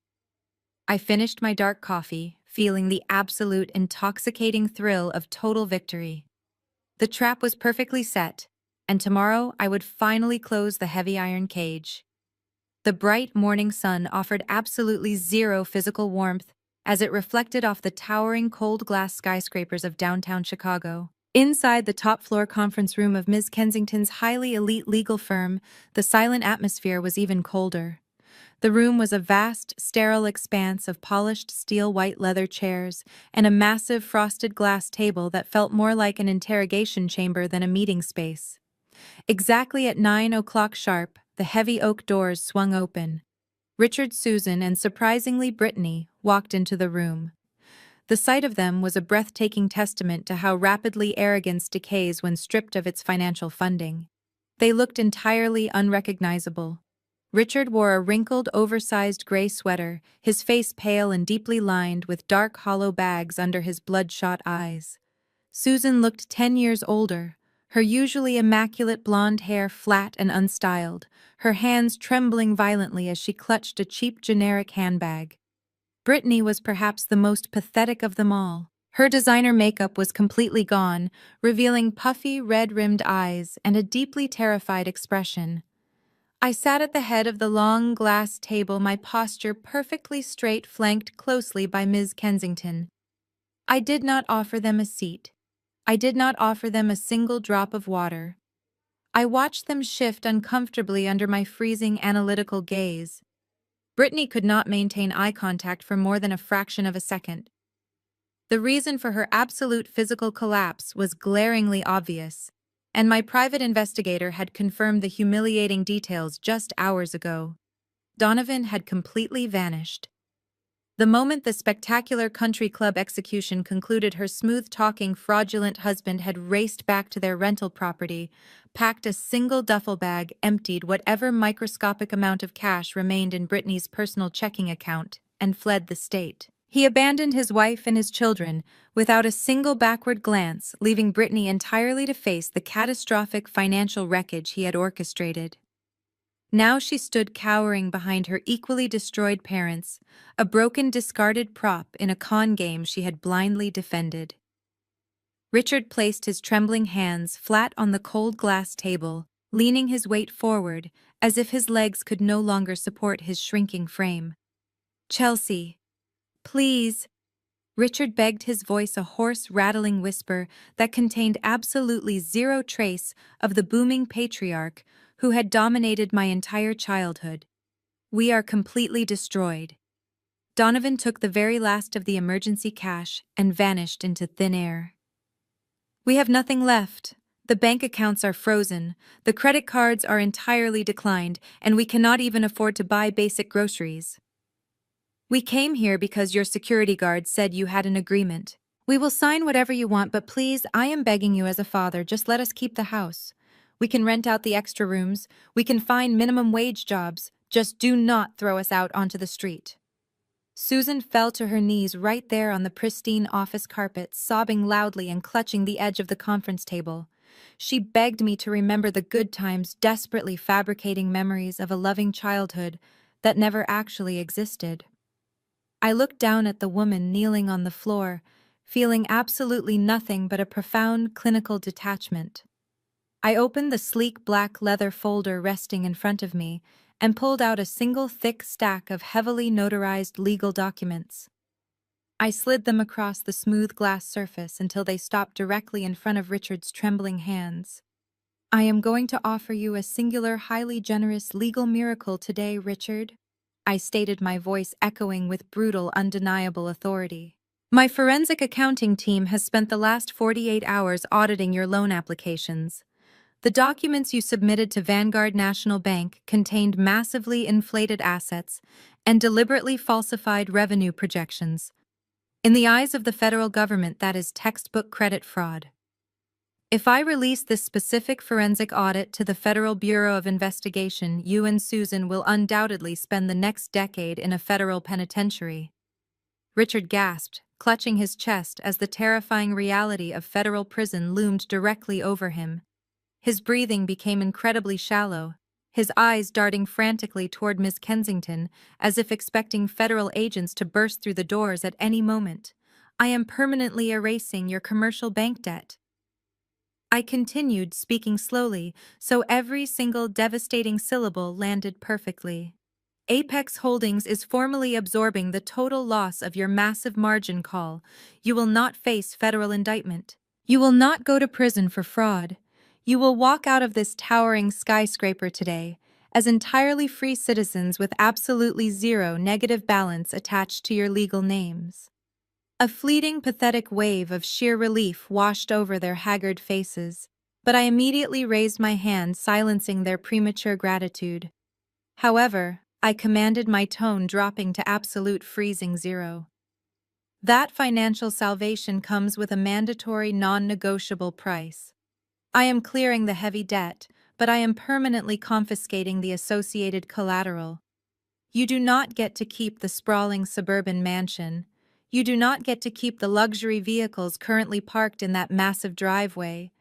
Speaker 1: I finished my dark coffee, feeling the absolute intoxicating thrill of total victory. The trap was perfectly set, and tomorrow I would finally close the heavy iron cage. The bright morning sun offered absolutely zero physical warmth as it reflected off the towering cold glass skyscrapers of downtown Chicago. Inside the top-floor conference room of Ms. Kensington's highly elite legal firm, the silent atmosphere was even colder. The room was a vast, sterile expanse of polished steel white leather chairs and a massive frosted glass table that felt more like an interrogation chamber than a meeting space. Exactly at 9 o'clock sharp, the heavy oak doors swung open. Richard, Susan, and surprisingly Brittany walked into the room. The sight of them was a breathtaking testament to how rapidly arrogance decays when stripped of its financial funding. They looked entirely unrecognizable. Richard wore a wrinkled, oversized gray sweater, his face pale and deeply lined with dark, hollow bags under his bloodshot eyes. Susan looked 10 years older, her usually immaculate blonde hair flat and unstyled, her hands trembling violently as she clutched a cheap generic handbag. Brittany was perhaps the most pathetic of them all. Her designer makeup was completely gone, revealing puffy, red-rimmed eyes and a deeply terrified expression. I sat at the head of the long glass table, my posture perfectly straight, flanked closely by Ms. Kensington. I did not offer them a seat. I did not offer them a single drop of water. I watched them shift uncomfortably under my freezing analytical gaze. Brittany could not maintain eye contact for more than a fraction of a second. The reason for her absolute physical collapse was glaringly obvious, and my private investigator had confirmed the humiliating details just hours ago. Donovan had completely vanished. The moment the spectacular country club execution concluded, her smooth-talking, fraudulent husband had raced back to their rental property, packed a single duffel bag, emptied whatever microscopic amount of cash remained in Brittany's personal checking account, and fled the state. He abandoned his wife and his children without a single backward glance, leaving Brittany entirely to face the catastrophic financial wreckage he had orchestrated. Now she stood cowering behind her equally destroyed parents, a broken, discarded prop in a con game she had blindly defended. Richard placed his trembling hands flat on the cold glass table, leaning his weight forward, as if his legs could no longer support his shrinking frame. "Chelsea, please," Richard begged, his voice a hoarse, rattling whisper that contained absolutely zero trace of the booming patriarch who had dominated my entire childhood. "We are completely destroyed." Donovan took the very last of the emergency cash and vanished into thin air. "We have nothing left. The bank accounts are frozen, the credit cards are entirely declined, and we cannot even afford to buy basic groceries. We came here because your security guard said you had an agreement. We will sign whatever you want, but please, I am begging you as a father, just let us keep the house. We can rent out the extra rooms, we can find minimum wage jobs, just do not throw us out onto the street." Susan fell to her knees right there on the pristine office carpet, sobbing loudly and clutching the edge of the conference table. She begged me to remember the good times, desperately fabricating memories of a loving childhood that never actually existed. I looked down at the woman kneeling on the floor, feeling absolutely nothing but a profound clinical detachment. I opened the sleek black leather folder resting in front of me and pulled out a single thick stack of heavily notarized legal documents. I slid them across the smooth glass surface until they stopped directly in front of Richard's trembling hands. "I am going to offer you a singular, highly generous legal miracle today, Richard," I stated, my voice echoing with brutal, undeniable authority. "My forensic accounting team has spent the last 48 hours auditing your loan applications. The documents you submitted to Vanguard National Bank contained massively inflated assets and deliberately falsified revenue projections. In the eyes of the federal government, that is textbook credit fraud. If I release this specific forensic audit to the Federal Bureau of Investigation, you and Susan will undoubtedly spend the next decade in a federal penitentiary. Richard gasped, clutching his chest as the terrifying reality of federal prison loomed directly over him. His breathing became incredibly shallow, his eyes darting frantically toward Miss Kensington, as if expecting federal agents to burst through the doors at any moment. "I am permanently erasing your commercial bank debt." I continued, speaking slowly, so every single devastating syllable landed perfectly. "Apex Holdings is formally absorbing the total loss of your massive margin call. You will not face federal indictment. You will not go to prison for fraud. You will walk out of this towering skyscraper today as entirely free citizens with absolutely zero negative balance attached to your legal names." A fleeting, pathetic wave of sheer relief washed over their haggard faces, but I immediately raised my hand, silencing their premature gratitude. However, I commanded, my tone dropping to absolute freezing zero. "That financial salvation comes with a mandatory, non-negotiable price. I am clearing the heavy debt, but I am permanently confiscating the associated collateral. You do not get to keep the sprawling suburban mansion. You do not get to keep the luxury vehicles currently parked in that massive driveway.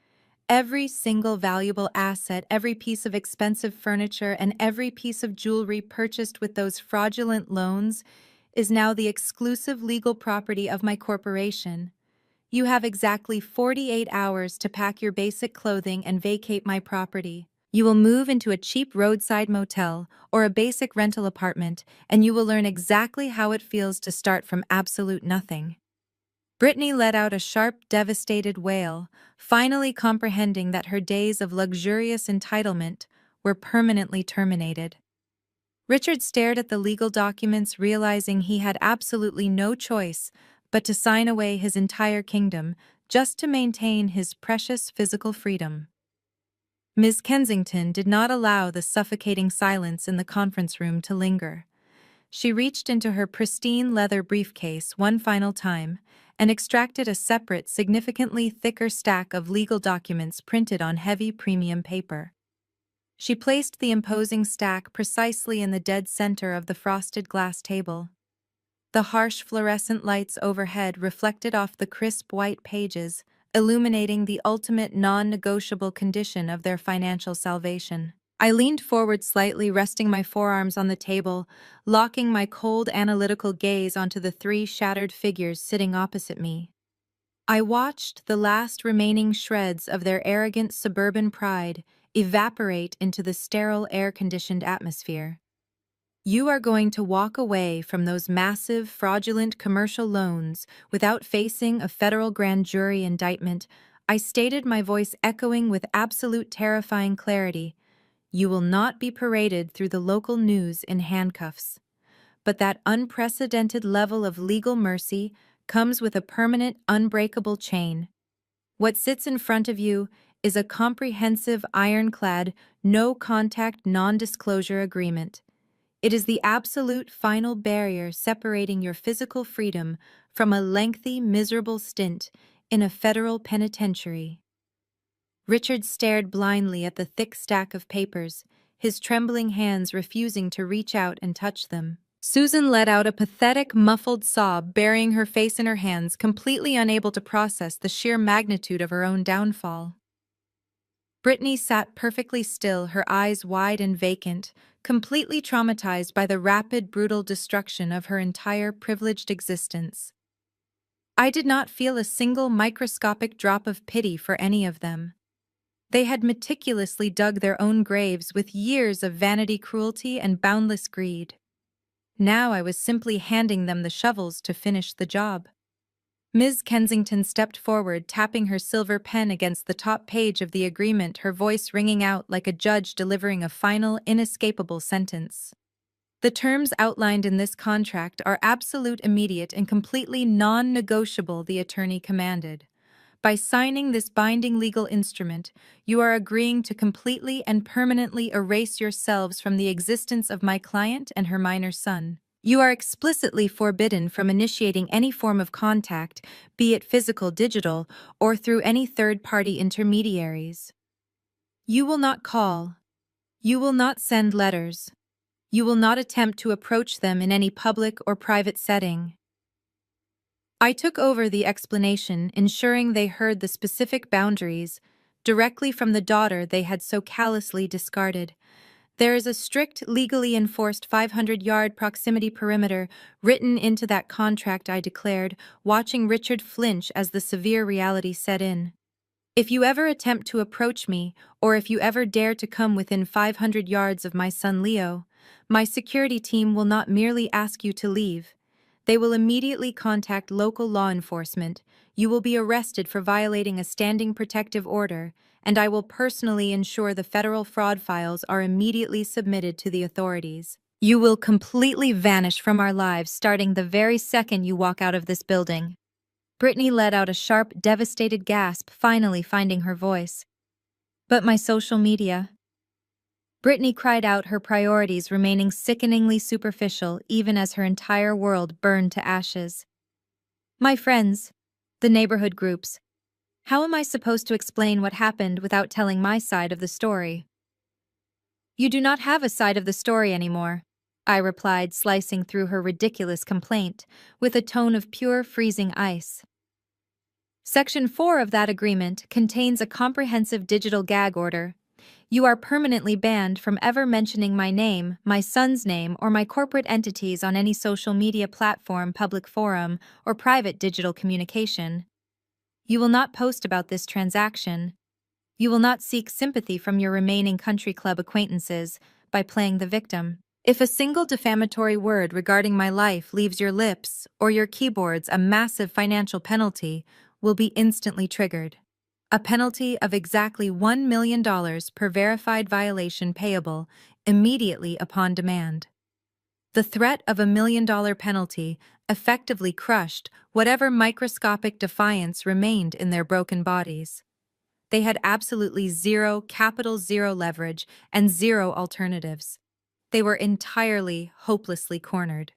Speaker 1: Every single valuable asset, every piece of expensive furniture, and every piece of jewelry purchased with those fraudulent loans is now the exclusive legal property of my corporation. You have exactly 48 hours to pack your basic clothing and vacate my property. You will move into a cheap roadside motel or a basic rental apartment, and you will learn exactly how it feels to start from absolute nothing." Brittany let out a sharp, devastated wail, finally comprehending that her days of luxurious entitlement were permanently terminated. Richard stared at the legal documents, realizing he had absolutely no choice but to sign away his entire kingdom just to maintain his precious physical freedom. Ms. Kensington did not allow the suffocating silence in the conference room to linger. She reached into her pristine leather briefcase one final time and extracted a separate, significantly thicker stack of legal documents printed on heavy premium paper. She placed the imposing stack precisely in the dead center of the frosted glass table. The harsh fluorescent lights overhead reflected off the crisp white pages, illuminating the ultimate non-negotiable condition of their financial salvation. I leaned forward slightly, resting my forearms on the table, locking my cold, analytical gaze onto the three shattered figures sitting opposite me. I watched the last remaining shreds of their arrogant suburban pride evaporate into the sterile, air-conditioned atmosphere. "You are going to walk away from those massive, fraudulent commercial loans without facing a federal grand jury indictment," I stated, my voice echoing with absolute terrifying clarity. "You will not be paraded through the local news in handcuffs. But that unprecedented level of legal mercy comes with a permanent, unbreakable chain. What sits in front of you is a comprehensive, ironclad, no-contact, non-disclosure agreement. It is the absolute final barrier separating your physical freedom from a lengthy, miserable stint in a federal penitentiary." Richard stared blindly at the thick stack of papers, his trembling hands refusing to reach out and touch them. Susan let out a pathetic, muffled sob, burying her face in her hands, completely unable to process the sheer magnitude of her own downfall. Brittany sat perfectly still, her eyes wide and vacant, completely traumatized by the rapid, brutal destruction of her entire privileged existence. I did not feel a single microscopic drop of pity for any of them. They had meticulously dug their own graves with years of vanity, cruelty, and boundless greed. Now I was simply handing them the shovels to finish the job. Ms. Kensington stepped forward, tapping her silver pen against the top page of the agreement, her voice ringing out like a judge delivering a final, inescapable sentence. "The terms outlined in this contract are absolute, immediate, and completely non-negotiable," the attorney commanded. By signing this binding legal instrument, you are agreeing to completely and permanently erase yourselves from the existence of my client and her minor son. You are explicitly forbidden from initiating any form of contact, be it physical, digital, or through any third-party intermediaries. You will not call. You will not send letters. You will not attempt to approach them in any public or private setting. I took over the explanation, ensuring they heard the specific boundaries directly from the daughter they had so callously discarded. There is a strict, legally enforced 500-yard proximity perimeter written into that contract, I declared, watching Richard flinch as the severe reality set in. If you ever attempt to approach me, or if you ever dare to come within 500 yards of my son Leo, my security team will not merely ask you to leave. They will immediately contact local law enforcement. You will be arrested for violating a standing protective order, and I will personally ensure the federal fraud files are immediately submitted to the authorities. You will completely vanish from our lives starting the very second you walk out of this building. Brittany let out a sharp, devastated gasp, finally finding her voice. But my social media. Brittany cried out, her priorities remaining sickeningly superficial even as her entire world burned to ashes. My friends, the neighborhood groups. How am I supposed to explain what happened without telling my side of the story? You do not have a side of the story anymore, I replied, slicing through her ridiculous complaint with a tone of pure, freezing ice. Section 4 of that agreement contains a comprehensive digital gag order. You are permanently banned from ever mentioning my name, my son's name, or my corporate entities on any social media platform, public forum, or private digital communication. You will not post about this transaction. You will not seek sympathy from your remaining country club acquaintances by playing the victim. If a single defamatory word regarding my life leaves your lips or your keyboards, a massive financial penalty will be instantly triggered. A penalty of exactly $1 million per verified violation payable immediately upon demand. The threat of $1 million penalty effectively crushed whatever microscopic defiance remained in their broken bodies. They had absolutely zero, capital zero leverage and zero alternatives. They were entirely, hopelessly cornered.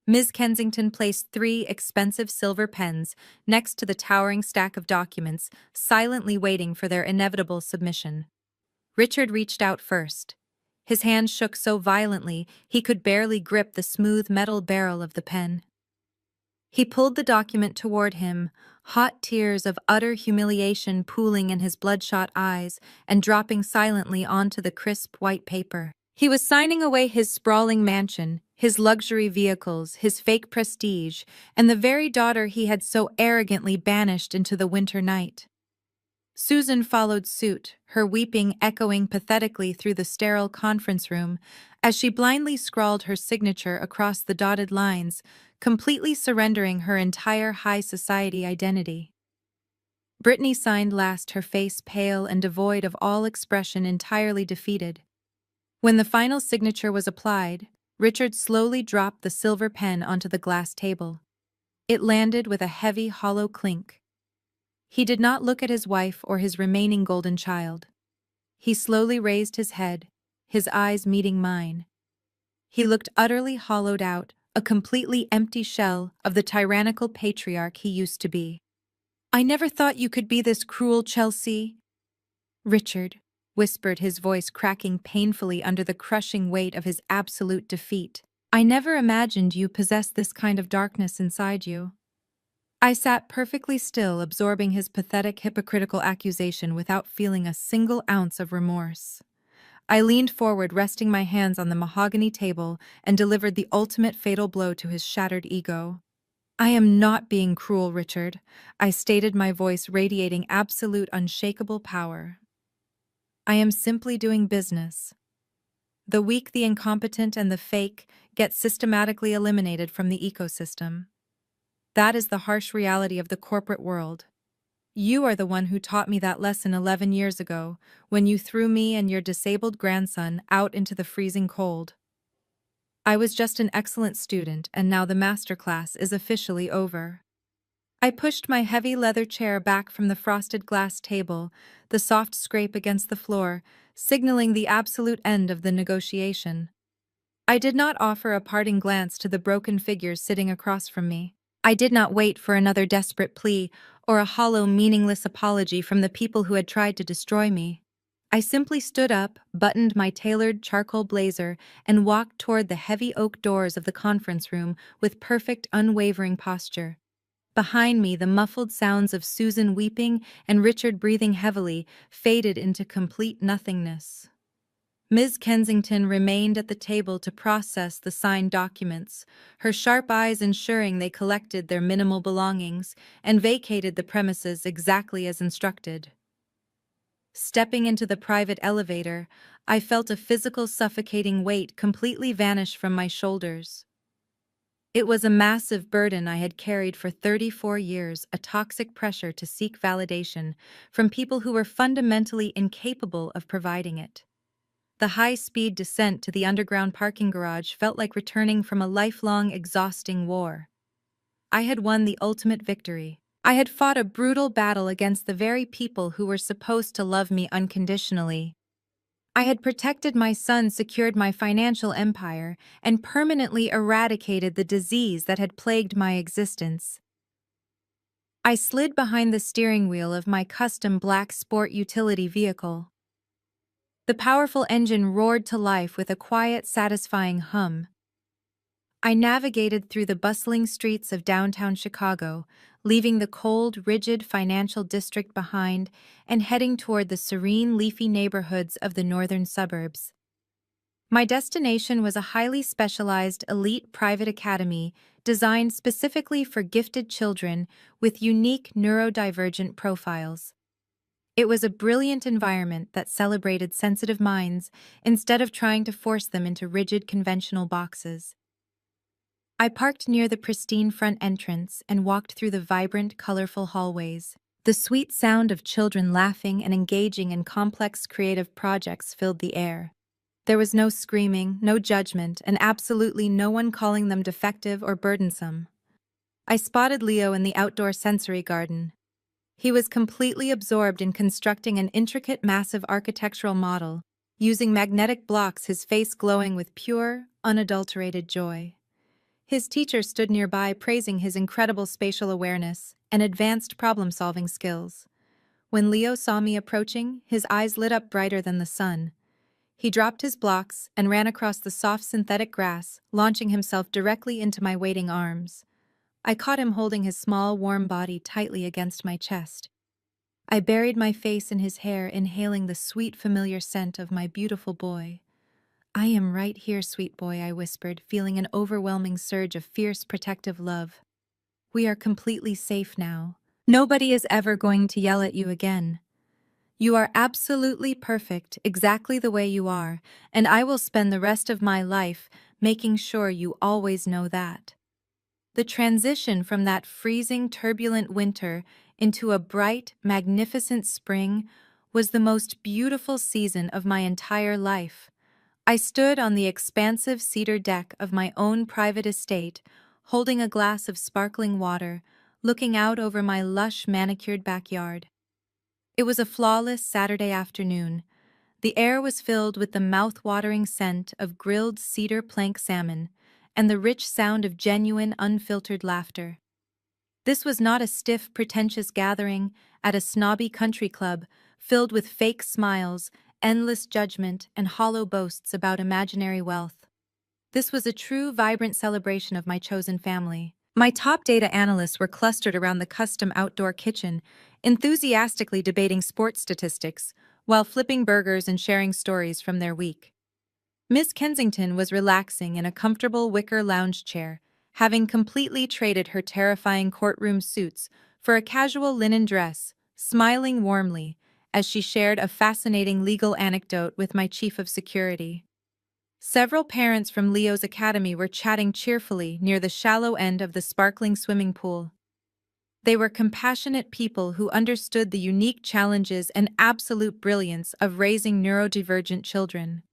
Speaker 1: Ms. Kensington placed 3 expensive silver pens next to the towering stack of documents, silently waiting for their inevitable submission. Richard reached out first. His hand shook so violently he could barely grip the smooth metal barrel of the pen. He pulled the document toward him, hot tears of utter humiliation pooling in his bloodshot eyes and dropping silently onto the crisp white paper. He was signing away his sprawling mansion, his luxury vehicles, his fake prestige, and the very daughter he had so arrogantly banished into the winter night. Susan followed suit, her weeping echoing pathetically through the sterile conference room as she blindly scrawled her signature across the dotted lines, completely surrendering her entire high society identity. Brittany signed last, her face pale and devoid of all expression, entirely defeated. When the final signature was applied, Richard slowly dropped the silver pen onto the glass table. It landed with a heavy, hollow clink. He did not look at his wife or his remaining golden child. He slowly raised his head, his eyes meeting mine. He looked utterly hollowed out, a completely empty shell of the tyrannical patriarch he used to be. "I never thought you could be this cruel, Chelsea." "Richard," whispered, his voice cracking painfully under the crushing weight of his absolute defeat. "I never imagined you possessed this kind of darkness inside you." I sat perfectly still, absorbing his pathetic, hypocritical accusation without feeling a single ounce of remorse. I leaned forward, resting my hands on the mahogany table, and delivered the ultimate fatal blow to his shattered ego. "I am not being cruel, Richard," I stated, my voice radiating absolute, unshakable power. "I am simply doing business. The weak, the incompetent, and the fake get systematically eliminated from the ecosystem. That is the harsh reality of the corporate world. You are the one who taught me that lesson 11 years ago, when you threw me and your disabled grandson out into the freezing cold. I was just an excellent student, and now the masterclass is officially over." I pushed my heavy leather chair back from the frosted glass table, the soft scrape against the floor, signaling the absolute end of the negotiation. I did not offer a parting glance to the broken figures sitting across from me. I did not wait for another desperate plea or a hollow, meaningless apology from the people who had tried to destroy me. I simply stood up, buttoned my tailored charcoal blazer, and walked toward the heavy oak doors of the conference room with perfect, unwavering posture. Behind me, the muffled sounds of Susan weeping and Richard breathing heavily faded into complete nothingness. Ms. Kensington remained at the table to process the signed documents, her sharp eyes ensuring they collected their minimal belongings and vacated the premises exactly as instructed. Stepping into the private elevator, I felt a physical suffocating weight completely vanish from my shoulders. It was a massive burden I had carried for 34 years, a toxic pressure to seek validation from people who were fundamentally incapable of providing it. The high-speed descent to the underground parking garage felt like returning from a lifelong, exhausting war. I had won the ultimate victory. I had fought a brutal battle against the very people who were supposed to love me unconditionally. I had protected my son, secured my financial empire, and permanently eradicated the disease that had plagued my existence. I slid behind the steering wheel of my custom black sport utility vehicle. The powerful engine roared to life with a quiet, satisfying hum. I navigated through the bustling streets of downtown Chicago, leaving the cold, rigid financial district behind and heading toward the serene, leafy neighborhoods of the northern suburbs. My destination was a highly specialized elite private academy designed specifically for gifted children with unique neurodivergent profiles. It was a brilliant environment that celebrated sensitive minds instead of trying to force them into rigid conventional boxes. I parked near the pristine front entrance and walked through the vibrant, colorful hallways. The sweet sound of children laughing and engaging in complex creative projects filled the air. There was no screaming, no judgment, and absolutely no one calling them defective or burdensome. I spotted Leo in the outdoor sensory garden. He was completely absorbed in constructing an intricate, massive architectural model, using magnetic blocks, his face glowing with pure, unadulterated joy. His teacher stood nearby, praising his incredible spatial awareness and advanced problem-solving skills. When Leo saw me approaching, his eyes lit up brighter than the sun. He dropped his blocks and ran across the soft synthetic grass, launching himself directly into my waiting arms. I caught him holding his small, warm body tightly against my chest. I buried my face in his hair, inhaling the sweet, familiar scent of my beautiful boy. "I am right here, sweet boy," I whispered, feeling an overwhelming surge of fierce, protective love. "We are completely safe now. Nobody is ever going to yell at you again. You are absolutely perfect, exactly the way you are, and I will spend the rest of my life making sure you always know that." The transition from that freezing, turbulent winter into a bright, magnificent spring was the most beautiful season of my entire life. I stood on the expansive cedar deck of my own private estate, holding a glass of sparkling water, looking out over my lush, manicured backyard. It was a flawless Saturday afternoon. The air was filled with the mouth-watering scent of grilled cedar plank salmon and the rich sound of genuine, unfiltered laughter. This was not a stiff, pretentious gathering at a snobby country club filled with fake smiles, endless judgment, and hollow boasts about imaginary wealth. This was a true, vibrant celebration of my chosen family. My top data analysts were clustered around the custom outdoor kitchen, enthusiastically debating sports statistics, while flipping burgers and sharing stories from their week. Miss Kensington was relaxing in a comfortable wicker lounge chair, having completely traded her terrifying courtroom suits for a casual linen dress, smiling warmly as she shared a fascinating legal anecdote with my chief of security. Several parents from Leo's academy were chatting cheerfully near the shallow end of the sparkling swimming pool. They were compassionate people who understood the unique challenges and absolute brilliance of raising neurodivergent children.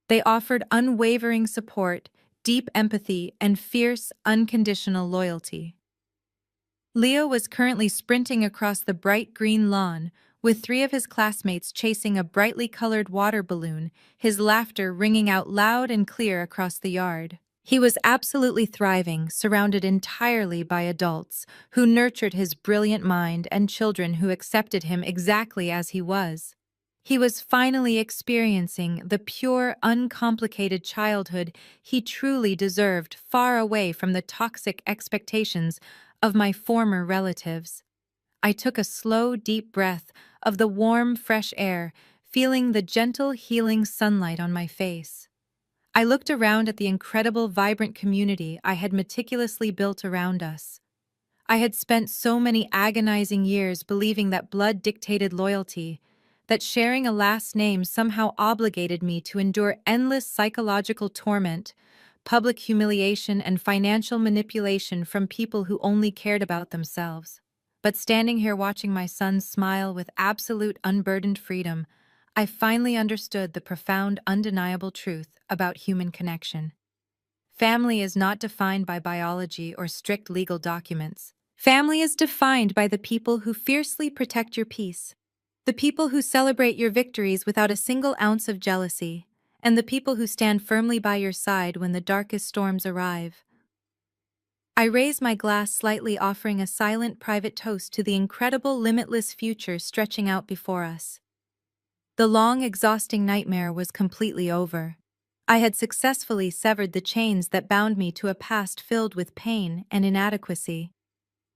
Speaker 1: They offered unwavering support, deep empathy, and fierce, unconditional loyalty. Leo was currently sprinting across the bright green lawn, with three of his classmates chasing a brightly colored water balloon, his laughter ringing out loud and clear across the yard. He was absolutely thriving, surrounded entirely by adults who nurtured his brilliant mind and children who accepted him exactly as he was. He was finally experiencing the pure, uncomplicated childhood he truly deserved, far away from the toxic expectations of my former relatives. I took a slow, deep breath of the warm, fresh air, feeling the gentle, healing sunlight on my face. I looked around at the incredible, vibrant community I had meticulously built around us. I had spent so many agonizing years believing that blood dictated loyalty, that sharing a last name somehow obligated me to endure endless psychological torment, public humiliation, and financial manipulation from people who only cared about themselves. But standing here watching my son smile with absolute unburdened freedom, I finally understood the profound, undeniable truth about human connection. Family is not defined by biology or strict legal documents. Family is defined by the people who fiercely protect your peace, the people who celebrate your victories without a single ounce of jealousy, and the people who stand firmly by your side when the darkest storms arrive. I raise my glass slightly, offering a silent, private toast to the incredible, limitless future stretching out before us. The long, exhausting nightmare was completely over. I had successfully severed the chains that bound me to a past filled with pain and inadequacy.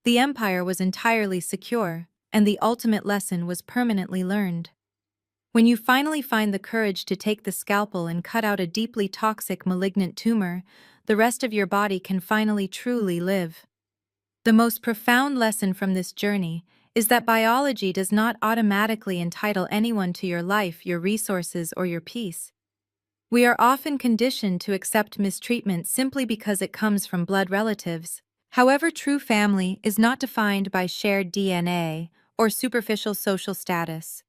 Speaker 1: The empire was entirely secure, and the ultimate lesson was permanently learned. When you finally find the courage to take the scalpel and cut out a deeply toxic, malignant tumor, the rest of your body can finally truly live. The most profound lesson from this journey is that biology does not automatically entitle anyone to your life, your resources, or your peace. We are often conditioned to accept mistreatment simply because it comes from blood relatives. However, true family is not defined by shared DNA or superficial social status.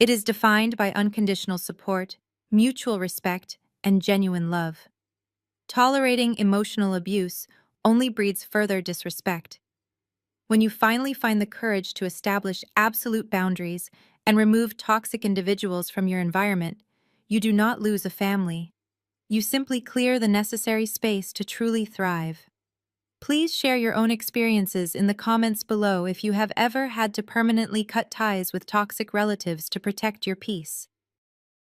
Speaker 1: It is defined by unconditional support, mutual respect, and genuine love. Tolerating emotional abuse only breeds further disrespect. When you finally find the courage to establish absolute boundaries and remove toxic individuals from your environment, you do not lose a family. You simply clear the necessary space to truly thrive. Please share your own experiences in the comments below if you have ever had to permanently cut ties with toxic relatives to protect your peace.